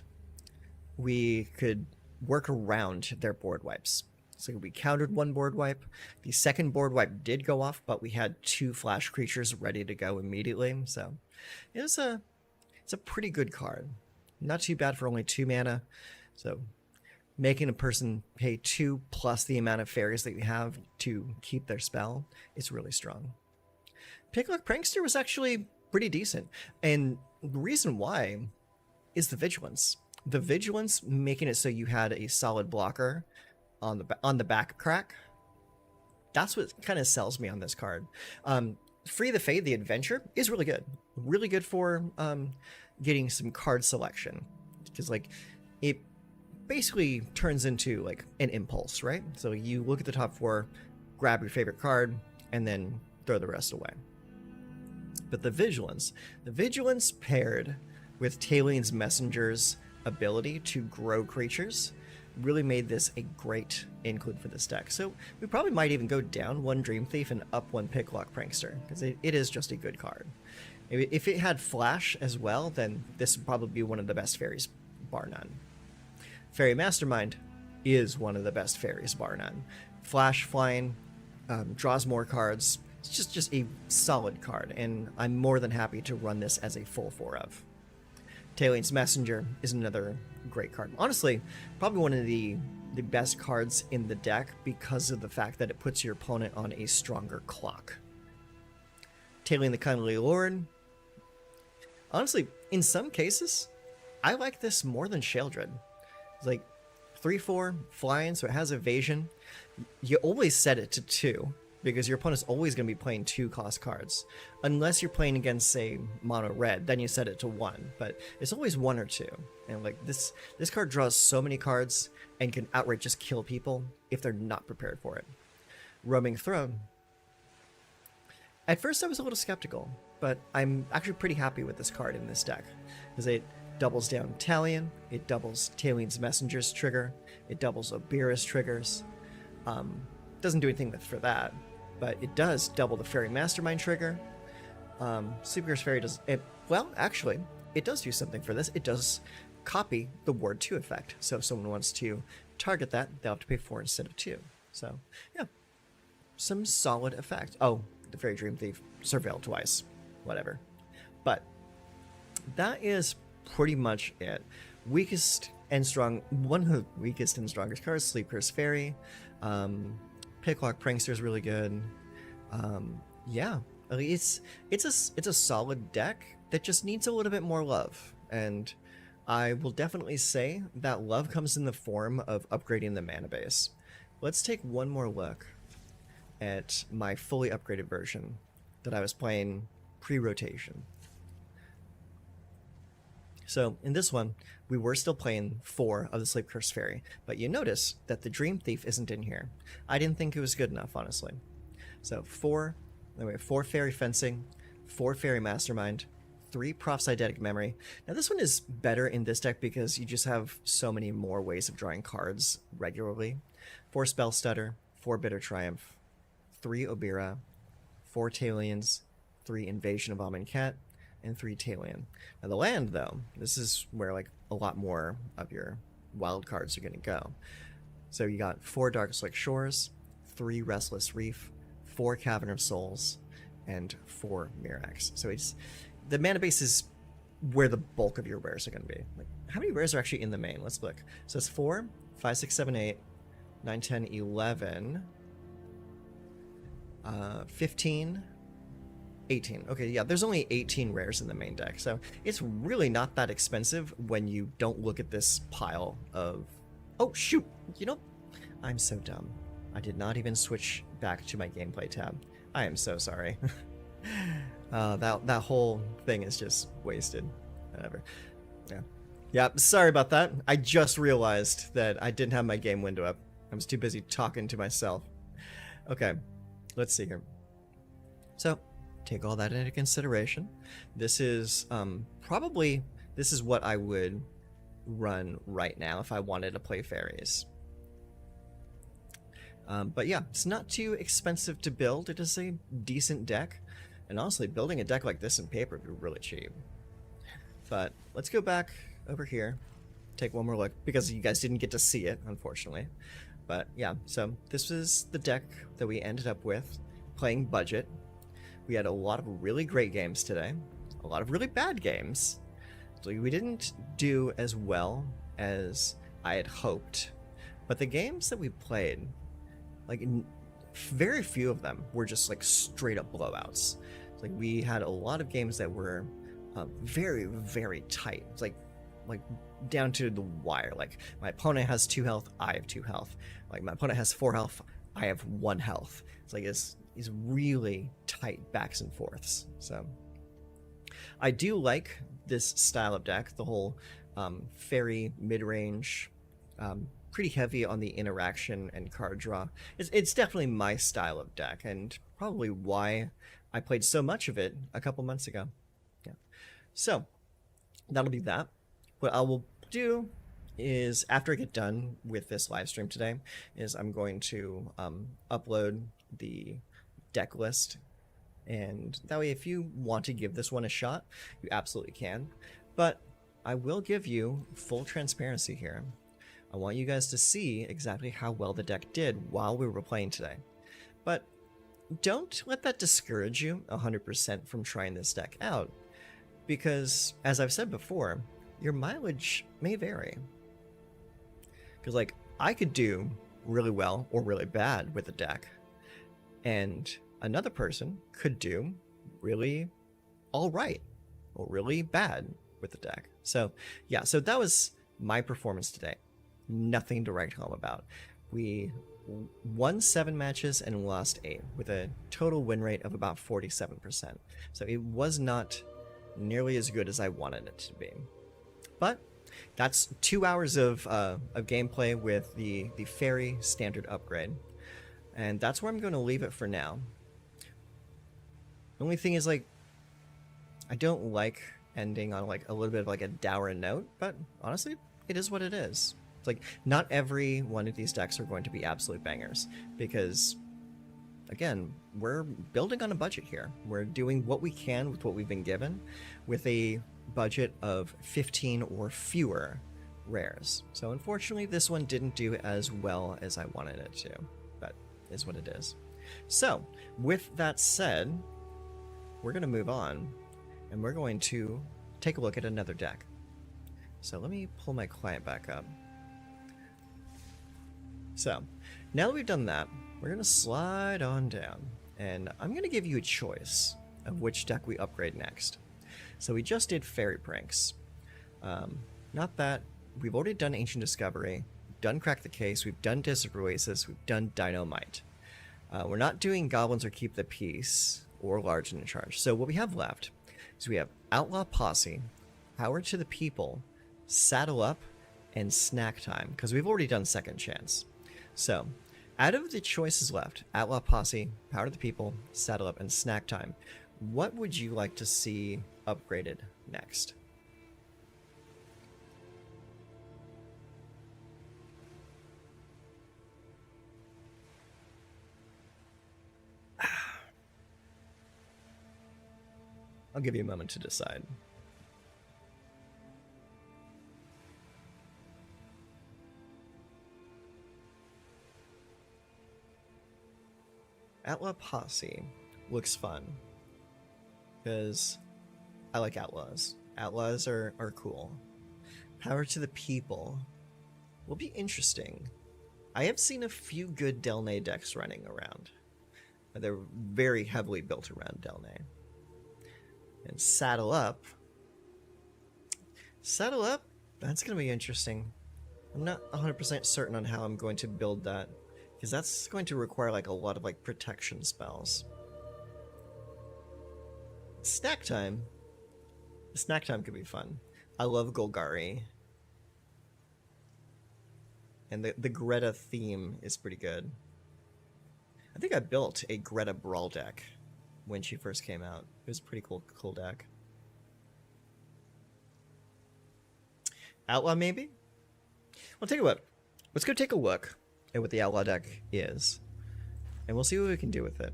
we could work around their board wipes. So we countered 1 board wipe. The second board wipe did go off, but we had 2 flash creatures ready to go immediately. So it's a pretty good card. Not too bad for only 2 mana. So making a person pay 2 plus the amount of fairies that you have to keep their spell is really strong. Picklock Prankster was actually pretty decent. And the reason why is the Vigilance. The Vigilance making it so you had a solid blocker on the back crack. That's what kind of sells me on this card. Free the Fade, the Adventure, is really good. Really good for getting some card selection. Because like it basically turns into like an impulse, right? So you look at the top 4, grab your favorite card, and then throw the rest away. But the Vigilance paired with Talien's Messenger's ability to grow creatures really made this a great include for this deck. So we probably might even go down 1 Dream Thief and up 1 Picklock Prankster, because it is just a good card. If it had Flash as well, then this would probably be one of the best fairies, bar none. Fairy Mastermind is one of the best fairies, bar none. Flash, flying, draws more cards. It's just a solid card, and I'm more than happy to run this as a full 4 of. Talien's Messenger is another great card. Honestly, probably one of the best cards in the deck because of the fact that it puts your opponent on a stronger clock. Talien the Kindly Lord. Honestly, in some cases, I like this more than Sheoldred. It's like 3/4 flying, so it has evasion. You always set it to 2 because your opponent's always going to be playing 2-cost cards. Unless you're playing against, say, mono red, then you set it to 1. But it's always 1 or 2. And like this card draws so many cards and can outright just kill people if they're not prepared for it. Roaming Throne. At first I was a little skeptical, but I'm actually pretty happy with this card in this deck, because it doubles down Talien, it doubles Talien's Messenger's trigger, it doubles Obira's triggers. Doesn't do anything for that, but it does double the Fairy Mastermind trigger. Sleepwalker's Fairy does it. Well, actually, it does do something for this. It does copy the Ward 2 effect. So if someone wants to target that, they'll have to pay 4 instead of 2. So, yeah. Some solid effect. Oh, the Fairy Dream Thief. Surveil twice. Whatever. But that is pretty much it. Weakest and strong. One of the weakest and strongest cards, Sleepwalker's Fairy. Picklock Prankster is really good. Yeah. It's a solid deck that just needs a little bit more love, and I will definitely say that love comes in the form of upgrading the mana base. Let's take one more look at my fully upgraded version that I was playing pre-rotation. So in this one, we were still playing 4 of the Sleepwalker's Fairy, but you notice that the Dream Thief isn't in here. I didn't think it was good enough, honestly. So 4 Fairy Fencing, 4 Fairy Mastermind, 3 Prophecydetic Memory. Now this one is better in this deck because you just have so many more ways of drawing cards regularly. 4 Spell Stutter, 4 Bitter Triumph, 3 Obira, 4 Talions, 3 Invasion of Amonkhet, and 3 Talion. Now the land, though, this is where like a lot more of your wild cards are going to go. So you got 4 Darkslick Shores, 3 Restless Reef, 4 Cavern of Souls, and 4 Mirax. So it's the mana base is where the bulk of your rares are going to be. Like, how many rares are actually in the main? Let's look. So it's 4, 5, 6, 7, 8, 9, 10, 11, 15, 18. Okay, yeah, there's only 18 rares in the main deck, so it's really not that expensive when you don't look at this pile of... Oh, shoot! You know, I'm so dumb. I did not even switch back to my gameplay tab. I am so sorry. That whole thing is just wasted. Whatever. Yeah, sorry about that. I just realized that I didn't have my game window up. I was too busy talking to myself. Okay, let's see here. So, take all that into consideration. This is this is what I would run right now if I wanted to play fairies. But yeah, it's not too expensive to build. It is a decent deck, and honestly, building a deck like this in paper would be really cheap. But let's go back over here, take one more look, because you guys didn't get to see it, unfortunately. But yeah, so this was the deck that we ended up with, playing budget. We had a lot of really great games today, a lot of really bad games. So we didn't do as well as I had hoped, but the games that we played, like very few of them were just like straight up blowouts. It's like we had a lot of games that were very, very tight. It's like down to the wire. Like my opponent has 2 health, I have 2 health. Like my opponent has 4 health, I have 1 health. It's like it's really tight backs and forths. So I do like this style of deck, the whole fairy mid-range, pretty heavy on the interaction and card draw. It's definitely my style of deck, and probably why I played so much of it a couple months ago. Yeah. So that'll be that. What I will do is, after I get done with this live stream today, is I'm going to upload the deck list, and that way if you want to give this one a shot, you absolutely can. But I will give you full transparency here. I want you guys to see exactly how well the deck did while we were playing today. But don't let that discourage you 100% from trying this deck out, because as I've said before, your mileage may vary. Because like, I could do really well or really bad with the deck, and another person could do really all right or really bad with the deck. So yeah, so that was my performance today. Nothing to write home about. We won 7 matches and lost 8 with a total win rate of about 47%. So it was not nearly as good as I wanted it to be. But that's 2 hours of gameplay with the fairy standard upgrade. And that's where I'm going to leave it for now. The only thing is, like, I don't like ending on like a little bit of like a dour note, but honestly, it is what it is. It's like, not every one of these decks are going to be absolute bangers, because again, we're building on a budget here. We're doing what we can with what we've been given with a budget of 15 or fewer rares. So unfortunately, this one didn't do as well as I wanted it to, but is what it is. So with that said, we're going to move on and we're going to take a look at another deck. So let me pull my client back up. So now that we've done that, we're going to slide on down and I'm going to give you a choice of which deck we upgrade next. So we just did Fairy Pranks. Not that. We've already done Ancient Discovery, we've done Crack the Case, we've done Disc Oasis, we've done Dynamite. We're not doing Goblins or Keep the Peace or Large and in Charge. So what we have left is we have Outlaw Posse, Power to the People, Saddle Up, and Snack Time, because we've already done Second Chance. So out of the choices left, Outlaw Posse, Power to the People, Saddle Up, and Snack Time, what would you like to see upgraded next? I'll give you a moment to decide. Outlaw Posse looks fun because I like outlaws. Outlaws are cool. Power to the People will be interesting. I have seen a few good Delnay decks running around. They're very heavily built around Delnay. And Saddle Up, that's going to be interesting. I'm not 100% certain on how I'm going to build that, because that's going to require like a lot of like protection spells. Snack Time could be fun. I love Golgari. And the Greta theme is pretty good. I think I built a Greta Brawl deck when she first came out. It was a pretty cool deck. Outlaw, maybe? Well, tell you what. Let's go take a look at what the Outlaw deck is. And we'll see what we can do with it.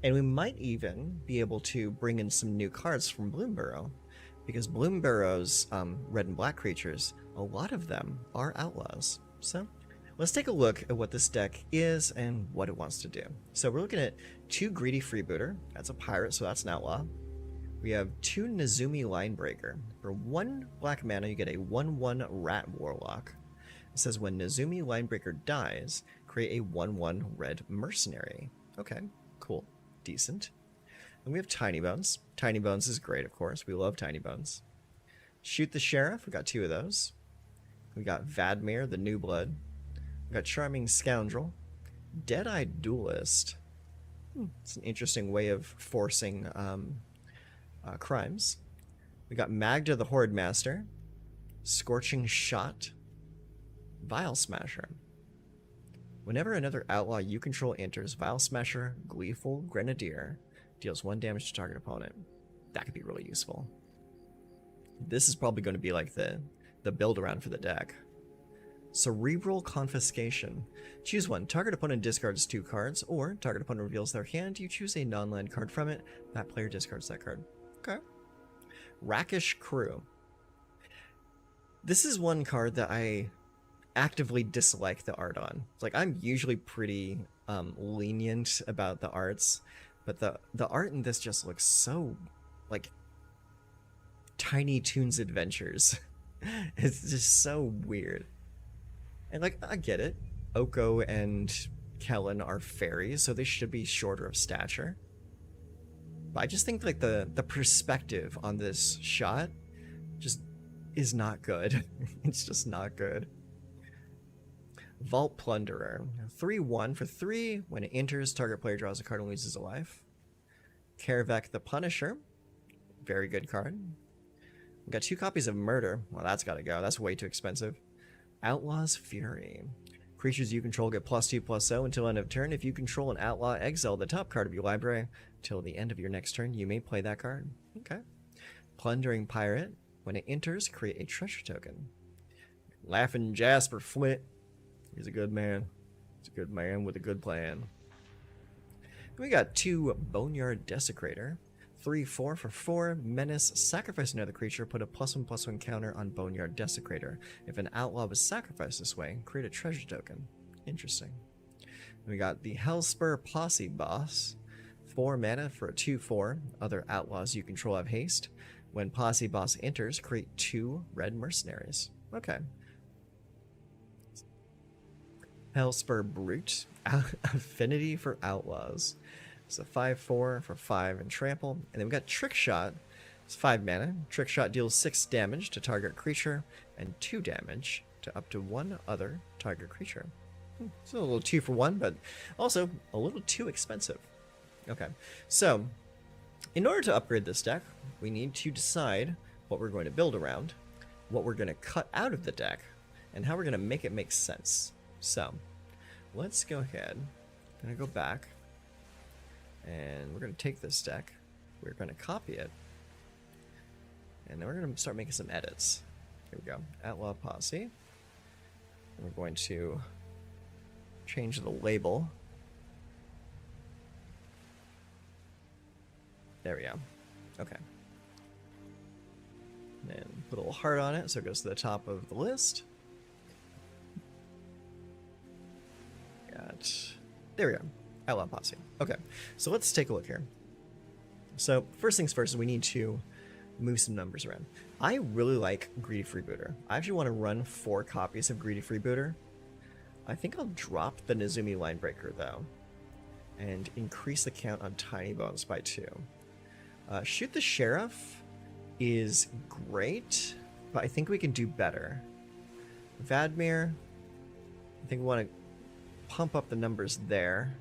And we might even be able to bring in some new cards from Bloomburrow. Because Bloomburrow's red and black creatures, a lot of them are outlaws. So let's take a look at what this deck is and what it wants to do. So we're looking at 2 Greedy Freebooter. That's a pirate, so that's an outlaw. We have 2 Nezumi Linebreaker. For 1 black mana, you get a 1/1 Rat Warlock. It says when Nezumi Linebreaker dies, create a 1/1 red mercenary. Okay, cool. Decent. And we have Tiny Bones. Tiny Bones is great, of course. We love Tiny Bones. Shoot the Sheriff. We got 2 of those. We got Vadmir, the New Blood. We got Charming Scoundrel. Dead-Eyed Duelist. It's an interesting way of forcing crimes. We got Magda, the Horde Master. Scorching Shot. Vile Smasher. Whenever another outlaw you control enters, Vile Smasher, Gleeful Grenadier deals 1 damage to target opponent. That could be really useful. This is probably going to be like the build around for the deck. Cerebral Confiscation. Choose 1. Target opponent discards 2 cards, or target opponent reveals their hand. You choose a non-land card from it. That player discards that card. Okay. Rakish Crew. This is one card that I actively dislike the art on. Like, I'm usually pretty lenient about the arts, but the art in this just looks so like Tiny Toons Adventures. It's just so weird. And like, I get it. Oko and Kellen are fairies, so they should be shorter of stature. But I just think like the perspective on this shot just is not good. It's just not good. Vault Plunderer. 3/1 for 3. When it enters, target player draws a card and loses a life. Karavek the Punisher. Very good card. We got 2 copies of Murder. Well, that's gotta go. That's way too expensive. Outlaw's Fury. Creatures you control get +2/+0 until end of turn. If you control an outlaw, exile the top card of your library. Till the end of your next turn, you may play that card. Okay. Plundering Pirate. When it enters, create a treasure token. Laughing Jasper Flint. He's a good man. He's a good man with a good plan. We got 2 Boneyard Desecrator, 3/4 for 4 menace. Sacrifice another creature. Put a +1/+1 counter on Boneyard Desecrator. If an outlaw was sacrificed this way, create a treasure token. Interesting. We got the Hellspur Posse Boss, 4 mana for a 2/4. Other outlaws you control have haste. When Posse Boss enters, create 2 red mercenaries. Okay. Hellspur Brute, Affinity for Outlaws. It's a 5/4 for 5 and trample. And then we got Trick Shot. It's 5 mana. Trick Shot deals 6 damage to target creature and 2 damage to up to 1 other target creature. It's a little 2 for 1, but also a little too expensive. Okay, so in order to upgrade this deck, we need to decide what we're going to build around, what we're going to cut out of the deck, and how we're going to make it make sense. So let's go ahead. I'm going to go back, and we're going to take this deck. We're going to copy it, and then we're going to start making some edits. Here we go. Outlaw Posse. And we're going to change the label. There we go. Okay. And then put a little heart on it so it goes to the top of the list. There we go. Outlaw Posse. Okay, so let's take a look here. So first things first, we need to move some numbers around. I really like Greedy Freebooter. I actually want to run 4 copies of Greedy Freebooter. I think I'll drop the Nezumi Linebreaker though, and increase the count on Tiny Bones by 2. Shoot the Sheriff is great, but I think we can do better. Vadmir, I think we want to pump up the numbers there.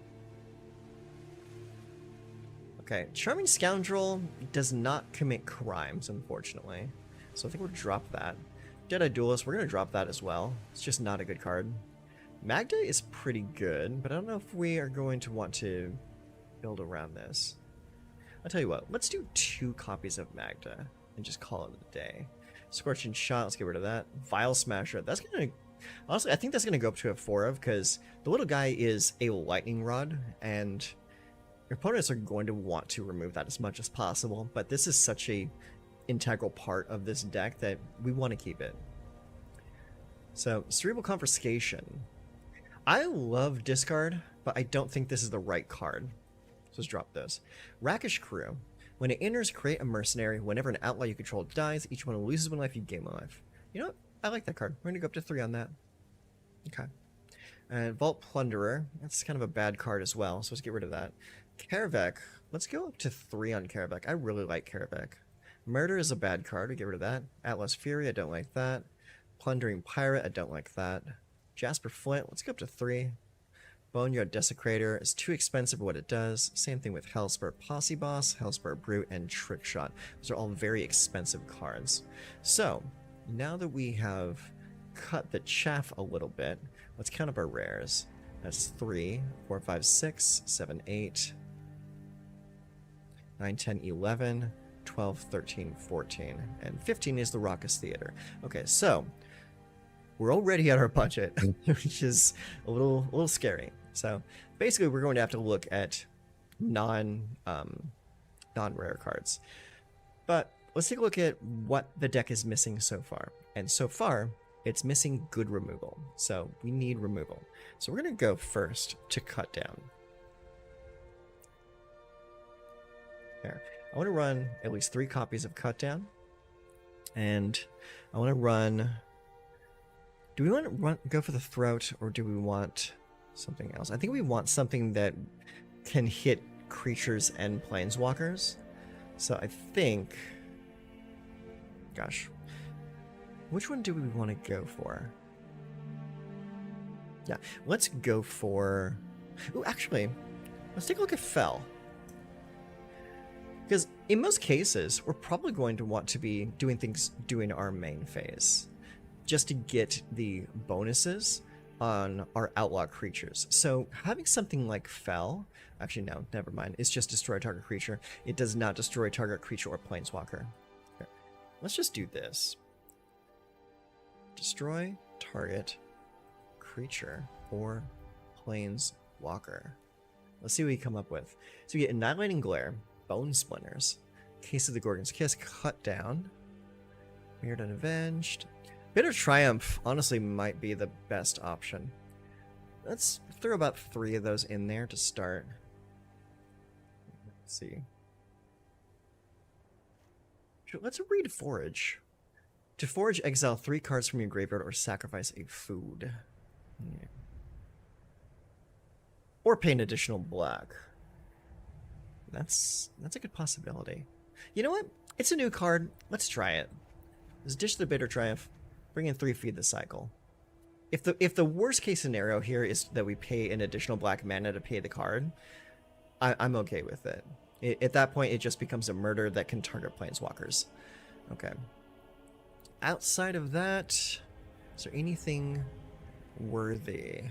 Okay, Charming Scoundrel does not commit crimes, unfortunately. So I think we'll drop that. Dead-Eye Duelist, we're going to drop that as well. It's just not a good card. Magda is pretty good, but I don't know if we are going to want to build around this. I'll tell you what, let's do 2 copies of Magda and just call it a day. Scorching Shot, let's get rid of that. Vile Smasher, that's going to... Honestly, I think that's going to go up to a 4 of, because the little guy is a lightning rod, and your opponents are going to want to remove that as much as possible, but this is such a integral part of this deck that we want to keep it. So, Cerebral Confiscation. I love discard, but I don't think this is the right card. So let's drop this. Rakish Crew. When it enters, create a mercenary. Whenever an outlaw you control dies, each one loses 1 life, you gain 1 life. You know what? I like that card. We're going to go up to 3 on that. Okay. And Vault Plunderer. That's kind of a bad card as well, so let's get rid of that. Karavek. Let's go up to 3 on Karavek. I really like Karavek. Murder is a bad card. We get rid of that. Atlas Fury. I don't like that. Plundering Pirate. I don't like that. Jasper Flint. Let's go up to 3. Boneyard Desecrator is too expensive for what it does. Same thing with Hellspur Posse Boss, Hellspur Brute, and Trick Shot. Those are all very expensive cards. So, now that we have cut the chaff a little bit, let's count up our rares. That's 3, 4, 5, 6, 7, 8, 9, 10, 11, 12, 13, 14, and 15 is the Raucous Theater. Okay, so we're already at our budget, which is a little scary. So basically, we're going to have to look at non-rare cards. But let's take a look at what the deck is missing so far. And so far, it's missing good removal. So we need removal. So we're going to go first to Cut Down. There. I want to run at least 3 copies of Cut Down. And I want to run... Do we want to go for the Throat, or do we want something else? I think we want something that can hit creatures and planeswalkers. So I think... Gosh. Which one do we want to go for? Yeah, let's go for... Ooh, actually, let's take a look at Fell. Because in most cases, we're probably going to want to be doing things during our main phase, just to get the bonuses on our outlaw creatures. So having something like Fell, actually no, never mind, it's just destroy target creature. It does not destroy target creature or planeswalker. Here. Let's just do this. Destroy target creature or planeswalker. Let's see what we come up with. So we get Annihilating Glare, Bone Splinters, Case of the Gorgon's Kiss, Cut Down, Weird Unavenged. Bitter Triumph honestly might be the best option. Let's throw about 3 of those in there to start. Let's see. Let's read Forage. To forage, exile 3 cards from your graveyard or sacrifice a food. Yeah. Or pay an additional black. That's a good possibility. You know what? It's a new card. Let's try it. Let's dish the Bitter Triumph. Bring in 3, feed the cycle. If the worst case scenario here is that we pay an additional black mana to pay the card, I'm okay with it. At that point, it just becomes a murder that can target planeswalkers. Okay. Outside of that, is there anything worthy?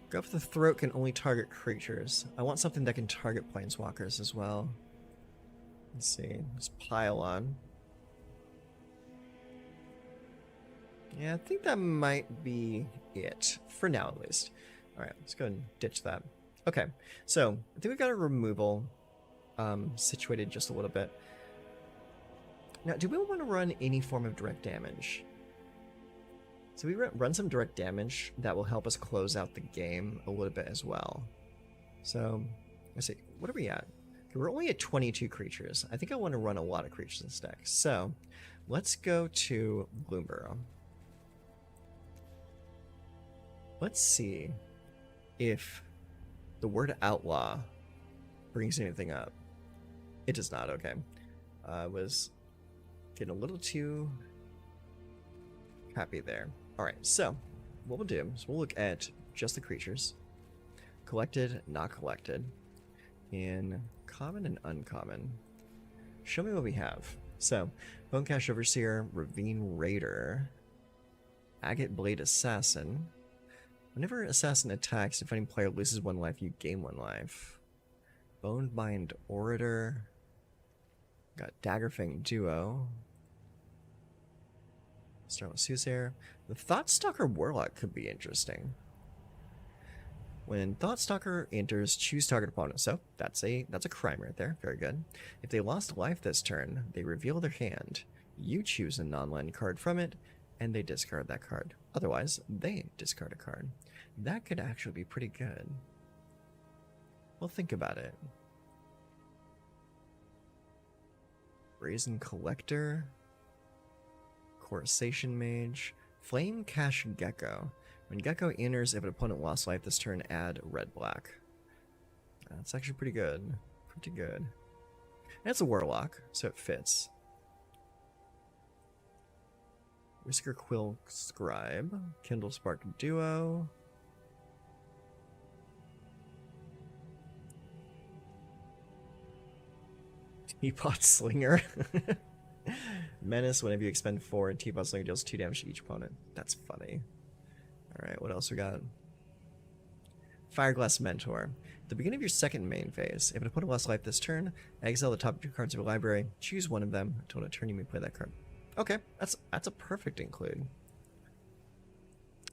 Go for the Throat can only target creatures. I want something that can target planeswalkers as well. Let's see. Just pile on. Yeah, I think that might be it. For now, at least. Alright, let's go and ditch that. Okay, so I think we got a removal situated just a little bit. Now, do we want to run any form of direct damage? So we run some direct damage that will help us close out the game a little bit as well. So, let's see, what are we at? Okay, we're only at 22 creatures. I think I want to run a lot of creatures in this deck. So, let's go to Bloomburrow. Let's see if the word outlaw brings anything up. It does not, okay. I was getting a little too happy there. Alright, so what we'll do is we'll look at just the creatures. Collected, not collected. In common and uncommon. Show me what we have. So, Bonecash Overseer, Ravine Raider, Agate Blade Assassin. Whenever Assassin attacks, defending player loses 1 life, you gain 1 life. Bonebind Orator. Got Daggerfang Duo. Start with Soothsayer. The Thoughtstalker Warlock could be interesting. When Thoughtstalker enters, choose target opponent. So that's a crime right there. Very good. If they lost life this turn, they reveal their hand. You choose a non-land card from it, and they discard that card. Otherwise, they discard a card. That could actually be pretty good. Well, think about it. Brazen Collector, Corsation Mage, Flame Cash Gecko. When Gecko enters, if an opponent lost life this turn, add red-black. That's actually pretty good. Pretty good. And it's a Warlock, so it fits. Whisker Quill Scribe, Kindle Spark Duo. Teapot Slinger. Menace, whenever you expend 4, Teapot Slinger deals 2 damage to each opponent. That's funny. Alright, what else we got? Fireglass Mentor. At the beginning of your second main phase, if an opponent lost life this turn, exile the top 2 cards of your library, choose one of them. Until a turn you may play that card. Okay, that's a perfect include.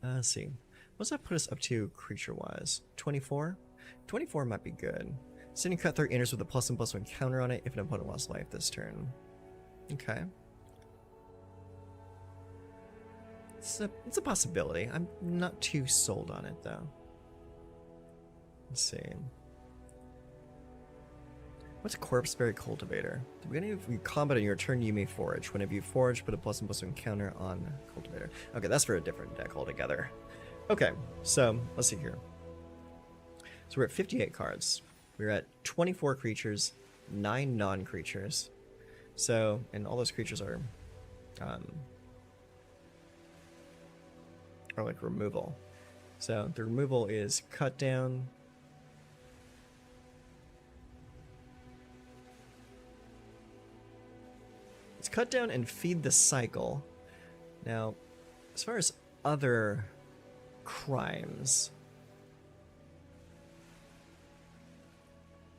Let's see. What's that put us up to creature-wise? 24? 24 might be good. Sending Cutthroat enters with a +1/+1 counter on it if an opponent lost life this turn. Okay. It's a possibility. I'm not too sold on it, though. Let's see. What's a Corpseberry Cultivator? At the beginning of your combat on your turn, you may forage. Whenever you forage, put a +1/+1 counter on Cultivator. Okay, that's for a different deck altogether. Okay, so let's see here. So we're at 58 cards. We're at 24 creatures, 9 non-creatures. So, and all those creatures are like removal. So the removal is cut down. It's cut down and feed the cycle. Now, as far as other crimes,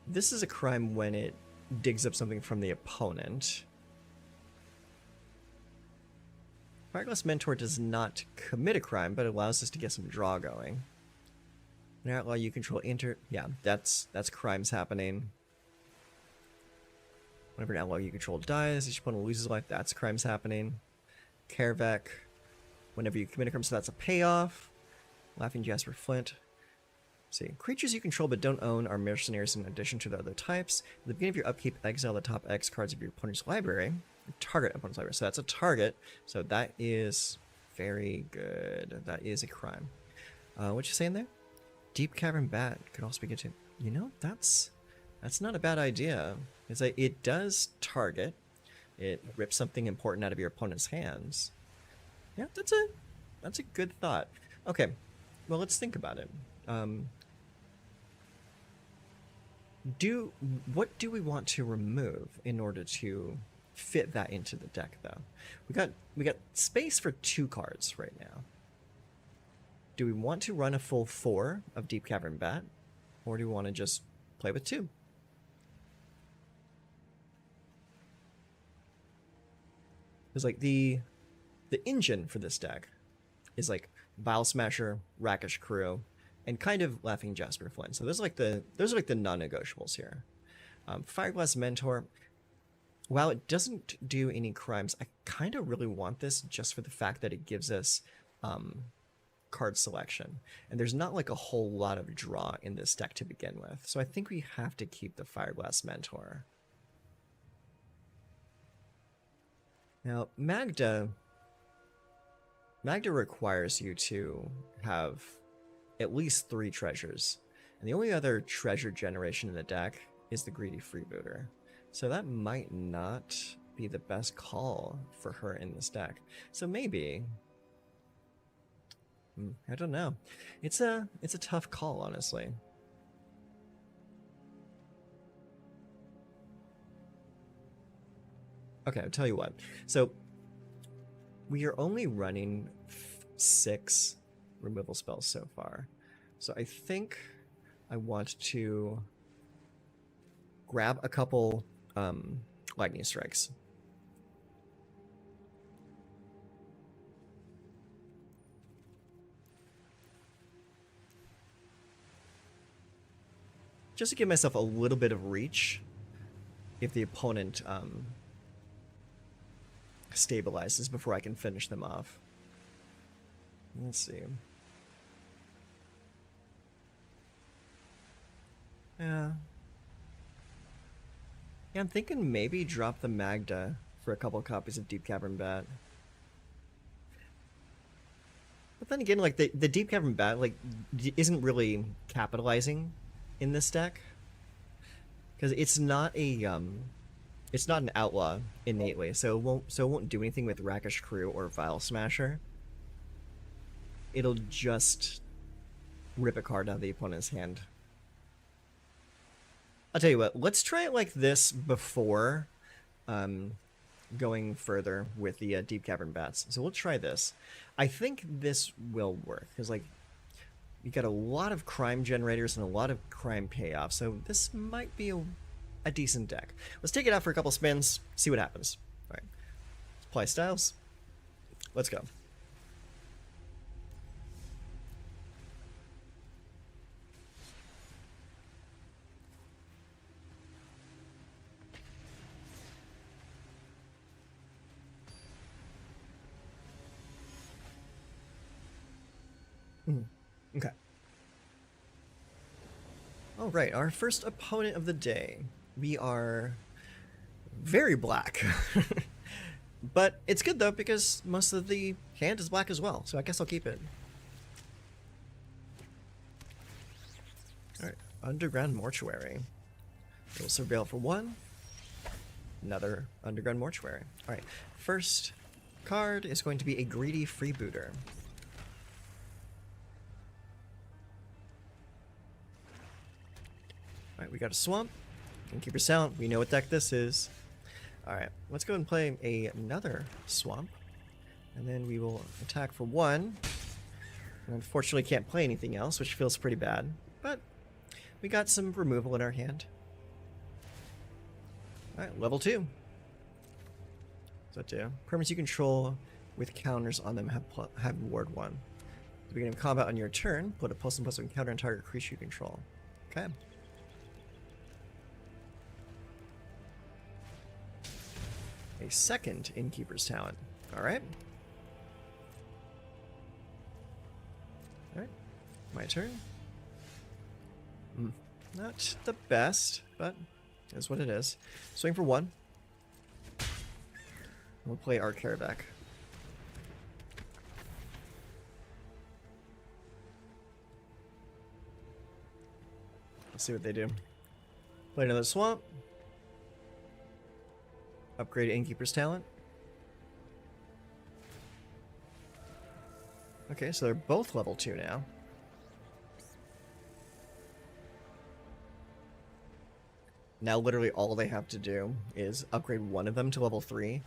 this is a crime when it digs up something from the opponent. Fireglass Mentor does not commit a crime, but allows us to get some draw going. An outlaw you control yeah, that's crimes happening. Whenever an outlaw you control dies, each opponent loses life, that's crimes happening. Kervek, whenever you commit a crime, so that's a payoff. Laughing Jasper Flint. See, creatures you control but don't own are mercenaries in addition to the other types. At the beginning of your upkeep, exile the top X cards of your opponent's library. Target opponent's library. So that's a target. So that is very good. That is a crime. What you saying there? Deep Cavern Bat could also be good too. You know, that's not a bad idea. It's like it does target. It rips something important out of your opponent's hands. Yeah, that's a good thought. Okay, well, let's think about it. What do we want to remove in order to fit that into the deck, though? We got space for 2 cards right now. Do we want to run a full 4 of Deep Cavern Bat, or do we want to just play with 2? Because like the engine for this deck is like Vile Smasher, Rakish Crew, and kind of Laughing Jasper Flint. So those are like the non-negotiables here. Fireglass Mentor. While it doesn't do any crimes, I kind of really want this just for the fact that it gives us card selection. And there's not like a whole lot of draw in this deck to begin with. So I think we have to keep the Fireglass Mentor. Now, Magda requires you to have at least 3 treasures. And the only other treasure generation in the deck is the Greedy Freebooter. So that might not be the best call for her in this deck. So maybe... I don't know. It's a tough call, honestly. Okay, I'll tell you what. So we are only running 6 removal spells so far. So I think I want to grab a couple lightning strikes. Just to give myself a little bit of reach if the opponent stabilizes before I can finish them off. Let's see. Yeah, I'm thinking maybe drop the Magda for a couple copies of Deep Cavern Bat. But then again, like the Deep Cavern Bat like isn't really capitalizing in this deck because it's not an outlaw innately, so it won't do anything with Rakish Crew or Vile Smasher. It'll just rip a card out of the opponent's hand. I'll tell you what, let's try it like this before going further with the Deep Cavern Bats. So we'll try this. I think this will work, because like you got a lot of crime generators and a lot of crime payoffs, so this might be a decent deck. Let's take it out for a couple spins, see what happens. All right, let's play styles. Let's go. Okay. All right, our first opponent of the day. We are very black. But it's good though, because most of the hand is black as well, so I guess I'll keep it. Alright, Underground Mortuary. We'll surveil for 1. Another Underground Mortuary. Alright, first card is going to be a Greedy Freebooter. Alright, we got a Swamp. And keep your sound. We know what deck this is. Alright, let's go and play another Swamp. And then we will attack for 1. And unfortunately can't play anything else, which feels pretty bad. But we got some removal in our hand. Alright, level 2. What's that do? Permanents you control with counters on them have ward 1. the beginning of combat on your turn, put a +1/+1 encounter on target creature you control. Okay. A second Innkeeper's Talent. Alright. Alright. My turn. Not the best, but is what it is. Swing for 1. We'll play our Karavak. Let's see what they do. Play another swamp. Upgrade Innkeeper's Talent. Okay, so they're both level 2 now. Now literally all they have to do is upgrade one of them to level 3,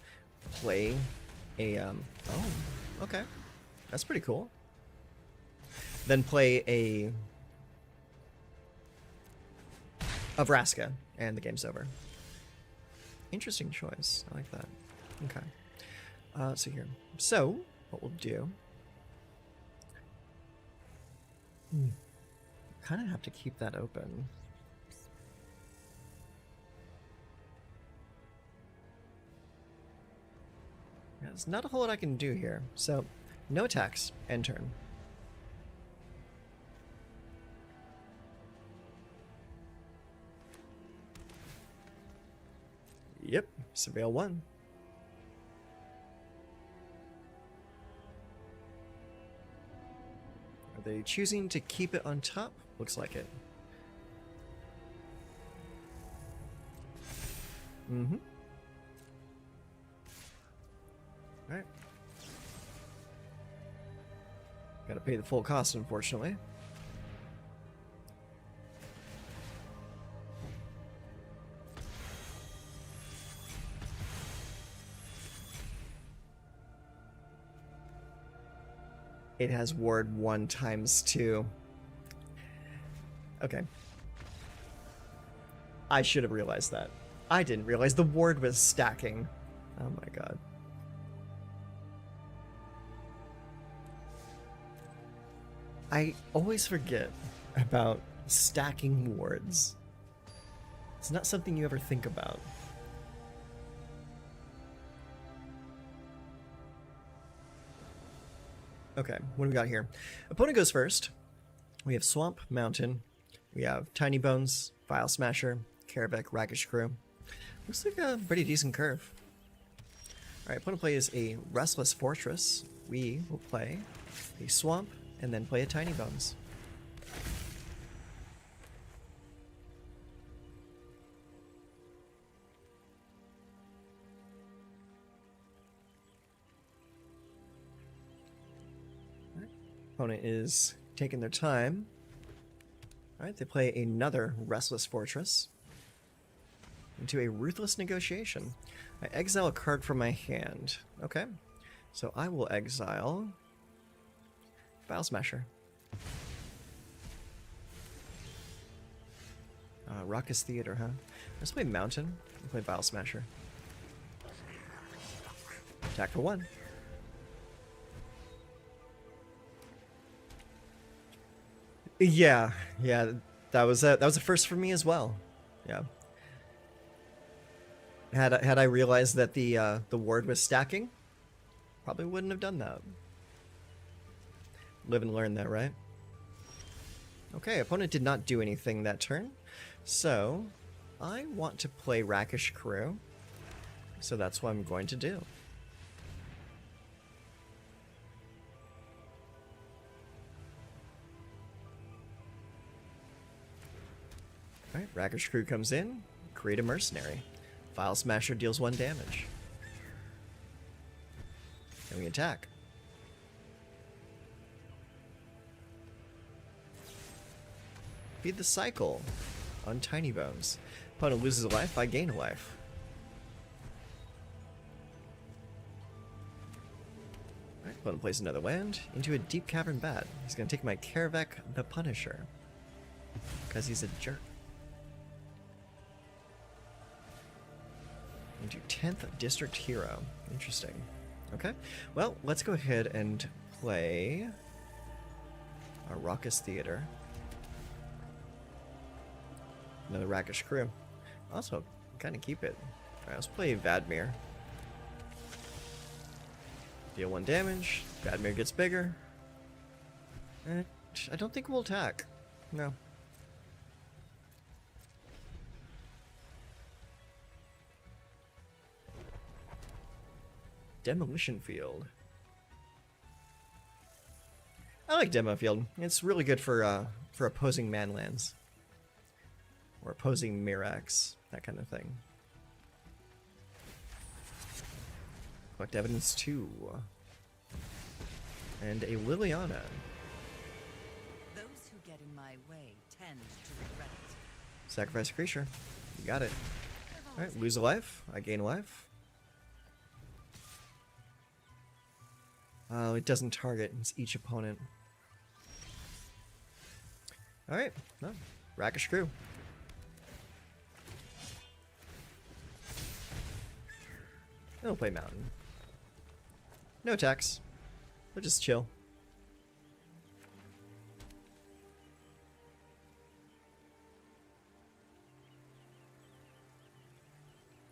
play a, oh, okay. That's pretty cool. Then play a Vraska, and the game's over. Interesting choice. I like that. Okay. Let's see here. So, what we'll do... kind of have to keep that open. Yeah, there's not a whole lot I can do here. So, no attacks. End turn. Yep, Surveil 1. Are they choosing to keep it on top? Looks like it. Mm-hmm. Alright. Gotta pay the full cost, unfortunately. It has ward 1 times 2. Okay. I should have realized that. I didn't realize the ward was stacking. Oh my god. I always forget about stacking wards. It's not something you ever think about. Okay, what do we got here? Opponent goes first. We have Swamp, Mountain. We have Tiny Bones, File Smasher, Karavak, Rakish Crew. Looks like a pretty decent curve. Alright, opponent plays a Restless Fortress. We will play a Swamp, and then play a Tiny Bones. Opponent is taking their time. Alright, they play another Restless Fortress into a Ruthless Negotiation. I exile a card from my hand. Okay, so I will exile File Smasher. Raucous Theater, huh? Let's play Mountain. We'll play File Smasher. Attack for 1. Yeah, that was a first for me as well. Yeah. Had I realized that the ward was stacking, probably wouldn't have done that. Live and learn that, right? Okay, opponent did not do anything that turn, so I want to play Rakish Crew, so that's what I'm going to do. Alright, Rakish Crew comes in, create a Mercenary. File Smasher deals 1 damage. And we attack. Feed the cycle on Tiny Bones. Opponent loses a life, I gain a life. Alright, opponent plays another land into a Deep Cavern Bat. He's going to take my Karavak the Punisher. Because he's a jerk. Into 10th District Hero. Interesting. Okay, well, let's go ahead and play Our raucous theater. Another rakish crew. Also, kind of keep it. Alright, let's play Vadmir. Deal 1 damage. Vadmir gets bigger. And I don't think we'll attack. No. Demolition Field. I like Demo Field. It's really good for opposing manlands. Or opposing Mirax. That kind of thing. Collect evidence 2. And a Liliana. Those who get in my way tend to regret it. Sacrifice a creature. You got it. Alright, lose a life. I gain a life. Oh, it doesn't target. It's each opponent. Alright. No. Rakish crew. We'll play Mountain. No attacks. We'll just chill.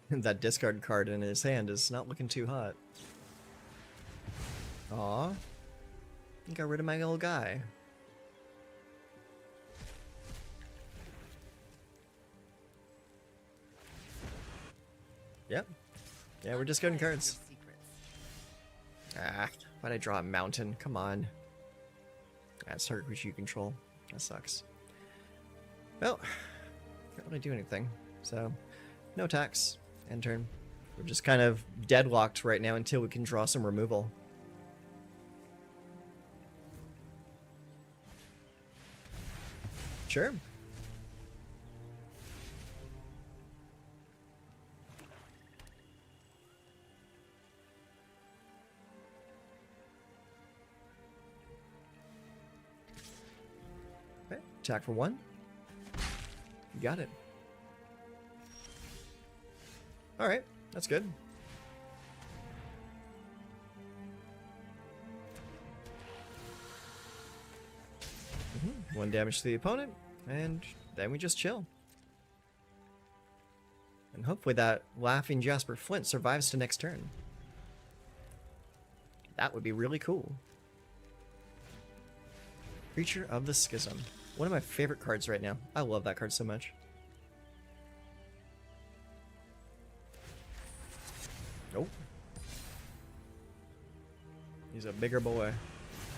That discard card in his hand is not looking too hot. Aw. He got rid of my little guy. Yep. Yeah, we're discarding cards. Ah, why'd I draw a mountain? Come on. That's target creature you control. That sucks. Well, can't really do anything. So, no attacks. End turn. We're just kind of deadlocked right now until we can draw some removal. Sure. Okay, attack for 1. You got it. Alright, that's good. Mm-hmm. 1 damage to the opponent, and then we just chill. And hopefully that Laughing Jasper Flint survives to next turn. That would be really cool. Creature of the Schism. One of my favorite cards right now. I love that card so much. Oh. He's a bigger boy.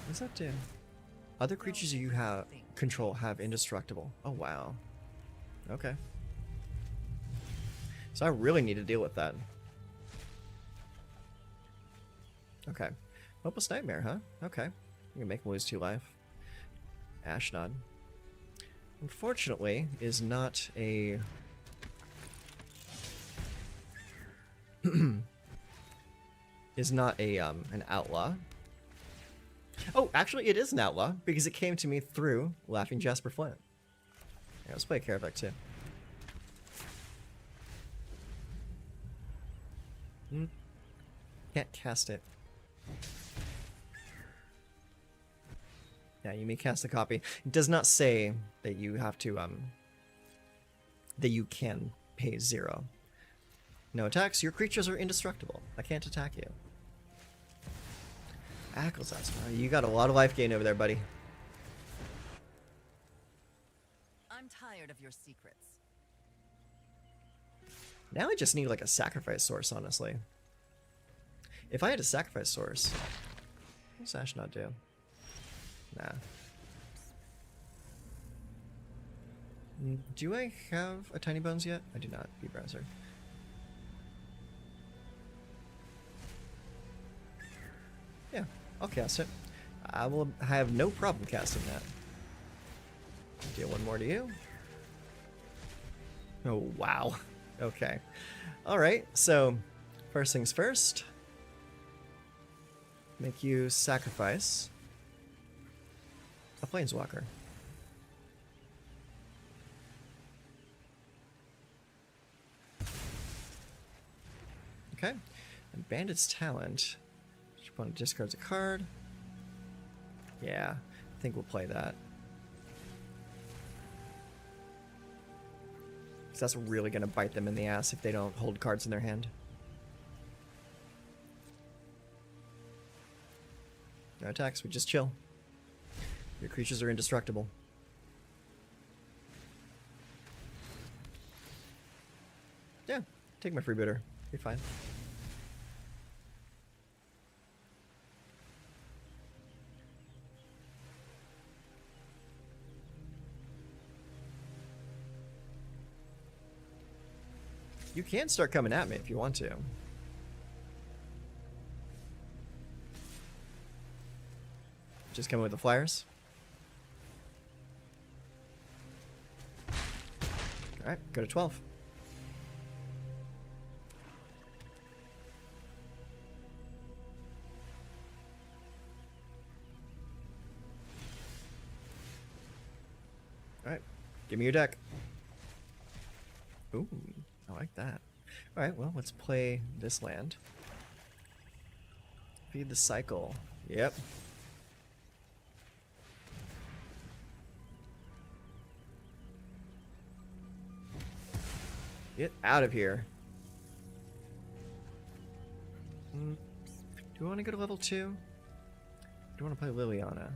What's that do? Other creatures you have control have indestructible. Oh wow. Okay. So I really need to deal with that. Okay. Hopeless Nightmare, huh? Okay. You can make him lose 2 life. Ashnod. Unfortunately, is not a... is not a an outlaw. Oh, actually it is an outlaw, because it came to me through Laughing Jasper Flint. Yeah, let's play Karavek too. Can't cast it. Yeah, you may cast a copy. It does not say that you have to, that you can pay 0. No attacks. Your creatures are indestructible. I can't attack you. Acklesatz, you got a lot of life gain over there, buddy. I'm tired of your secrets. Now I just need like a sacrifice source, honestly. If I had a sacrifice source, what does Ashnod do? Nah. Do I have a Tiny Bones yet? I do not. B-Browser. Yeah, I'll cast it. I will have no problem casting that. Deal 1 more to you. Oh, wow. Okay. Alright, so first things first. Make you sacrifice a Planeswalker. Okay. And Bandit's Talent. Each opponent discards a card. Yeah. think we'll play that. Because that's really going to bite them in the ass if they don't hold cards in their hand. No attacks, we just chill. Your creatures are indestructible. Yeah, take my freebooter. Be fine. You can start coming at me if you want to. Just coming with the flyers. Alright, go to 12. Alright, give me your deck. Ooh, I like that. Alright, well, let's play this land. Feed the cycle. Yep. Get out of here. Do we want to go to level 2? Do you want to play Liliana?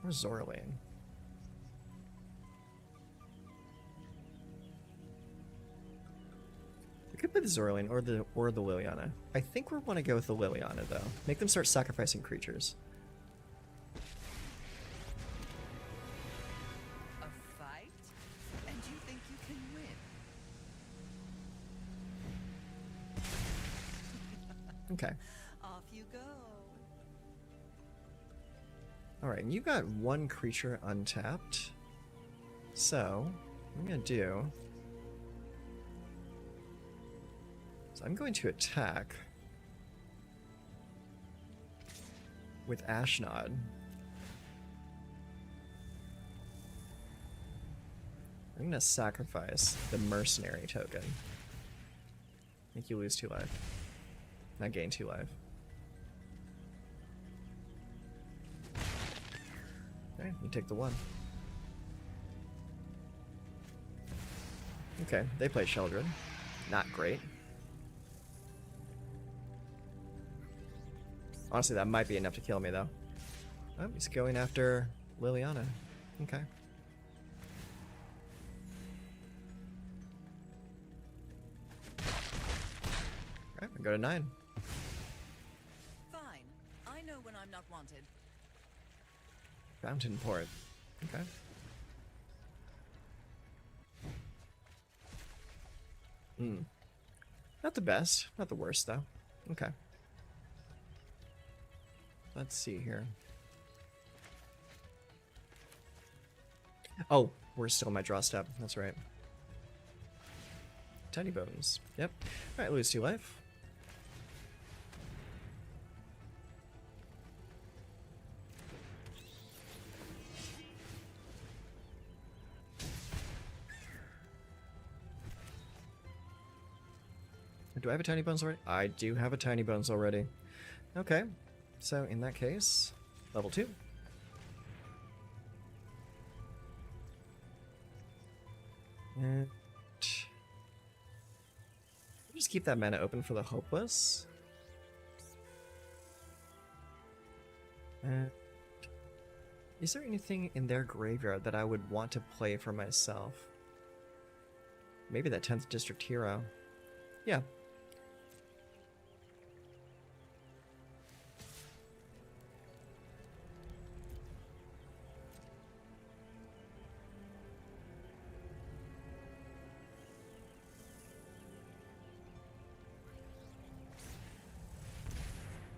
Or Zorlane? We could play the Zorlane or the Liliana. I think we want to go with the Liliana though. Make them start sacrificing creatures. Okay. Off you go. Alright, you got one creature untapped. So, what I'm going to do is I'm going to attack with Ashnod. I'm going to sacrifice the mercenary token. Make you lose 2 life. Not gain 2 life. Okay, you take the 1. Okay, they play Sheldred. Not great. Honestly, that might be enough to kill me, though. Oh, he's going after Liliana. Okay. Alright, we go to 9. Fine. I know when I'm not wanted. Fountain Port. Okay. Not the best. Not the worst, though. Okay. Let's see here. Oh, we're still in my draw step. That's right. Tiny Bones. Yep. Alright, lose 2 life. Do I have a Tiny Bones already? I do have a Tiny Bones already. Okay. So, in that case, level 2. And just keep that mana open for the Hopeless. And is there anything in their graveyard that I would want to play for myself? Maybe that 10th District Hero. Yeah.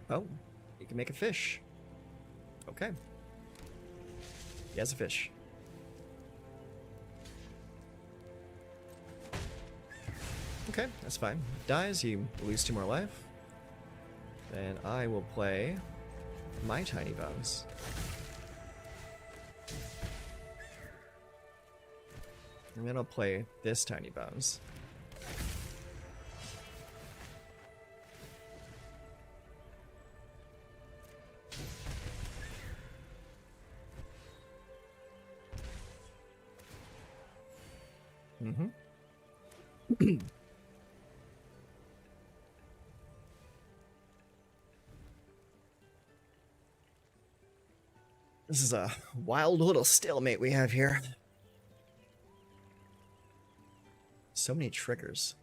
Oh, you can make a fish. Okay. He has a fish. Okay, that's fine. Dies, you lose 2 more life. Then I will play my Tiny Bones. And then I'll play this Tiny Bones. Mm-hmm. This is a wild little stalemate we have here. So many triggers.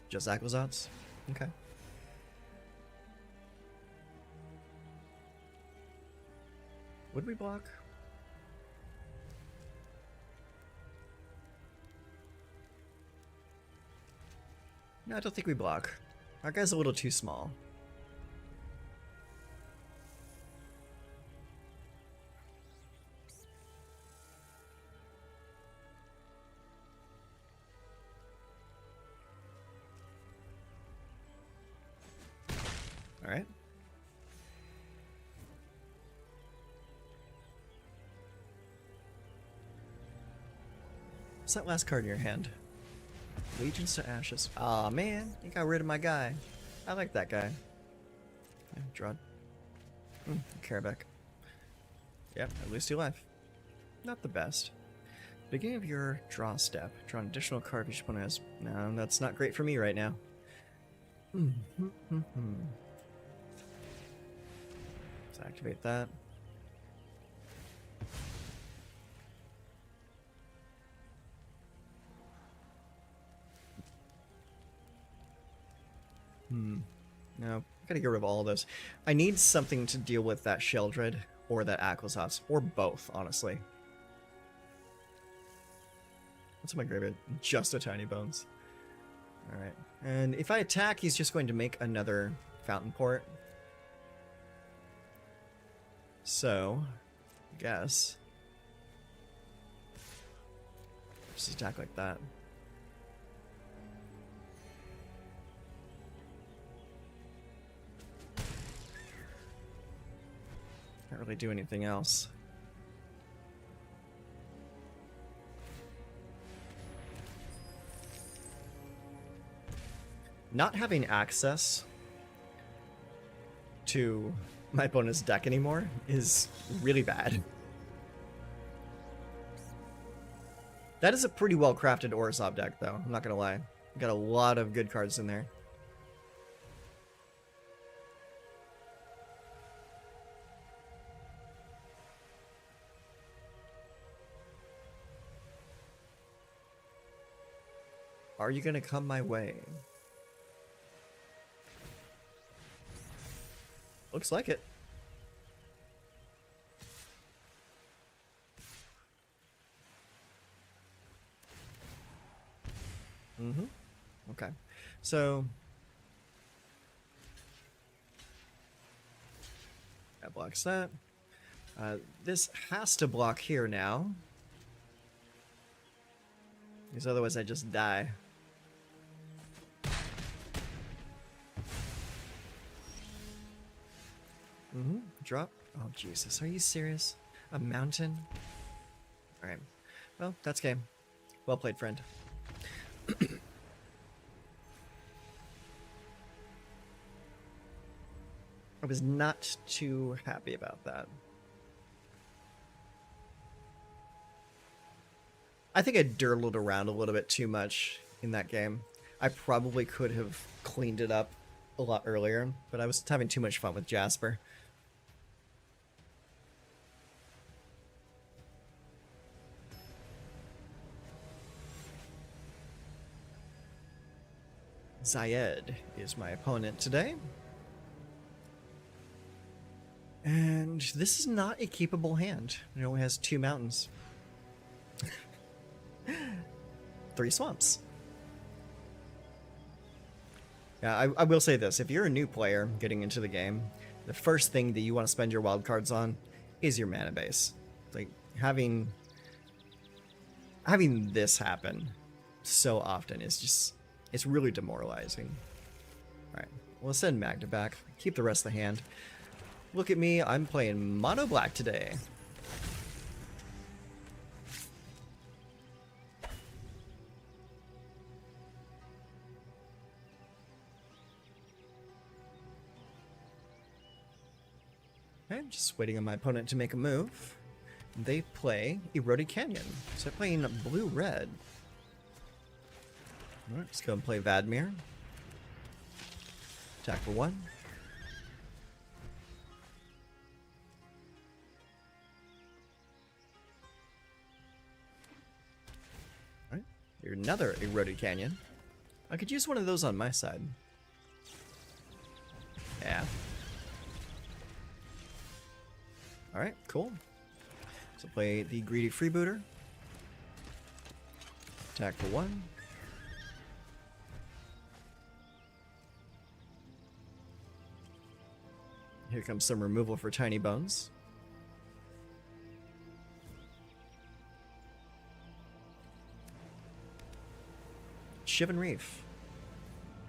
Just Aquazats? Okay. Would we block? No, I don't think we block. Our guy's a little too small. Alright. What's that last card in your hand? Legions to Ashes. Aw, man, you got rid of my guy. I like that guy. Yeah, draw. Carabek. Yep, at least 2 life. Not the best. Beginning of your draw step. Draw an additional card each opponent has. No, that's not great for me right now. Let's activate that. No, I gotta get rid of all of those. I need something to deal with that Sheldred or that Aquazats, or both, honestly. What's in my graveyard? Just a Tiny Bones. Alright. And if I attack, he's just going to make another Fountain Port. So, I guess. Just attack like that. Can't really do anything else. Not having access to my opponent's deck anymore is really bad. That is a pretty well crafted Orzhov deck, though. I'm not gonna lie. Got a lot of good cards in there. Are you gonna come my way? Looks like it. Okay. So that blocks that. This has to block here now. Because otherwise I just die. Drop. Oh, Jesus. Are you serious? A mountain? Alright. Well, that's game. Well played, friend. I was not too happy about that. I think I dirtled around a little bit too much in that game. I probably could have cleaned it up a lot earlier, but I was having too much fun with Jasper. Zayed is my opponent today. And this is not a keepable hand. It only has 2 mountains. 3 swamps. Yeah, I will say this. If you're a new player getting into the game, the first thing that you want to spend your wild cards on is your mana base. Like, having this happen so often is just... it's really demoralizing. Alright, we'll send Magda back. Keep the rest of the hand. Look at me, I'm playing mono black today. Just waiting on my opponent to make a move. They play Eroded Canyon. So they're playing blue-red. Alright, let's go and play Vadmir. Attack for 1. Alright, here's another Eroded Canyon. I could use one of those on my side. Yeah. Alright, cool. So play the Greedy Freebooter. Attack for 1. Here comes some removal for Tiny Bones. Shivan Reef.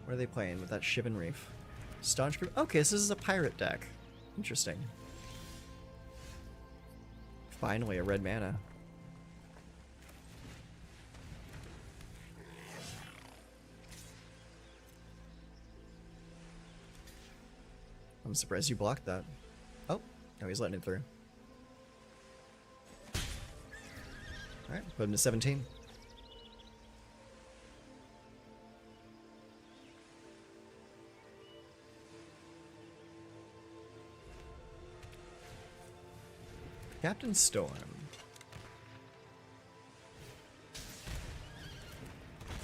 What are they playing with that Shivan Reef? Staunch Group. Okay, so this is a pirate deck. Interesting. Finally, a red mana. I'm surprised you blocked that. Oh, no, he's letting it through. Alright, put him to 17. Captain Storm.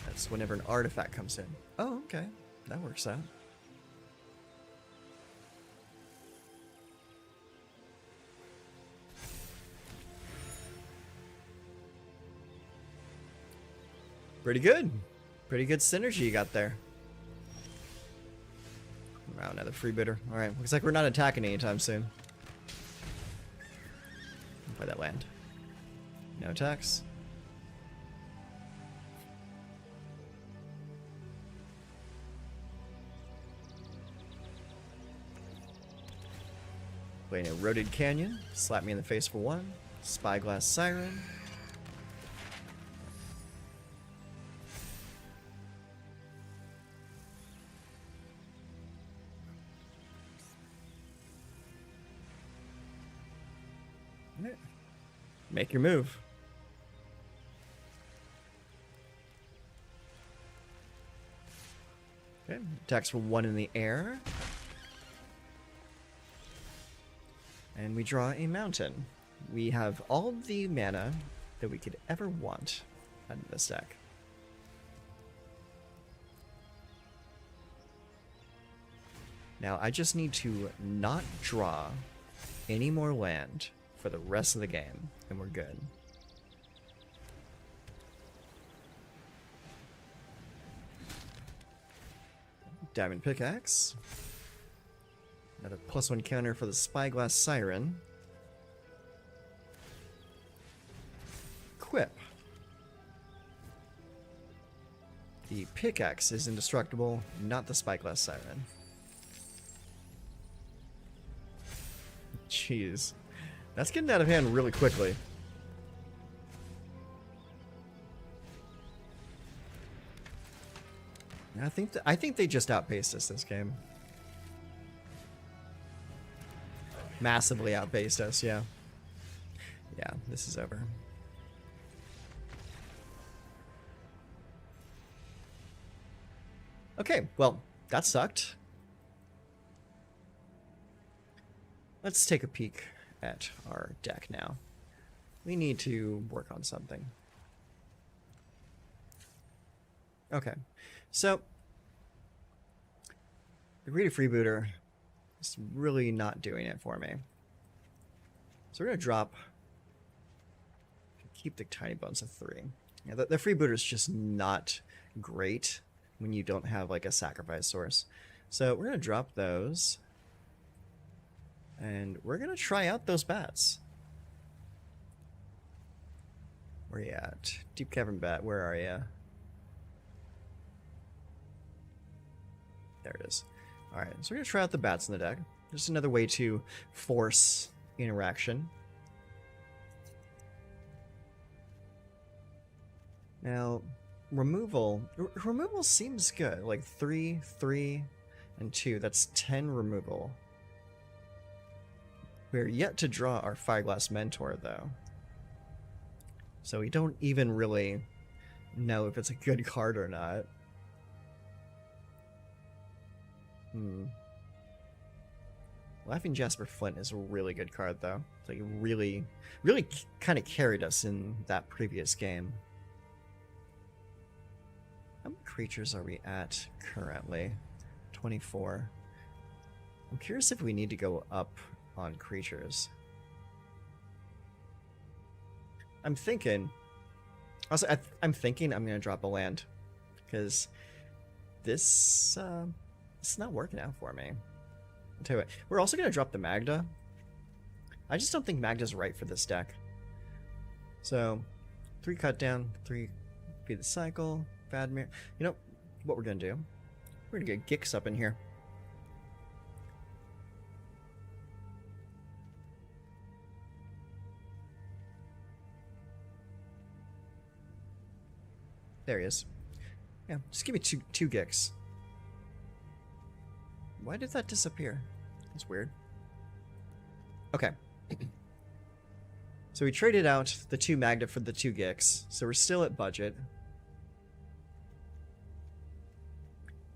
That's whenever an artifact comes in. Oh, okay. That works out. Pretty good. Pretty good synergy you got there. Wow, another freebooter. Alright, looks like we're not attacking anytime soon. Play that land. No attacks. Play an Eroded Canyon. Slap me in the face for 1. Spyglass Siren. Make your move. Okay, attacks for 1 in the air. And we draw a mountain. We have all the mana that we could ever want out of this deck. Now, I just need to not draw any more land for the rest of the game, and we're good. Diamond Pickaxe. Another +1 counter for the Spyglass Siren. Quip. The pickaxe is indestructible, not the Spyglass Siren. Jeez. That's getting out of hand really quickly. I think they just outpaced us this game. Massively outpaced us, yeah. Yeah, this is over. Okay, well, that sucked. Let's take a peek at our deck now. We need to work on something. Okay, so the Greedy Freebooter is really not doing it for me. So we're gonna drop, keep the Tiny Bones of 3. Yeah, the Freebooter is just not great when you don't have like a sacrifice source. So we're gonna drop those. And we're going to try out those bats. Where you at? Deep Cavern Bat, where are you? There it is. Alright, so we're going to try out the bats in the deck. Just another way to force interaction. Now, removal seems good. Like 3, 3, and 2. That's 10 removal. We're yet to draw our Fireglass Mentor, though. So we don't even really know if it's a good card or not. Laughing Jasper Flint is a really good card, though. It's like really kind of carried us in that previous game. How many creatures are we at currently? 24. I'm curious if we need to go up on creatures. I'm thinking... Also, I'm thinking I'm going to drop a land. Because this... it's not working out for me. I'll tell you what, we're also going to drop the Magda. I just don't think Magda's right for this deck. So, 3 cut down, 3 feed the cycle, Vadmir. You know what we're going to do? We're going to get Gix up in here. There he is. Yeah, just give me two Gix. Why did that disappear? That's weird. Okay. So we traded out the 2 Magda for the 2 Gix, so we're still at budget.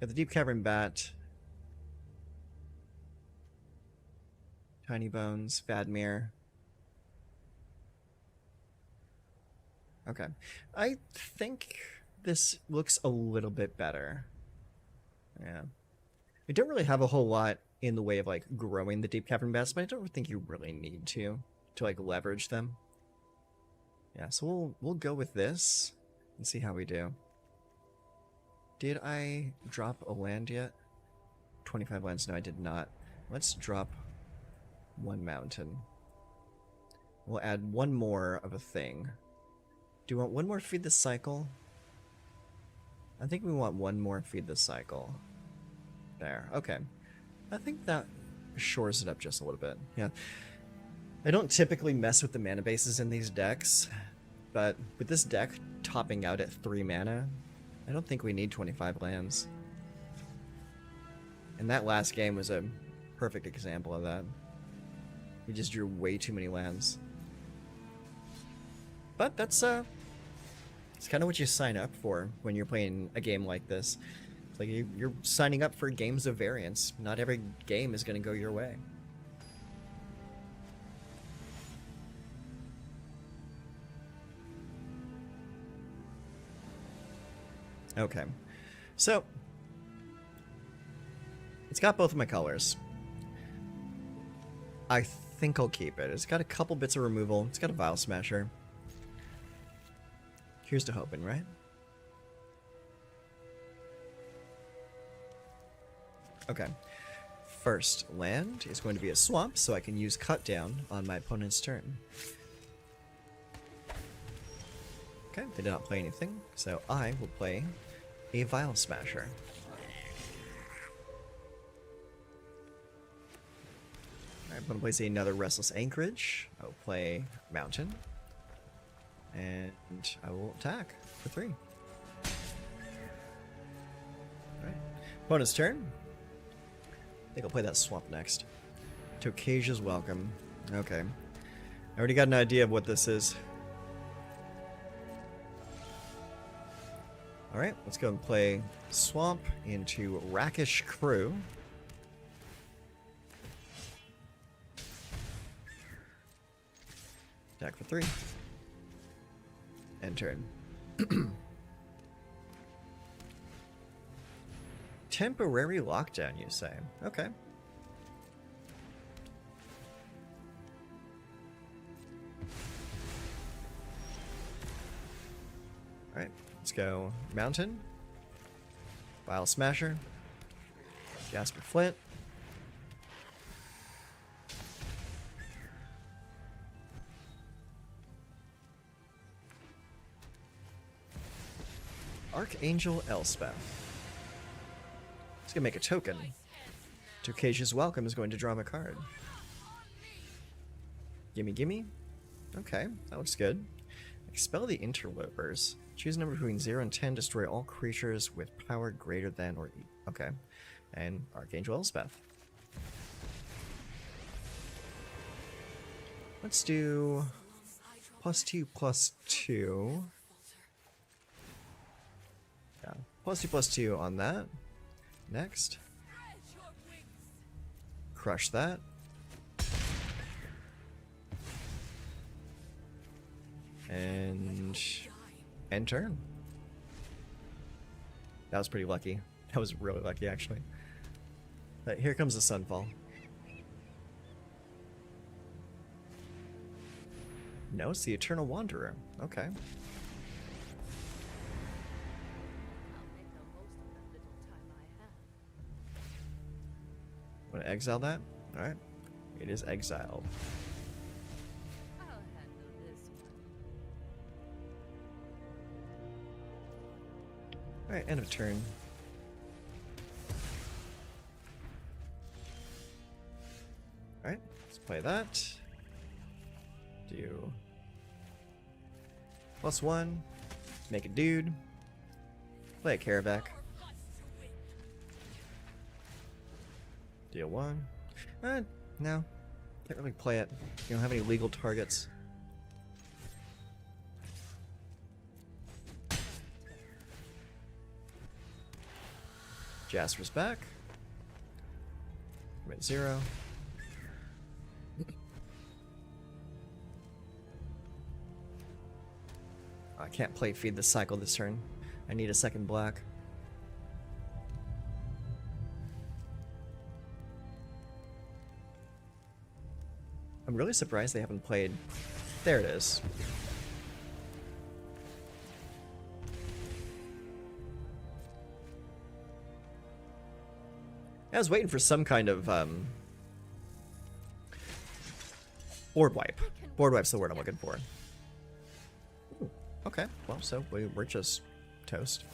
Got the Deep Cavern Bat. Tiny Bones, Vadmir. Okay. I think this looks a little bit better. Yeah. We don't really have a whole lot in the way of like growing the Deep Cavern Bats, but I don't think you really need to like leverage them. Yeah, so we'll go with this and see how we do. Did I drop a land yet? 25 lands? No, I did not. Let's drop 1 mountain. We'll add 1 more of a thing. Do you want 1 more feed the cycle? I think we want 1 more feed the cycle. There, okay. I think that shores it up just a little bit. Yeah. I don't typically mess with the mana bases in these decks, but with this deck topping out at 3 mana, I don't think we need 25 lands. And that last game was a perfect example of that. We just drew way too many lands. But that's it's kind of what you sign up for when you're playing a game like this. It's like you're signing up for games of variance. Not every game is going to go your way. Okay, so it's got both of my colors. I think I'll keep it. It's got a couple bits of removal. It's got a Vial Smasher. Here's to hoping, right? Okay. First land is going to be a swamp, so I can use Cut Down on my opponent's turn. Okay, they did not play anything, so I will play a Vial Smasher. Alright, I'm going to place another Restless Anchorage. I will play Mountain. And I will attack for 3. Alright. Opponent's turn. I think I'll play that swamp next. Tokasia's Welcome. Okay. I already got an idea of what this is. Alright, let's go and play Swamp into Rakish Crew. Attack for 3. End turn. Temporary lockdown, you say? Okay. Alright, let's go Mountain, Vial Smasher, Jasper Flint, Archangel Elspeth. It's gonna make a token. Tokasia's Welcome is going to draw him a card. Gimme, gimme. Okay, that looks good. Expel the Interlopers. Choose a number between 0 and 10. Destroy all creatures with power greater than or equal. Okay. And Archangel Elspeth. Let's do +2/+2. Yeah, +2/+2 on that. Next. Crush that. And end turn. That was pretty lucky. That was really lucky, actually. But here comes the Sunfall. No, it's the Eternal Wanderer. Okay. Want to exile that? Alright. It is exiled. Alright, end of turn. Alright, let's play that. Do +1. Make a dude. Play a Caravac. Deal 1. No. Can't really play it. You don't have any legal targets. Jasper's back. I'm at 0. I can't play Feed the Cycle this turn. I need a second black. I'm really surprised they haven't played... There it is. I was waiting for some kind of board wipe. Board wipe's the word I'm looking for. Ooh, okay, well, so we're just toast.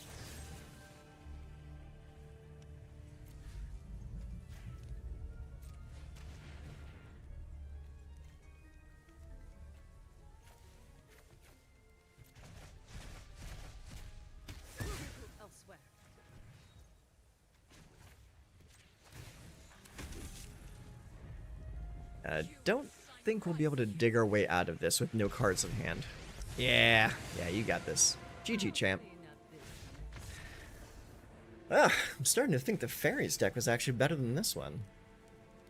Don't think we'll be able to dig our way out of this with no cards in hand. Yeah, you got this. GG, champ. I'm starting to think the Fairies deck was actually better than this one.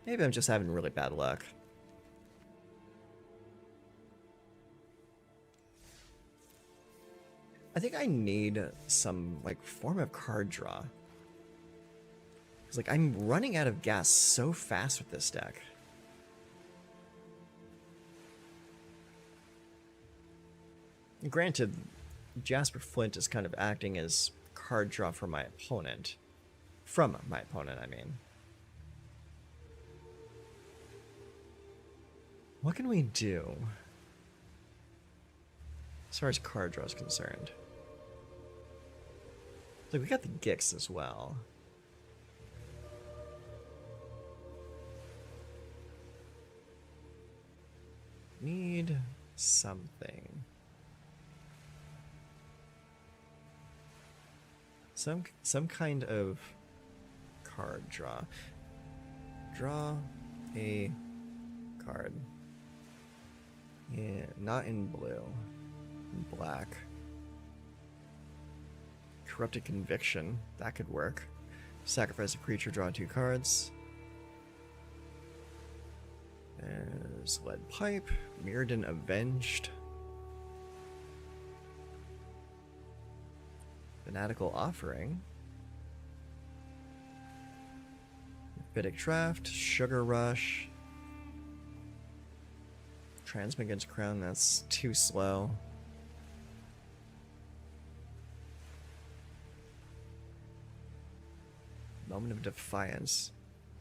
Maybe I'm just having really bad luck. I think I need some, like, form of card draw. Because, like, I'm running out of gas so fast with this deck. Granted, Jasper Flint is kind of acting as card draw for my opponent. From my opponent, I mean. What can we do as far as card draw is concerned? Like, we got the Gix as well. Need something. Some kind of card draw. Draw a card. Yeah, not in blue. In black. Corrupted Conviction. That could work. Sacrifice a creature, draw 2 cards. There's Lead Pipe. Mirrodin Avenged. Fanatical Offering. Biddick Draft. Sugar Rush. Transmigant's Crown, that's too slow. Moment of Defiance.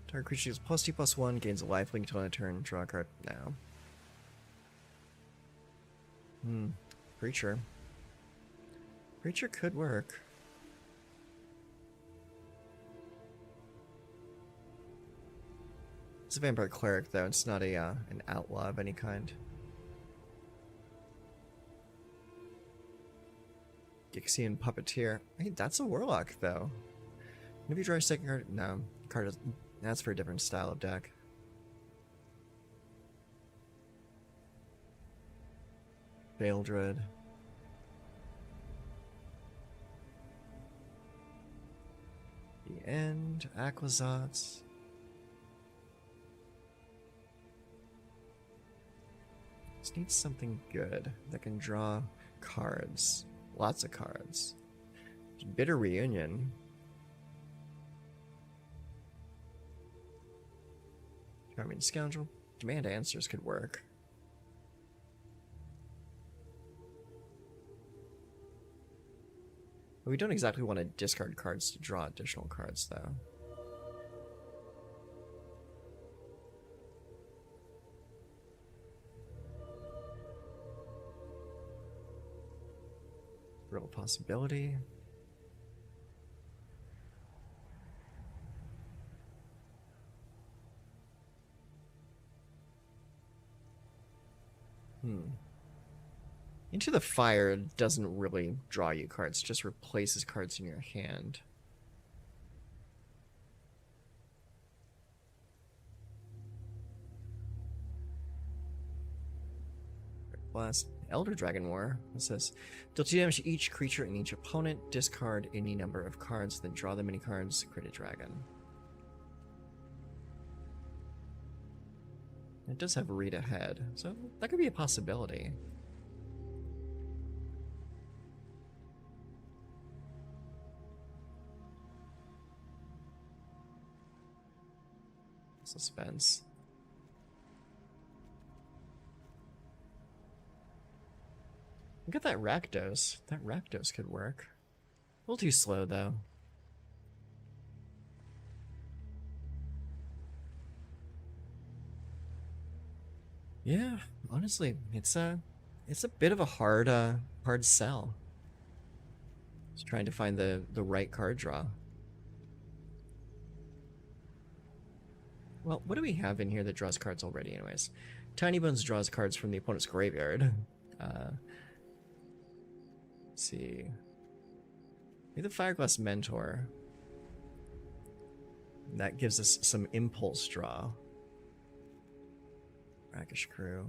Target creature is +2/+1, gains a lifelink until end of turn, draw a card now. Preacher. Preacher could work. It's a Vampire Cleric, though. It's not a an outlaw of any kind. Gixian Puppeteer. Hey, that's a Warlock, though. If you draw a second card... No. Card doesn't... That's for a different style of deck. Baildred. The End, Aquazats. Just need something good that can draw cards. Lots of cards. Bitter Reunion. Charming Scoundrel. Demand Answers could work. We don't exactly want to discard cards to draw additional cards, though. Real Possibility. Into the Fire doesn't really draw you cards, just replaces cards in your hand. Blast. Elder Dragon War. It says, deal 2 damage to each creature and each opponent, discard any number of cards, then draw the many cards, create a dragon. It does have read ahead, so that could be a possibility. Suspense. Look at that Rakdos. That Rakdos could work. A little too slow, though. Yeah, honestly, it's a bit of a hard sell. Just trying to find the right card draw. Well, what do we have in here that draws cards already, anyways? Tiny Bones draws cards from the opponent's graveyard. Let's see. Maybe the Fireglass Mentor. That gives us some impulse draw. Brackish Crew.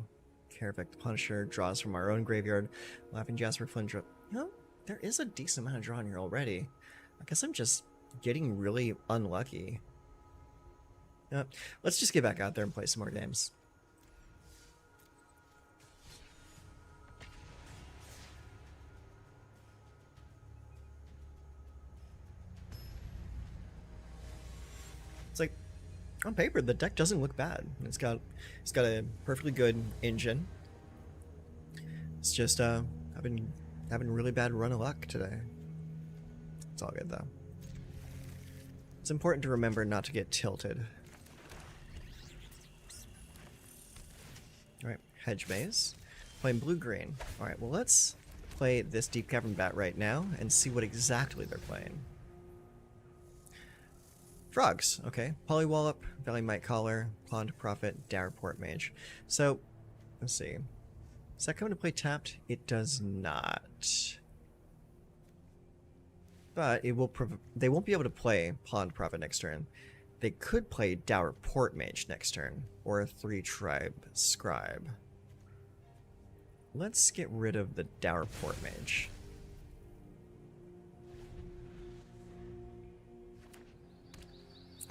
Karavek the Punisher draws from our own graveyard. Laughing Jasper Flindra. You know, there is a decent amount of draw in here already. I guess I'm just getting really unlucky. Let's just get back out there and play some more games. It's like, on paper, the deck doesn't look bad. It's got a perfectly good engine. It's just I've been having a really bad run of luck today. It's all good though. It's important to remember not to get tilted. Alright, Hedge Maze. Playing blue-green. Alright, well let's play this Deep Cavern Bat right now and see what exactly they're playing. Frogs, okay. Polywallop, Valley Might Caller, Pond Prophet, Dowerport Mage. So, let's see. Does that come into play tapped? It does not. But it will they won't be able to play Pond Prophet next turn. They could play Dowerport Mage next turn, or a 3-tribe Scribe. Let's get rid of the Dowerport Mage.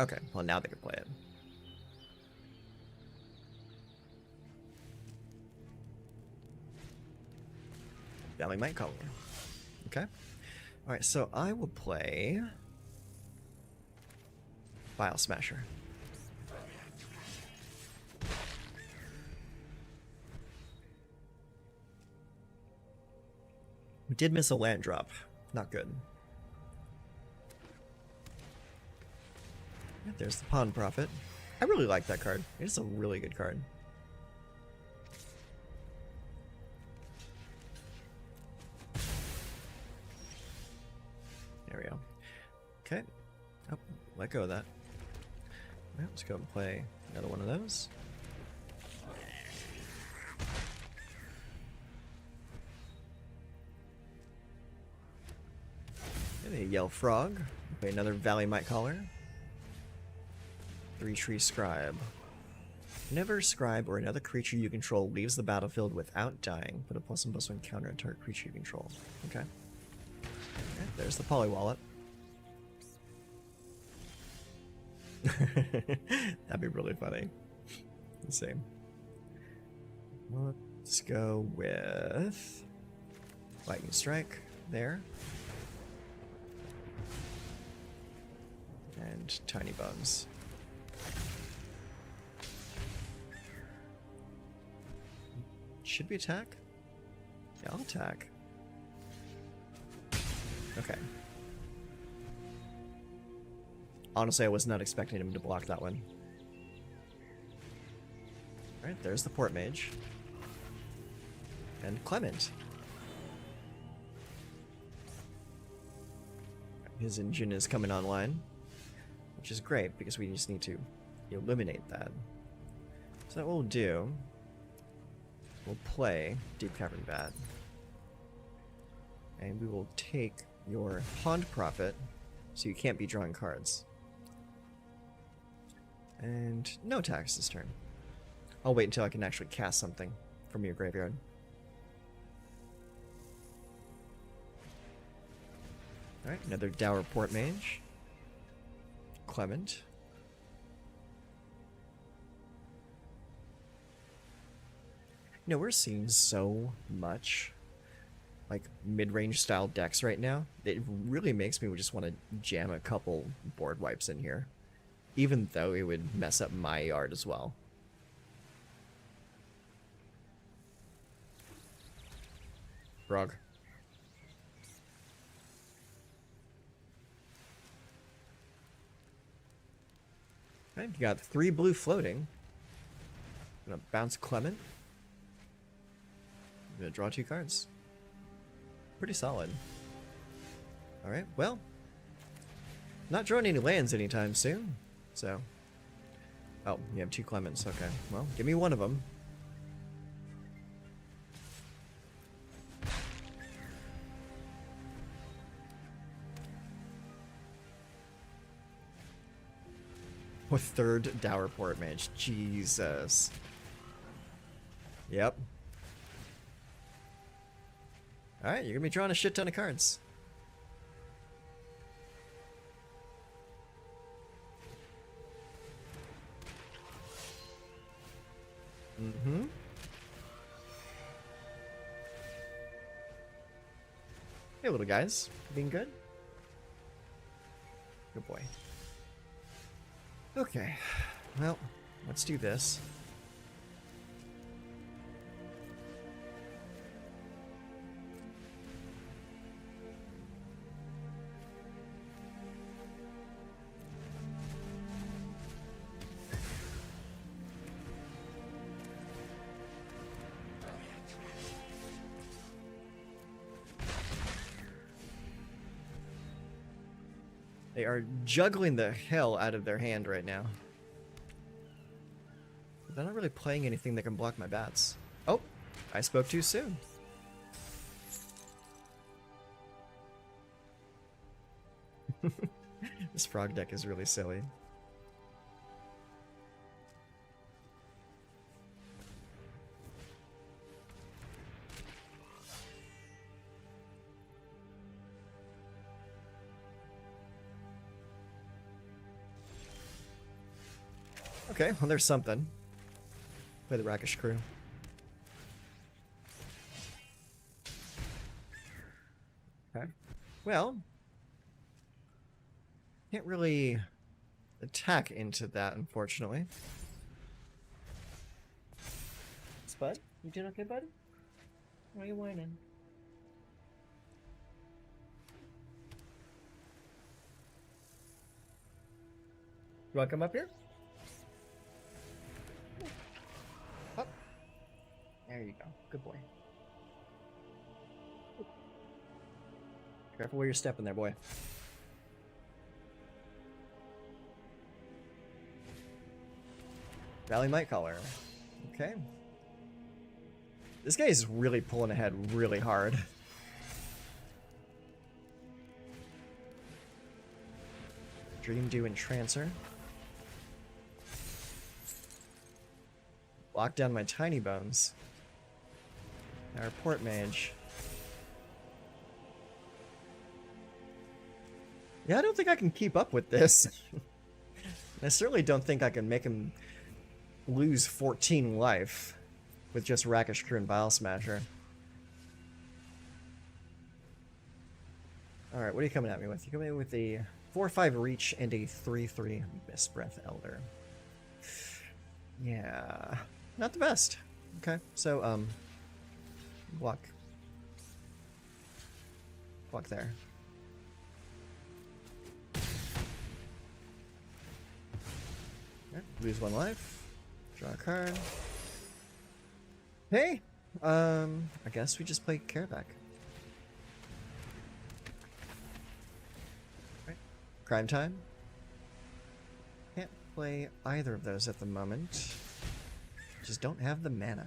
Okay, well now they can play it. Valley Might Caller. Okay. Alright, so I will play Bile Smasher. We did miss a land drop. Not good. Yeah, there's the Pond Prophet. I really like that card. It's a really good card. There we go. Okay. Oh, let go of that. Right, let's go and play another one of those. And a Yell Frog. Play another Valley Might Caller. 3-tree Scribe. Whenever a scribe or another creature you control leaves the battlefield without dying, put a +1/+1 counter on target creature you control. Okay. Alright, there's the poly wallet. That'd be really funny. Let's see. Let's go with Lightning Strike there. And Tiny Bones. Should we attack? Yeah, I'll attack. Okay. Honestly, I was not expecting him to block that one. Alright, there's the Port Mage. And Clement. His engine is coming online, which is great because we just need to eliminate that. So what we'll do, we'll play Deep Cavern Bat. And we will take your Pond Prophet, so you can't be drawing cards. And no attacks this turn. I'll wait until I can actually cast something from your graveyard. Alright, another Dour Port Mage. Clement. You know, we're seeing so much like mid-range style decks right now. It really makes me just want to jam a couple board wipes in here. Even though it would mess up my yard as well. Frog. Okay, you got 3 blue floating. Gonna bounce Clement. I'm gonna draw 2 cards. Pretty solid. Alright, well. Not drawing any lands anytime soon, so. Oh, you have 2 Clements, okay. Well, give me one of them. A 3rd Dour Port Mage. Jesus. Yep. Alright, you're gonna be drawing a shit ton of cards. Mm-hmm. Hey, little guys. Being good? Good boy. Okay. Well, let's do this. They are juggling the hell out of their hand right now. They're not really playing anything that can block my bats. Oh, I spoke too soon. This frog deck is really silly. Okay, well there's something. Play the Rakish Crew. Okay. Well, can't really attack into that, unfortunately. Spud, you doing okay, bud? Why are you whining? You wanna come up here? Up. There you go. Good boy. Careful where you're stepping there, boy. Valley Might Caller. Okay. This guy is really pulling ahead really hard. Dream Dew and Trancer. Lock down my tiny bones. Our port mage. Yeah, I don't think I can keep up with this. I certainly don't think I can make him lose 14 life with just Rakish Crew and Vile Smasher. Alright, what are you coming at me with? You're coming in with a 4-5 reach and a 3-3 Mist Breath Elder. Yeah, not the best. Okay, so, block. Block there. Okay, lose 1 life. Draw a card. Hey! I guess we just play Karavak. Right. Crime time. Can't play either of those at the moment. Just don't have the mana.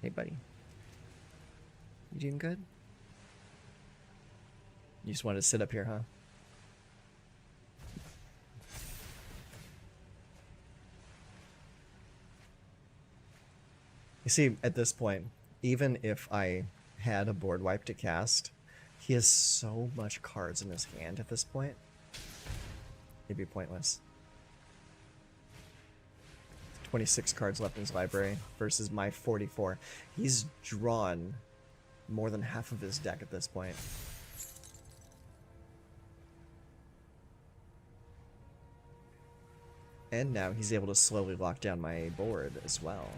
Hey, buddy. You doing good? You just wanted to sit up here, huh? You see, at this point, even if I had a board wipe to cast, he has so much cards in his hand at this point. It'd be pointless. 26 cards left in his library versus my 44. He's drawn more than half of his deck at this point. And now he's able to slowly lock down my board as well.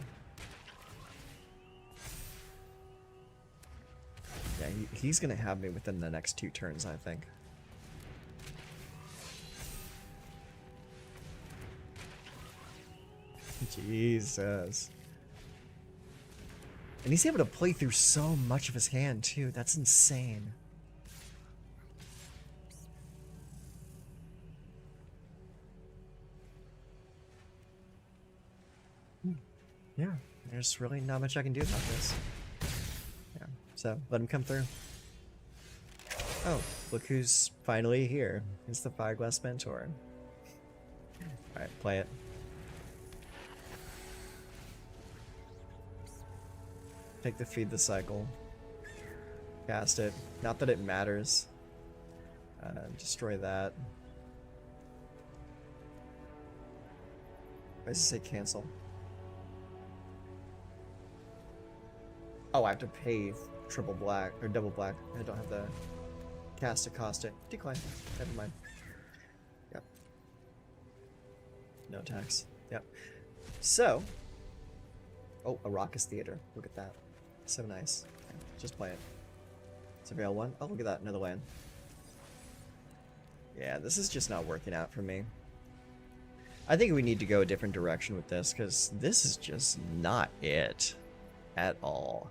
Yeah, he's gonna have me within the next 2 turns, I think. Jesus. And he's able to play through so much of his hand, too. That's insane. Yeah, there's really not much I can do about this. Yeah, so let him come through. Oh, look who's finally here. It's the Fireglass Mentor. Alright, play it. Take the Feed the Cycle. Cast it. Not that it matters. Destroy that. Why does it say cancel? Oh, I have to pay triple black, or double black. I don't have the cast to cost it. Decline. Never mind. Yep. No tax. Yep. So. Oh, a Raucous Theater. Look at that. So nice. Okay, just play it. It's a Veil 1. Oh, look at that. Another land. Yeah, this is just not working out for me. I think we need to go a different direction with this, because this is just not it at all.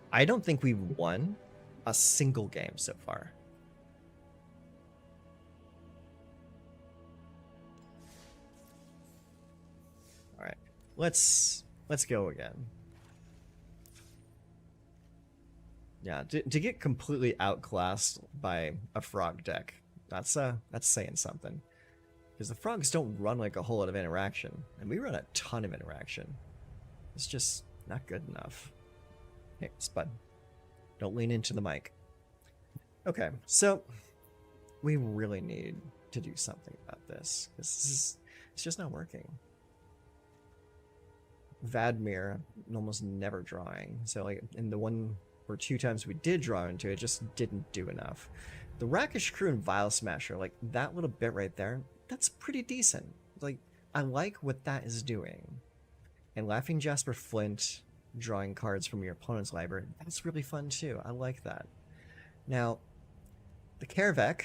I don't think we've won a single game so far. All right, let's go again. Yeah, to get completely outclassed by a frog deck, that's saying something. Because the frogs don't run like a whole lot of interaction, and we run a ton of interaction. It's just not good enough. Hey, Spud, don't lean into the mic. Okay, so we really need to do something about this, because it's just not working. Vadmir, almost never drawing. So like in the 1 or 2 times we did draw into it, just didn't do enough. The Rakish Crew and Vile Smasher, like that little bit right there, that's pretty decent. Like, I like what that is doing. And Laughing Jasper Flint, drawing cards from your opponent's library, that's really fun too. I like that. Now, the Karavak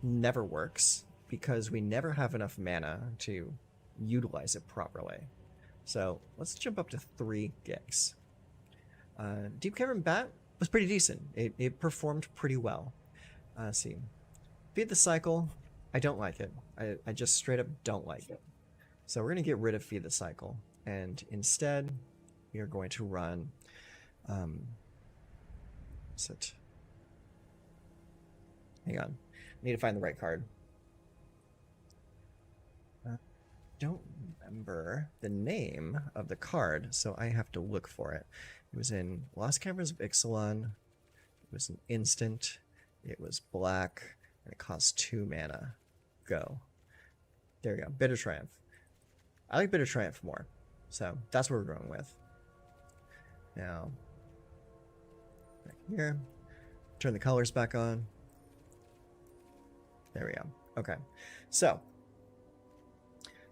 never works because we never have enough mana to utilize it properly. So let's jump up to 3 gigs. Deep Cavern Bat was pretty decent. It performed pretty well. Let's see. Feed the Cycle, I don't like it. I just straight up don't like it. So we're going to get rid of Feed the Cycle. And instead, we are going to run... what's it? Hang on. need to find the right card. Don't remember the name of the card, so I have to look for it. It was in Lost Caverns of Ixalan. It was an instant. It was black, and it cost 2 mana. Go. There you go. Bitter Triumph. I like Bitter Triumph more, so that's what we're going with. Now, back here. Turn the colors back on. There we go. Okay, so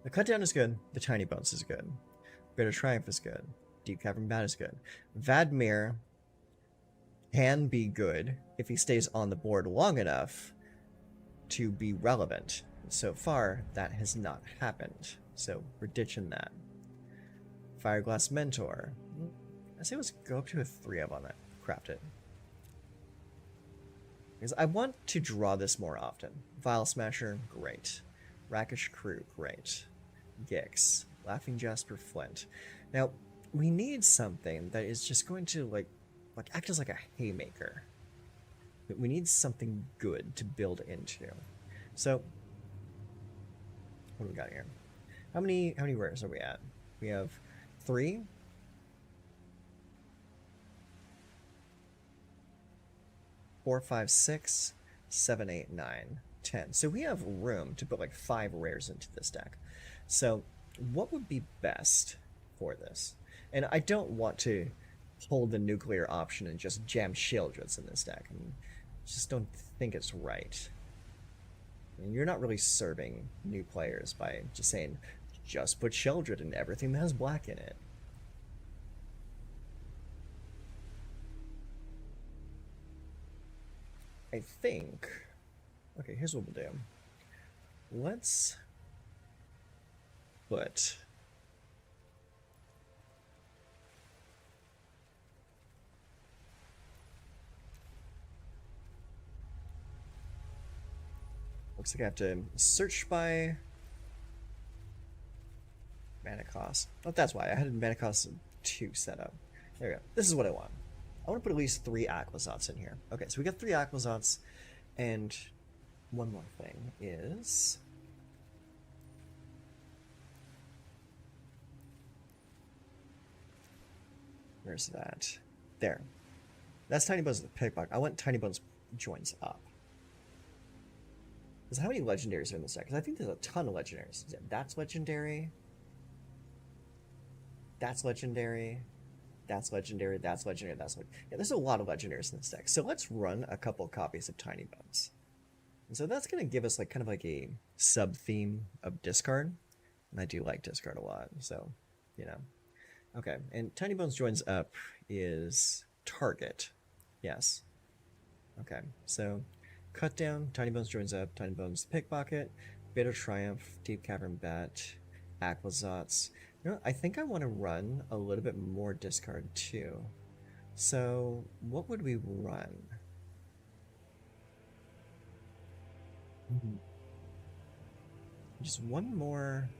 the Cut Down is good. The Tiny Bones is good. Bitter Triumph is good. Deep Cavern Bat is good. Vadmir can be good if he stays on the board long enough to be relevant. So far, that has not happened. So we're ditching that. Fireglass Mentor. I say let's go up to a 3-of on that. Craft it. Because I want to draw this more often. Vile Smasher, great. Rakish Crew, great. Gix, Laughing Jasper Flint. Now, we need something that is just going to like act as like a haymaker. But we need something good to build into. So, what do we got here? How many rares are we at? We have 3. 4, 5, 6, 7, 8, 9, 10. So we have room to put like 5 rares into this deck. So what would be best for this? And I don't want to pull the nuclear option and just jam Sheoldreds in this deck. I just don't think it's right. I mean, you're not really serving new players by just saying, just put Sheoldred in everything that has black in it. I think... Okay, here's what we'll do. Let's put... Looks like I have to search by mana cost. Oh, that's why. I had mana cost 2 set up. There we go. This is what I want. I want to put at least 3 Aquazots in here. Okay, so we got 3 Aquazots, and one more thing is... Where's that? There. That's Tiny Bones the Pickpocket. I want Tiny Bones joins up. Because how many legendaries are in this deck? Because I think there's a ton of legendaries. That's legendary. That's legendary. That's legendary. That's legendary. That's legendary. Yeah, there's a lot of legendaries in this deck. So let's run a couple copies of Tiny Bones. And so that's going to give us like kind of like a sub-theme of discard. And I do like discard a lot. So, you know. Okay. And Tiny Bones joins up is target. Yes. Okay. So... Cut Down, Tiny Bones joins up, Tiny Bones Pickpocket, Bitter Triumph, Deep Cavern Bat, Aquazots. You know, I think I want to run a little bit more discard too. So what would we run? Just one more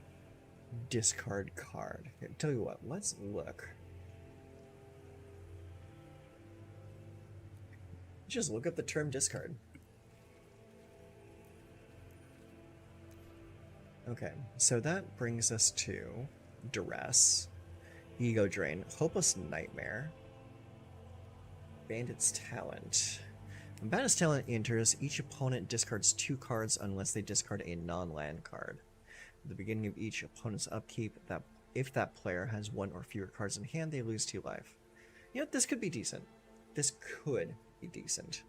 discard card. Here, tell you what, let's look. Just look up the term discard. Okay, so that brings us to Duress, Ego Drain, Hopeless Nightmare, Bandit's Talent. When Bandit's Talent enters, each opponent discards 2 cards unless they discard a non-land card. At the beginning of each opponent's upkeep, if that player has 1 or fewer cards in hand, they lose 2 life. You know, this could be decent. This could be decent.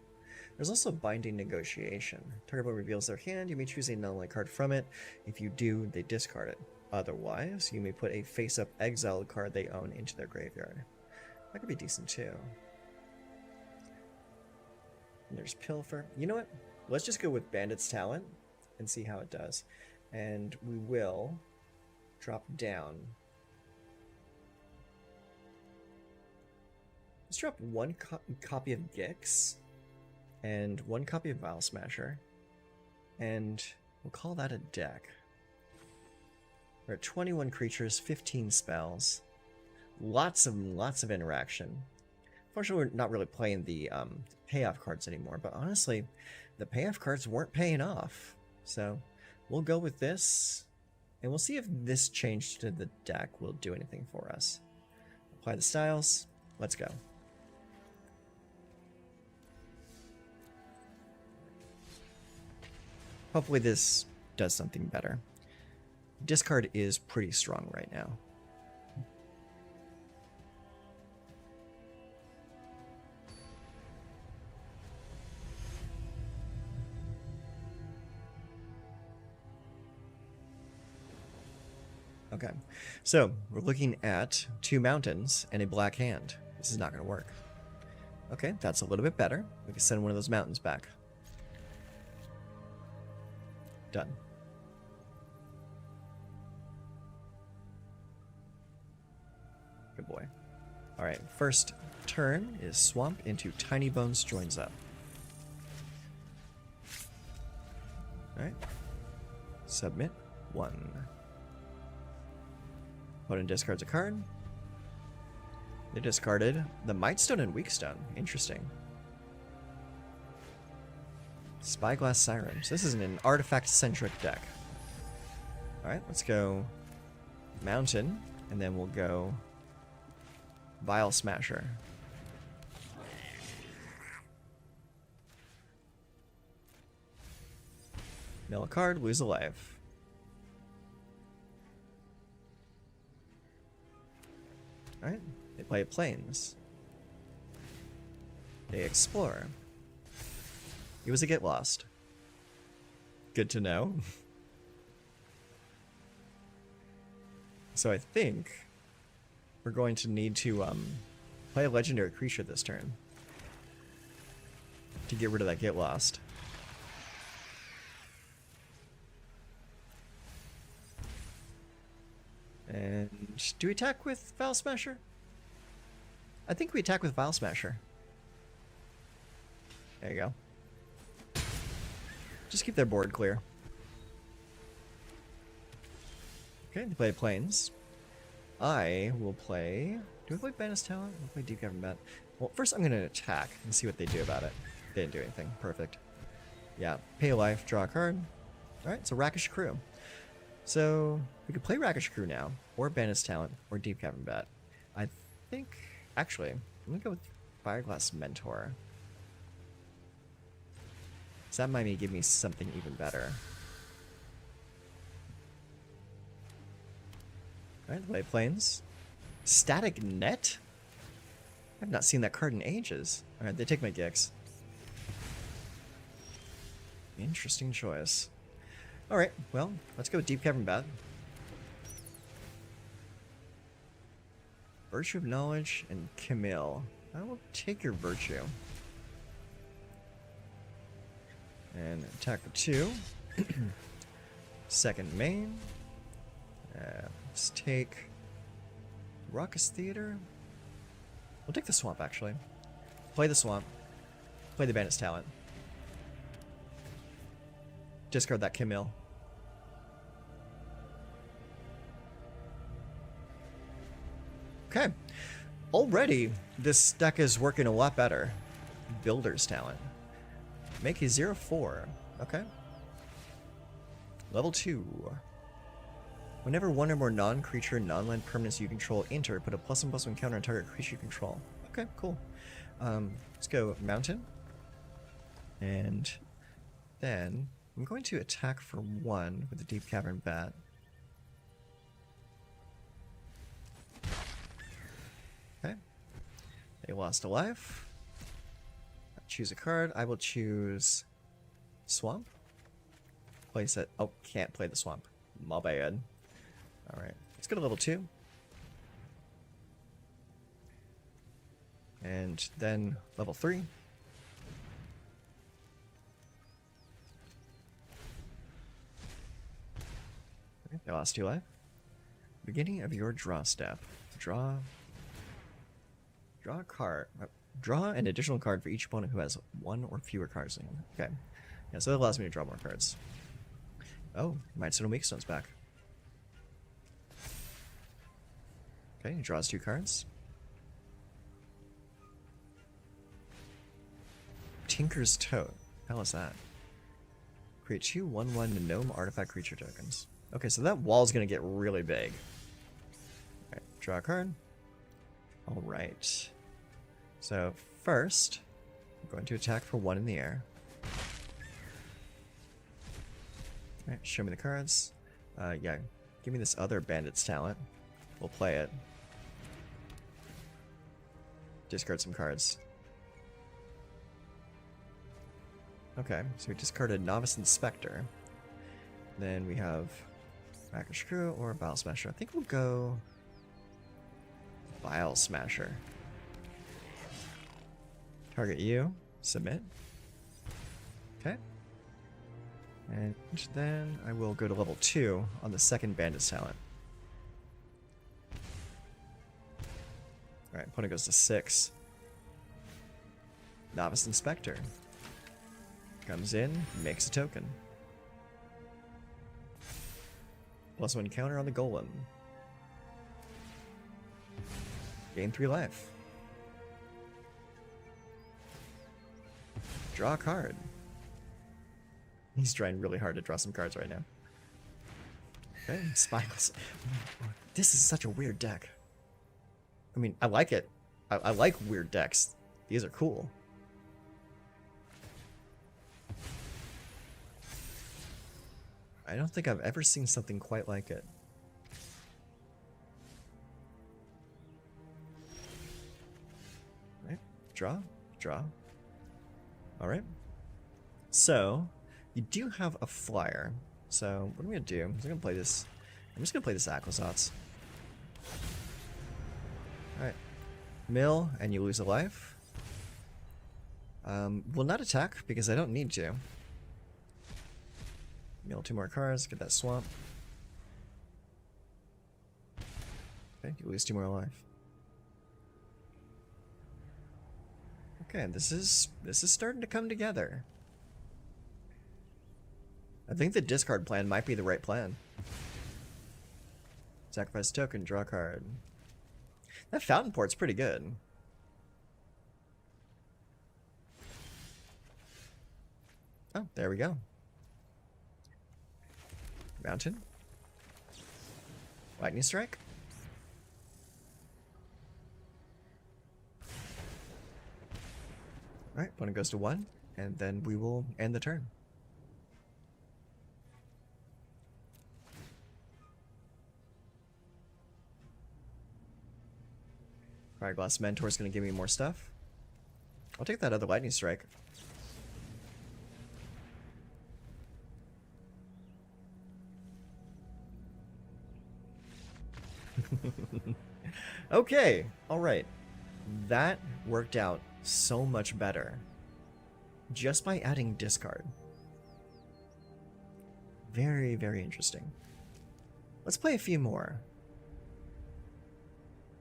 There's also Binding Negotiation. Target opponent reveals their hand. You may choose a non-land card from it. If you do, they discard it. Otherwise, you may put a face-up exiled card they own into their graveyard. That could be decent too. And there's Pilfer. You know what? Let's just go with Bandit's Talent and see how it does. And we will drop down. Let's drop 1 copy of Gix. And 1 copy of Vile Smasher. And we'll call that a deck. We're at 21 creatures, 15 spells. Lots of interaction. Unfortunately, we're not really playing the payoff cards anymore, but honestly, the payoff cards weren't paying off. So we'll go with this, and we'll see if this change to the deck will do anything for us. Apply the styles. Let's go. Hopefully this does something better. Discard is pretty strong right now. Okay, so we're looking at 2 mountains and a black hand. This is not going to work. Okay, that's a little bit better. We can send one of those mountains back. Done. Good boy. Alright, first turn is Swamp into Tiny Bones joins up. Alright. Submit 1. Opponent discards a card. They discarded the Mightstone and Weakstone. Interesting. Spyglass Sirens. This is an artifact-centric deck. Alright, let's go Mountain, and then we'll go Vile Smasher. Mill a card, lose a life. Alright, they play Plains. They explore. It was a get lost. Good to know. So I think we're going to need to play a legendary creature this turn to get rid of that get lost. And do we attack with Vile Smasher? I think we attack with Vile Smasher. There you go. Just keep their board clear. Okay, they play Plains. I will play... Do I play Banished Talent? I'll play Deep Cavern Bat. Well, first I'm going to attack and see what they do about it. They didn't do anything. Perfect. Yeah, pay a life, draw a card. Alright, so Rakish Crew. So, we could play Rakish Crew now, or Banished Talent, or Deep Cavern Bat. I think... Actually, I'm going to go with Fireglass Mentor. So that might give me something even better. Alright, play Plains. Static Net? I've not seen that card in ages. Alright, they take my Gix. Interesting choice. Alright, well, let's go with Deep Cavern Bat. Virtue of Knowledge and Camille. I will take your Virtue. And attack for 2. Second main. Let's take Raucous Theater. We'll take the Swamp, actually. Play the Swamp. Play the Banished Talent. Discard that Camille. Okay. Already, this deck is working a lot better. Builder's Talent. Make a 0/4. Okay. Level 2. Whenever one or more non-creature, non-land permanents you control enter, put a +1/+1 counter on target creature you control. Okay, cool. Let's go Mountain. And then I'm going to attack for 1 with the Deep Cavern Bat. Okay. They lost a life. Choose a card. I will choose Swamp. Place it. Oh, can't play the Swamp. My bad. Alright. Let's go to level 2. And then level 3. Okay, they lost 2 life. Beginning of your draw step. Draw a card. Draw an additional card for each opponent who has 1 or fewer cards in him. Okay. Yeah, so that allows me to draw more cards. Oh, Mightstone and Weakstone's back. Okay, he draws 2 cards. Tinker's Tote. How is that? Create 2 1/1 gnome artifact creature tokens. Okay, so that wall's gonna get really big. Alright, draw a card. Alright. So first, I'm going to attack for 1 in the air. Alright, show me the cards. Yeah, give me this other bandit's talent. We'll play it. Discard some cards. Okay, so we discarded Novice Inspector. Then we have Racker Screw or Bile Smasher. I think we'll go Bile Smasher. Target you. Submit. Okay. And then I will go to level 2 on the second Bandit's talent. Alright, opponent goes to 6. Novice Inspector. Comes in, makes a token. +1 counter on the Golem. Gain 3 life. Draw a card. He's trying really hard to draw some cards right now. Okay, Spineless. This is such a weird deck. I mean, I like it. I like weird decks. These are cool. I don't think I've ever seen something quite like it. Alright, draw. Alright. So, you do have a flyer. So, what I'm going to do is I'm going to play this. I'm just going to play this Aquasauce. Alright. Mill, and you lose a life. Will not attack, because I don't need to. Mill 2 more cards, get that swamp. Okay, you lose 2 more life. Okay, this is starting to come together. I think the discard plan might be the right plan. Sacrifice token, draw a card. That Fountain Port's pretty good. Oh, there we go. Mountain. Lightning Strike. Alright, opponent goes to 1, and then we will end the turn. Alright, Glass Mentor's gonna give me more stuff. I'll take that other Lightning Strike. Okay, alright. That worked out so much better. Just by adding discard. Very, very interesting. Let's play a few more.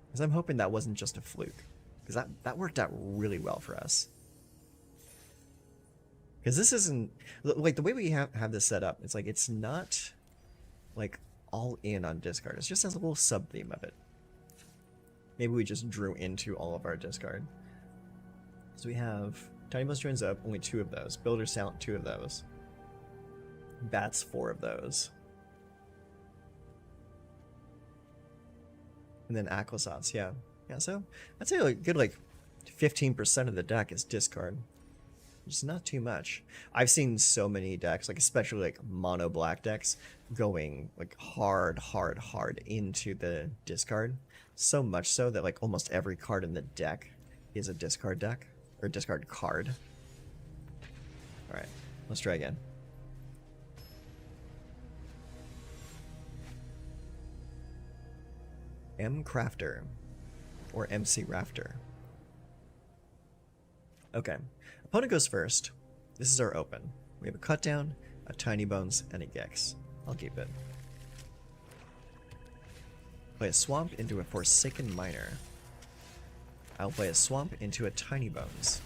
Because I'm hoping that wasn't just a fluke. Because that worked out really well for us. Because this isn't... Like, the way we have this set up, it's like, it's not, like, all in on discard. It's just has a little sub-theme of it. Maybe we just drew into all of our discard. So we have Tiny Bones joins up, only 2 of those. Builder's Talent, 2 of those. Bats, 4 of those. And then Aquasauce, yeah. Yeah, so I'd say like good 15% of the deck is discard. It's not too much. I've seen so many decks, like especially like mono black decks, going like hard into the discard. So much so that like almost every card in the deck is a discard deck or discard card. All right, let's try again. M Crafter or MC Rafter. Okay, opponent goes first. This is our open. We have a Cut Down, a Tiny Bones, and a Gex. I'll keep it. Play a Swamp into a Forsaken Miner. I'll play a Swamp into a Tiny Bones.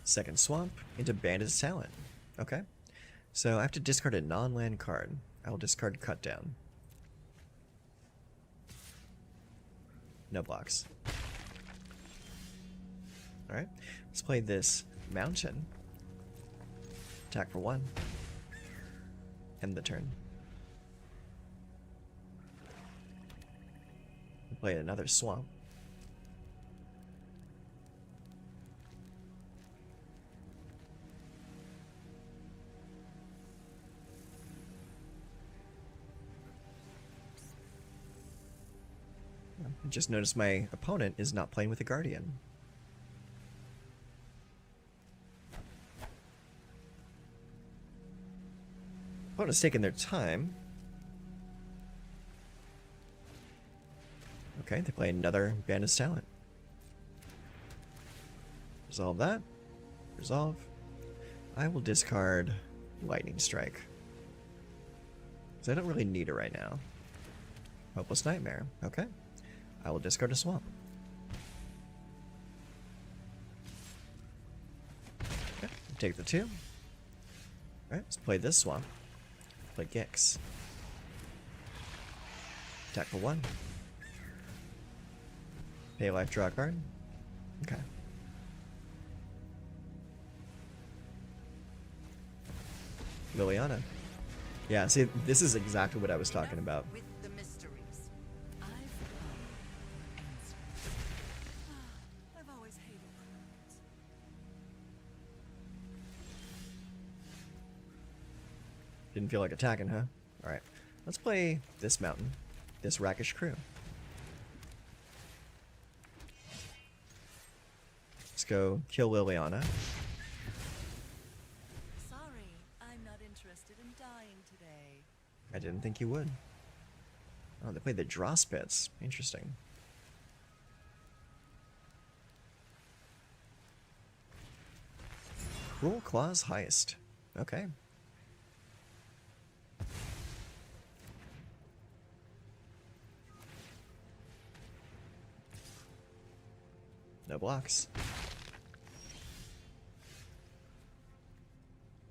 Second Swamp into Bandit's Talent. Okay. So I have to discard a non-land card. I will discard Cut Down. No blocks. Alright, let's play this mountain. Attack for 1. End the turn. Play another swamp. I just noticed my opponent is not playing with a guardian. Opponent's taking their time. Okay, they play another Bandit's Talent. Resolve that. Resolve. I will discard Lightning Strike. Because I don't really need it right now. Hopeless Nightmare. Okay. I will discard a swamp. Okay, take the 2. Alright, let's play this swamp. Play Gix. Attack for 1. Pay life, draw a card. Okay. Liliana. Yeah, see, this is exactly what I was talking about. With the mysteries. I've come for answers. I've always hated crowds. Didn't feel like attacking, huh? Alright. Let's play this mountain. This Rakish crew. Let's go kill Liliana. Sorry, I'm not interested in dying today. I didn't think you would. Oh, they played the draw spits. Interesting. Cruel Claws Heist. Okay. No blocks.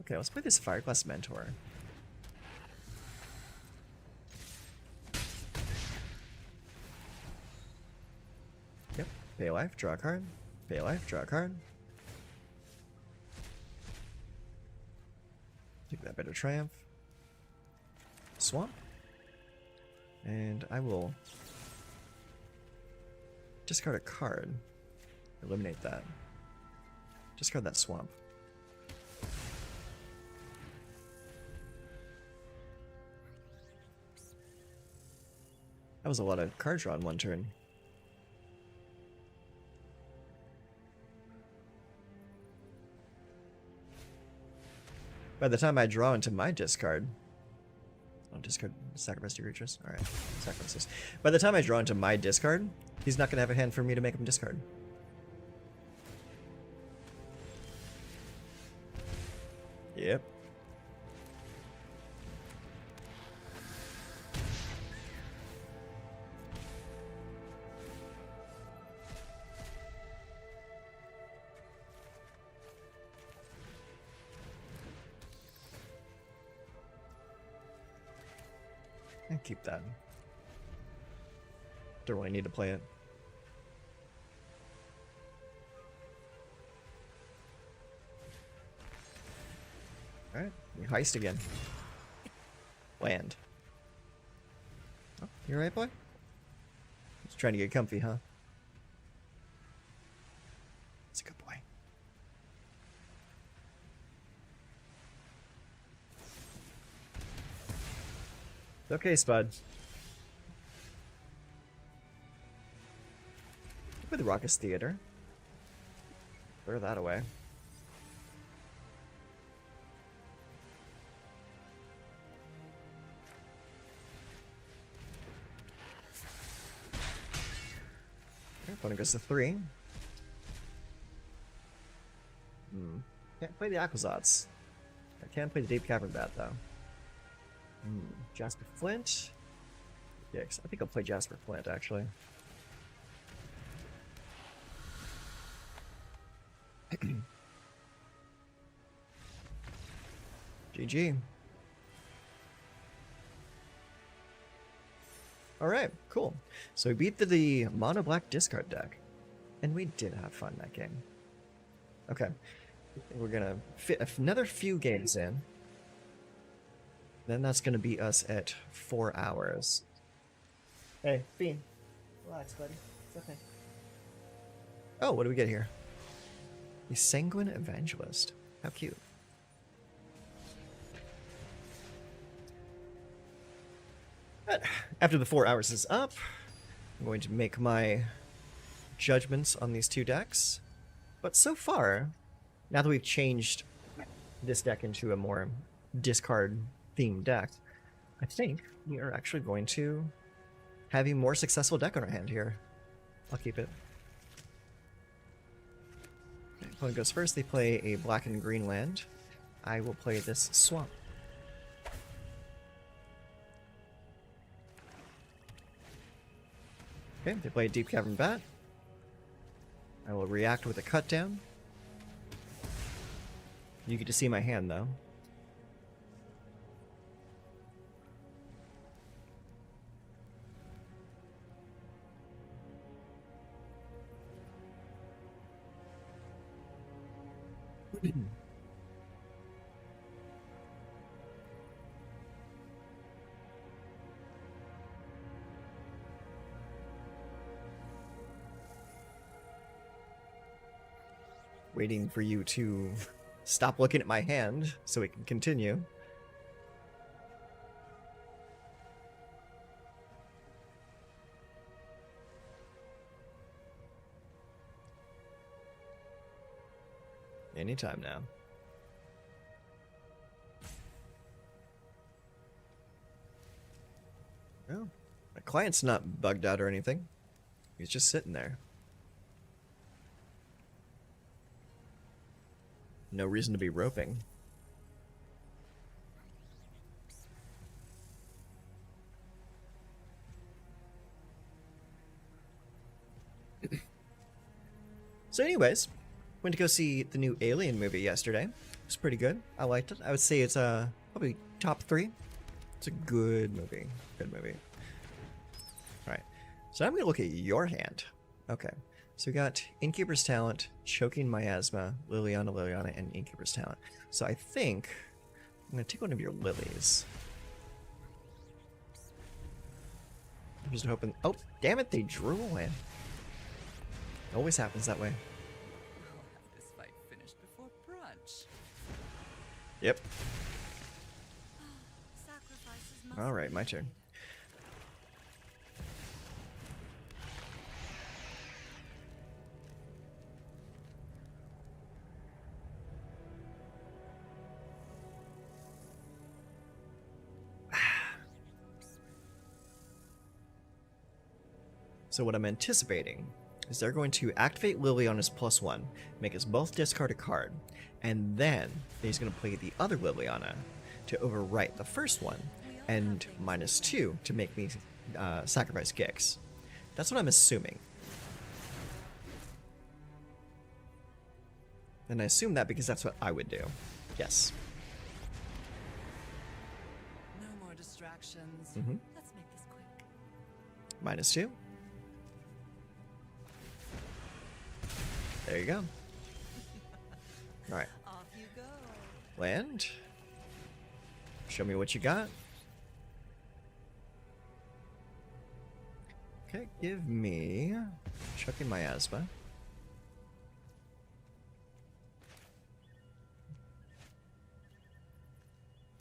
Okay, let's play this Fireclass Mentor. Yep. Pay life, draw a card. Pay life, draw a card. Take that Bitter Triumph. Swamp. And I will discard a card. Eliminate that. Discard that swamp. That was a lot of card draw in one turn. By the time I draw into my discard... I'll discard sacrifice to creatures. Alright, sacrifice this. By the time I draw into my discard, he's not going to have a hand for me to make him discard. Yep. And keep that. Don't really need to play it. Alright, we heist again. Land. Oh, you alright, boy? Just trying to get comfy, huh? It's a good boy. It's okay, Spud. With the Raucous Theater. Throw that away. Opponent goes to 3. Can't play the Aquazats. I can play the Deep Cavern Bat, though. Jasper Flint? Yeah, I think I'll play Jasper Flint, actually. GG. Alright, cool. So we beat the mono black discard deck. And we did have fun that game. Okay. We're gonna fit another few games in. Then that's gonna be us at 4 hours. Hey, Bean. Relax, buddy. It's okay. Oh, what do we get here? A Sanguine Evangelist. How cute. But after the 4 hours is up, I'm going to make my judgments on these two decks. But so far, now that we've changed this deck into a more discard-themed deck, I think we are actually going to have a more successful deck on our hand here. I'll keep it. Okay, opponent goes first. They play a black and green land. I will play this swamp. Okay, they play a Deep Cavern Bat. I will react with a cut down. You get to see my hand though. Waiting for you to stop looking at my hand so we can continue. Anytime now. Oh, my client's not bugged out or anything. He's just sitting there. No reason to be roping. So anyways, went to go see the new Alien movie yesterday. It was pretty good. I liked it. I would say it's probably top 3. It's a good movie. Good movie. Alright. So I'm going to look at your hand. Okay. So we got Innkeeper's Talent, Choking Miasma, Liliana, and Innkeeper's Talent. So I think I'm going to take one of your lilies. I'm just hoping... Oh, damn it, they drew a land. Always happens that way. I'll have this fight finished before brunch. Yep. Sacrifices must Alright, be my turn. made. So what I'm anticipating is they're going to activate Lily on his +1, make us both discard a card, and then he's going to play the other Liliana to overwrite the first one, and -2 to make me sacrifice Gix. That's what I'm assuming. And I assume that because that's what I would do. Yes. No more distractions. Mm-hmm. Let's make this quick. -2. There you go. Alright. Off you go. Land. Show me what you got. Okay, give me Chucking Miasma.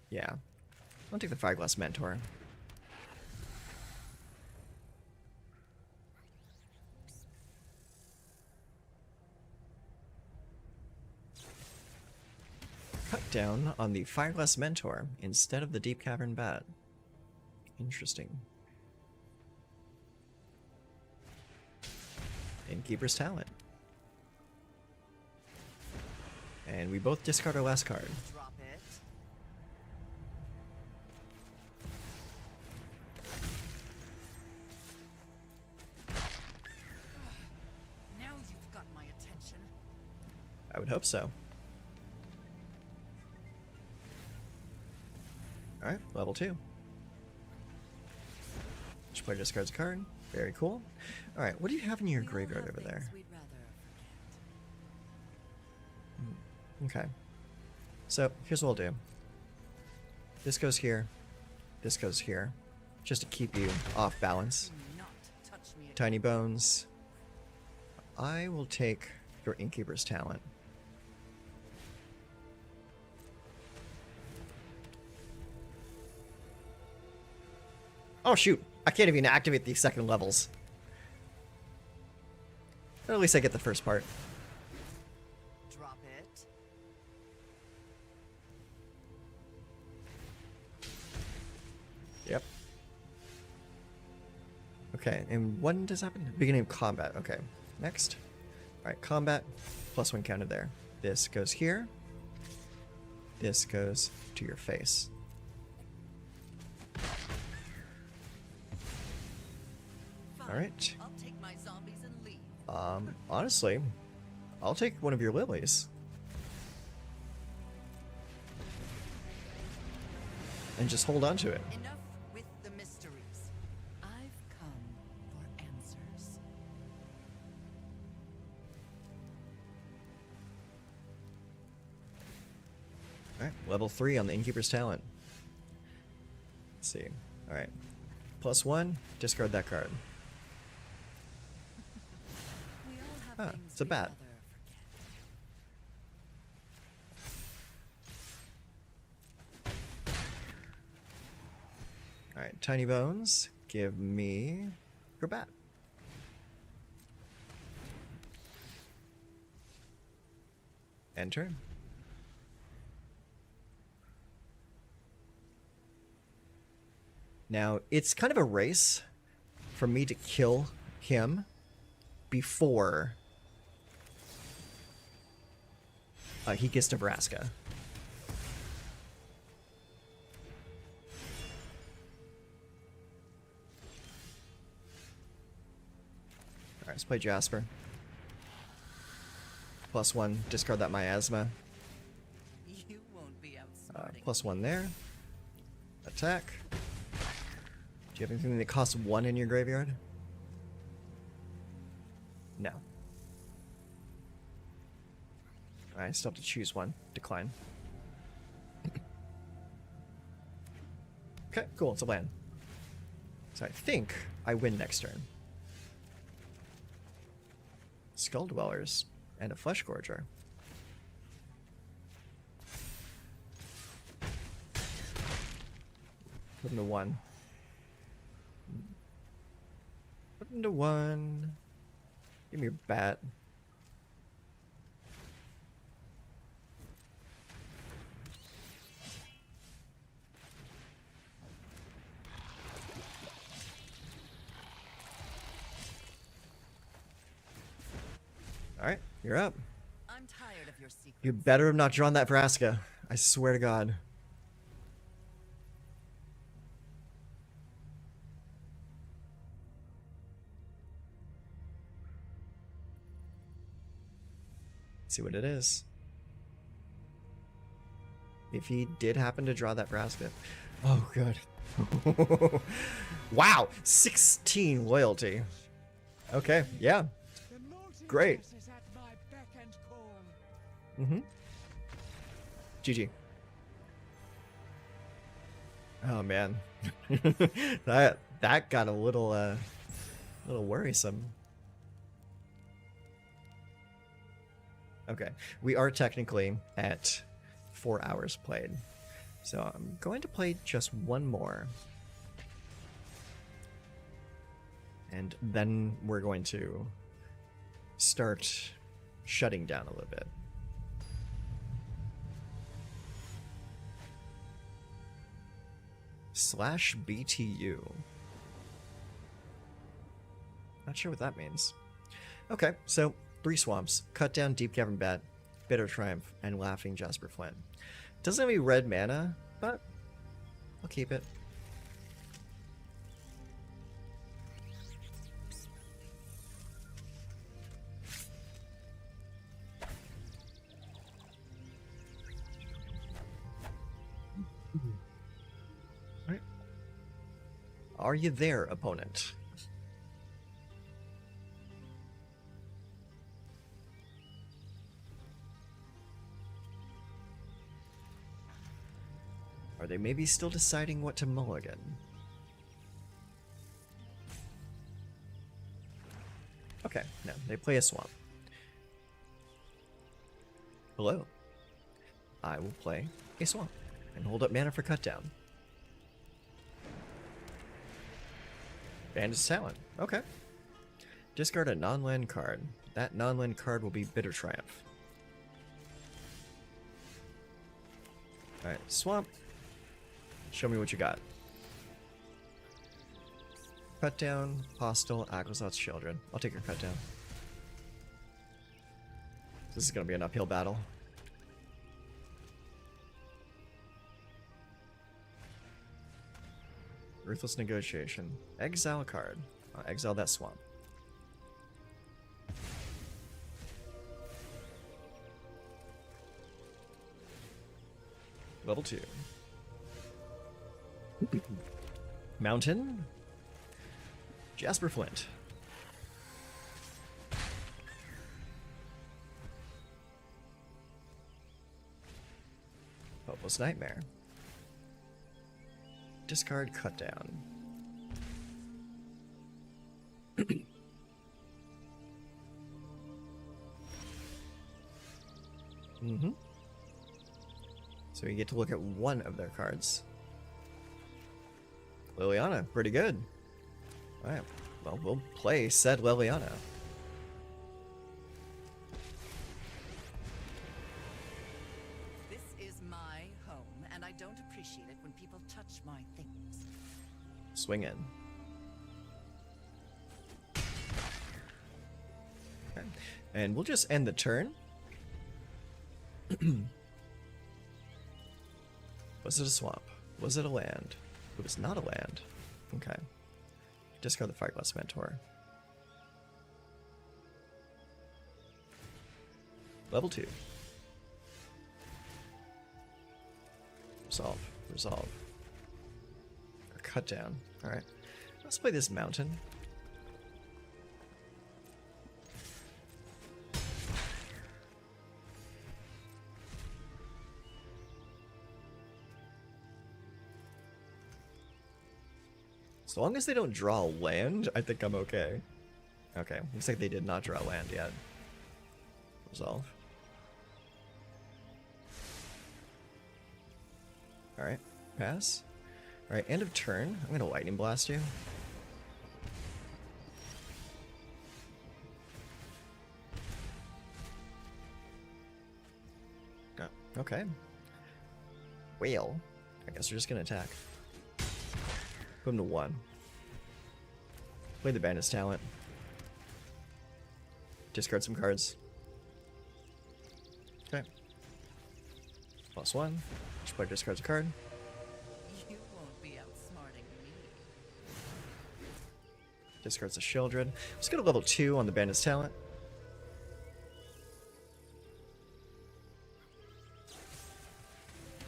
Yeah. I'll take the Fireglass Mentor. Cut down on the Fireglass Mentor instead of the Deep Cavern Bat. Interesting. Innkeeper's Talent. And we both discard our last card. Drop it. Now you've got my attention. I would hope so. Alright, level 2. Each player discards a card. Very cool. Alright, what do you have in your We all graveyard have over there? things we'd rather Okay. So here's what we'll do. This goes here. This goes here. Just to keep you off balance. Do not touch me again. Tiny bones. I will take your Innkeeper's talent. Oh shoot! I can't even activate the second levels. But at least I get the first part. Drop it. Yep. Okay, and when does that happen? Beginning of combat. Okay, next. Alright, combat. +1 counted there. This goes here. This goes to your face. Fine. Alright. I'll take my zombies and leave. Honestly, I'll take one of your lilies. And just hold on to it. Enough with the mysteries. I've come for answers. Alright, level 3 on the Innkeeper's talent. Let's see. Alright. +1, discard that card. We all have Ah, things it's a we'd bat. rather forget. Alright, Tiny Bones, give me your bat. Enter. Now, it's kind of a race for me to kill him before he gets Nebraska. Alright, let's play Jasper. +1, discard that miasma. You won't be outsmarting. +1 there. Attack. Do you have anything that costs 1 in your graveyard? No. I still have to choose one. Decline. Okay, cool. It's a land. So I think I win next turn. Skull Dwellers and a Flesh Gorger. Put them to 1. Put them to 1. Give me your bat. Alright, you're up. I'm tired of your secrets. You better have not drawn that Vraska. I swear to God. Let's see what it is. If he did happen to draw that Vraska. Oh, good. Wow, 16 loyalty. Okay, yeah. Great. Mm-hmm. GG. Oh man, that got a little worrisome. Okay, we are technically at 4 hours played, so I'm going to play just one more, and then we're going to start shutting down a little bit. /BTU. Not sure what that means. Okay, so 3 swamps. Cut down Deep Cavern Bat, Bitter Triumph, and Laughing Jasper Flint. Doesn't have any red mana, but I'll keep it. Alright. Are you there, opponent? Are they maybe still deciding what to mulligan? Okay, no, they play a swamp. Hello. I will play a swamp and hold up mana for cut down. Bandit's Talent. Okay. Discard a non-land card. That non-land card will be Bitter Triumph. Alright, swamp. Show me what you got. Cut down, Hostile, Aquazot's Children. I'll take your cut down. This is going to be an uphill battle. Ruthless Negotiation. Exile a card. I'll exile that swamp. Level 2. Mountain. Jasper Flint. Hopeless Nightmare. Discard cut down. So you get to look at one of their cards. Liliana, pretty good. Alright, well, we'll play said Liliana. This is my home, and I don't appreciate it when people touch my things. Swing in. Okay. And we'll just end the turn. Was it a swamp? Was it a land? It was not a land. Okay. Discard the Fireglass Mentor. Level 2. Resolve. Resolve. Or cut down. Alright. Let's play this mountain. As long as they don't draw land, I think I'm okay. Okay, looks like they did not draw land yet. Resolve. Alright, pass. Alright, end of turn. I'm gonna Lightning Blast you. Oh, okay. Whale. I guess we're just gonna attack. Put him to 1. Play the Bandit's Talent. Discard some cards. Okay. +1. Each player discards a card. You won't be outsmarting me. Discards a Children. Let's go to level 2 on the Bandit's Talent.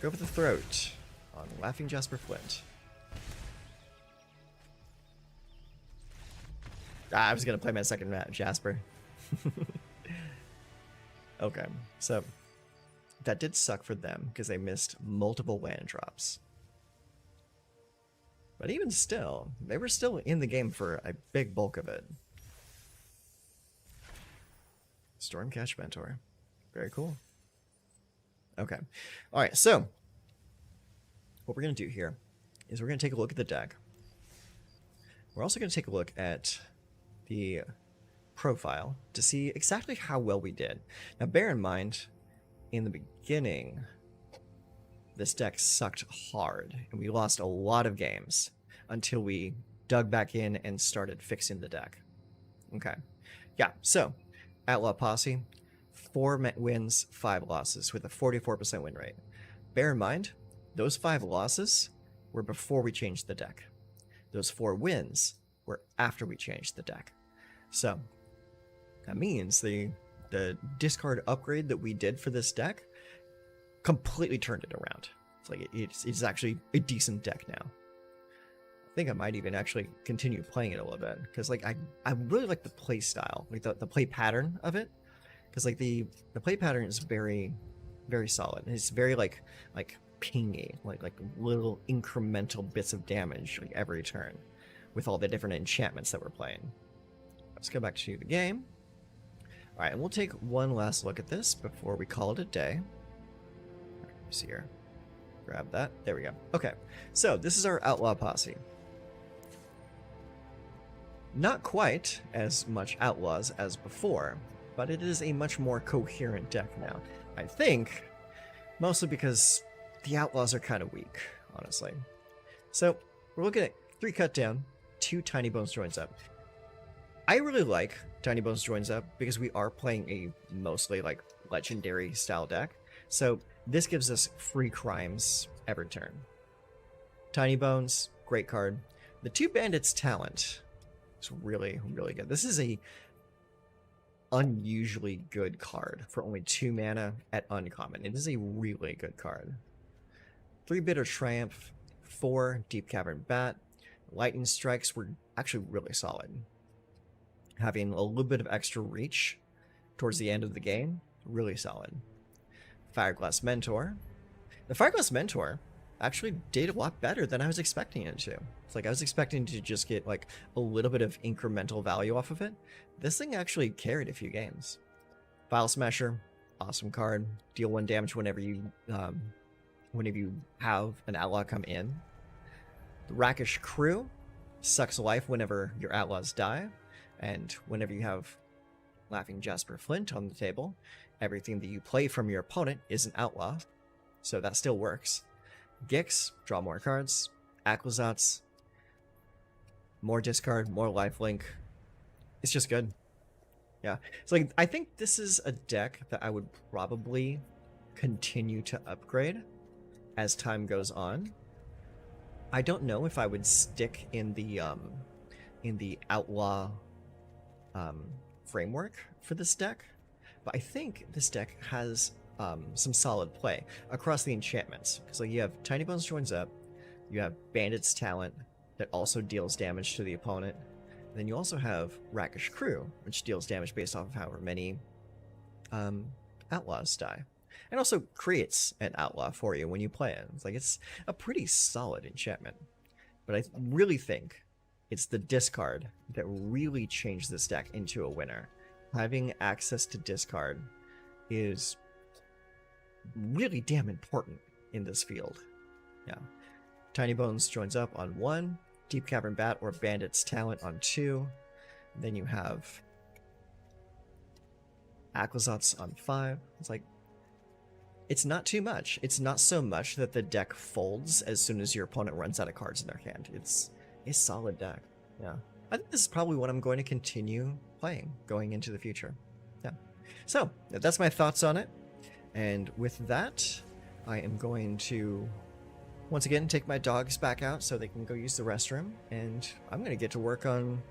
Go for the Throat on Laughing Jasper Flint. I was going to play my second Jasper. Okay, so that did suck for them because they missed multiple land drops. But even still, they were still in the game for a big bulk of it. Stormcatch Mentor. Very cool. Okay. Alright, so what we're going to do here is we're going to take a look at the deck. We're also going to take a look at the profile to see exactly how well we did. Now bear in mind, in the beginning, this deck sucked hard, and we lost a lot of games until we dug back in and started fixing the deck. Okay. Yeah, so, Outlaw Posse, 4 wins, 5 losses, with a 44% win rate. Bear in mind, those 5 losses were before we changed the deck. Those 4 wins were after we changed the deck. So, that means the discard upgrade that we did for this deck completely turned it around. It's like it's actually a decent deck now. I think I might even actually continue playing it a little bit because like I really like the play style, like the play pattern of it, because like the play pattern is very, very solid. And it's very like pingy, like little incremental bits of damage like every turn, with all the different enchantments that we're playing. Let's go back to the game. All right, and we'll take one last look at this before we call it a day. See here. Grab that. There we go. Okay, so this is our Outlaw Posse. Not quite as much Outlaws as before, but it is a much more coherent deck now. I think, mostly because the Outlaws are kind of weak, honestly. So, we're looking at 3 cut down, 2 Tiny Bones joins up. I really like Tiny Bones joins up because we are playing a mostly like legendary style deck. So this gives us free crimes every turn. Tiny Bones, great card. The 2 Bandits talent is really, really good. This is a unusually good card for only 2 mana at uncommon. It is a really good card. 3 Bitter Triumph, 4 Deep Cavern Bat. Lightning Strikes were actually really solid. Having a little bit of extra reach towards the end of the game, really solid. Fireglass Mentor. The Fireglass Mentor actually did a lot better than I was expecting it to. It's like I was expecting to just get like a little bit of incremental value off of it. This thing actually carried a few games. File Smasher, awesome card. Deal 1 damage whenever you have an outlaw come in. The Rakish Crew sucks life whenever your outlaws die. And whenever you have Laughing Jasper Flint on the table, everything that you play from your opponent is an outlaw. So that still works. Gix, draw more cards. Aclazotz, more discard, more lifelink. It's just good. Yeah. So like, I think this is a deck that I would probably continue to upgrade as time goes on. I don't know if I would stick in the outlaw framework for this deck, but I think this deck has some solid play across the enchantments, because like you have Tiny Bones joins up, you have Bandit's talent that also deals damage to the opponent, and then you also have Rakish Crew, which deals damage based off of however many outlaws die, and also creates an outlaw for you when you play it. It's like it's a pretty solid enchantment, but I really think it's the discard that really changed this deck into a winner. Having access to discard is really damn important in this field. Yeah. Tiny Bones joins up on 1, Deep Cavern Bat or Bandit's talent on 2. Then you have Aclazotz on 5. It's like, it's not too much. It's not so much that the deck folds as soon as your opponent runs out of cards in their hand. It's a solid deck. Yeah. I think this is probably what I'm going to continue playing going into the future. Yeah. So, that's my thoughts on it. And with that, I am going to, once again, take my dogs back out so they can go use the restroom. And I'm going to get to work on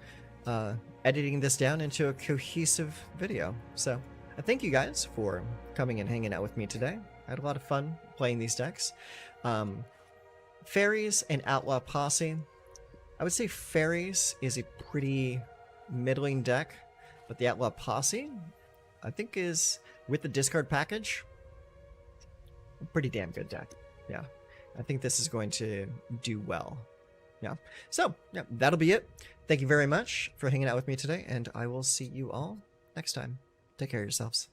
editing this down into a cohesive video. So, I thank you guys for coming and hanging out with me today. I had a lot of fun playing these decks. Fairies and Outlaw Posse. I would say Fairies is a pretty middling deck, but the Outlaw Posse, I think, is, with the discard package, a pretty damn good deck. Yeah, I think this is going to do well. Yeah, so yeah, that'll be it. Thank you very much for hanging out with me today, and I will see you all next time. Take care of yourselves.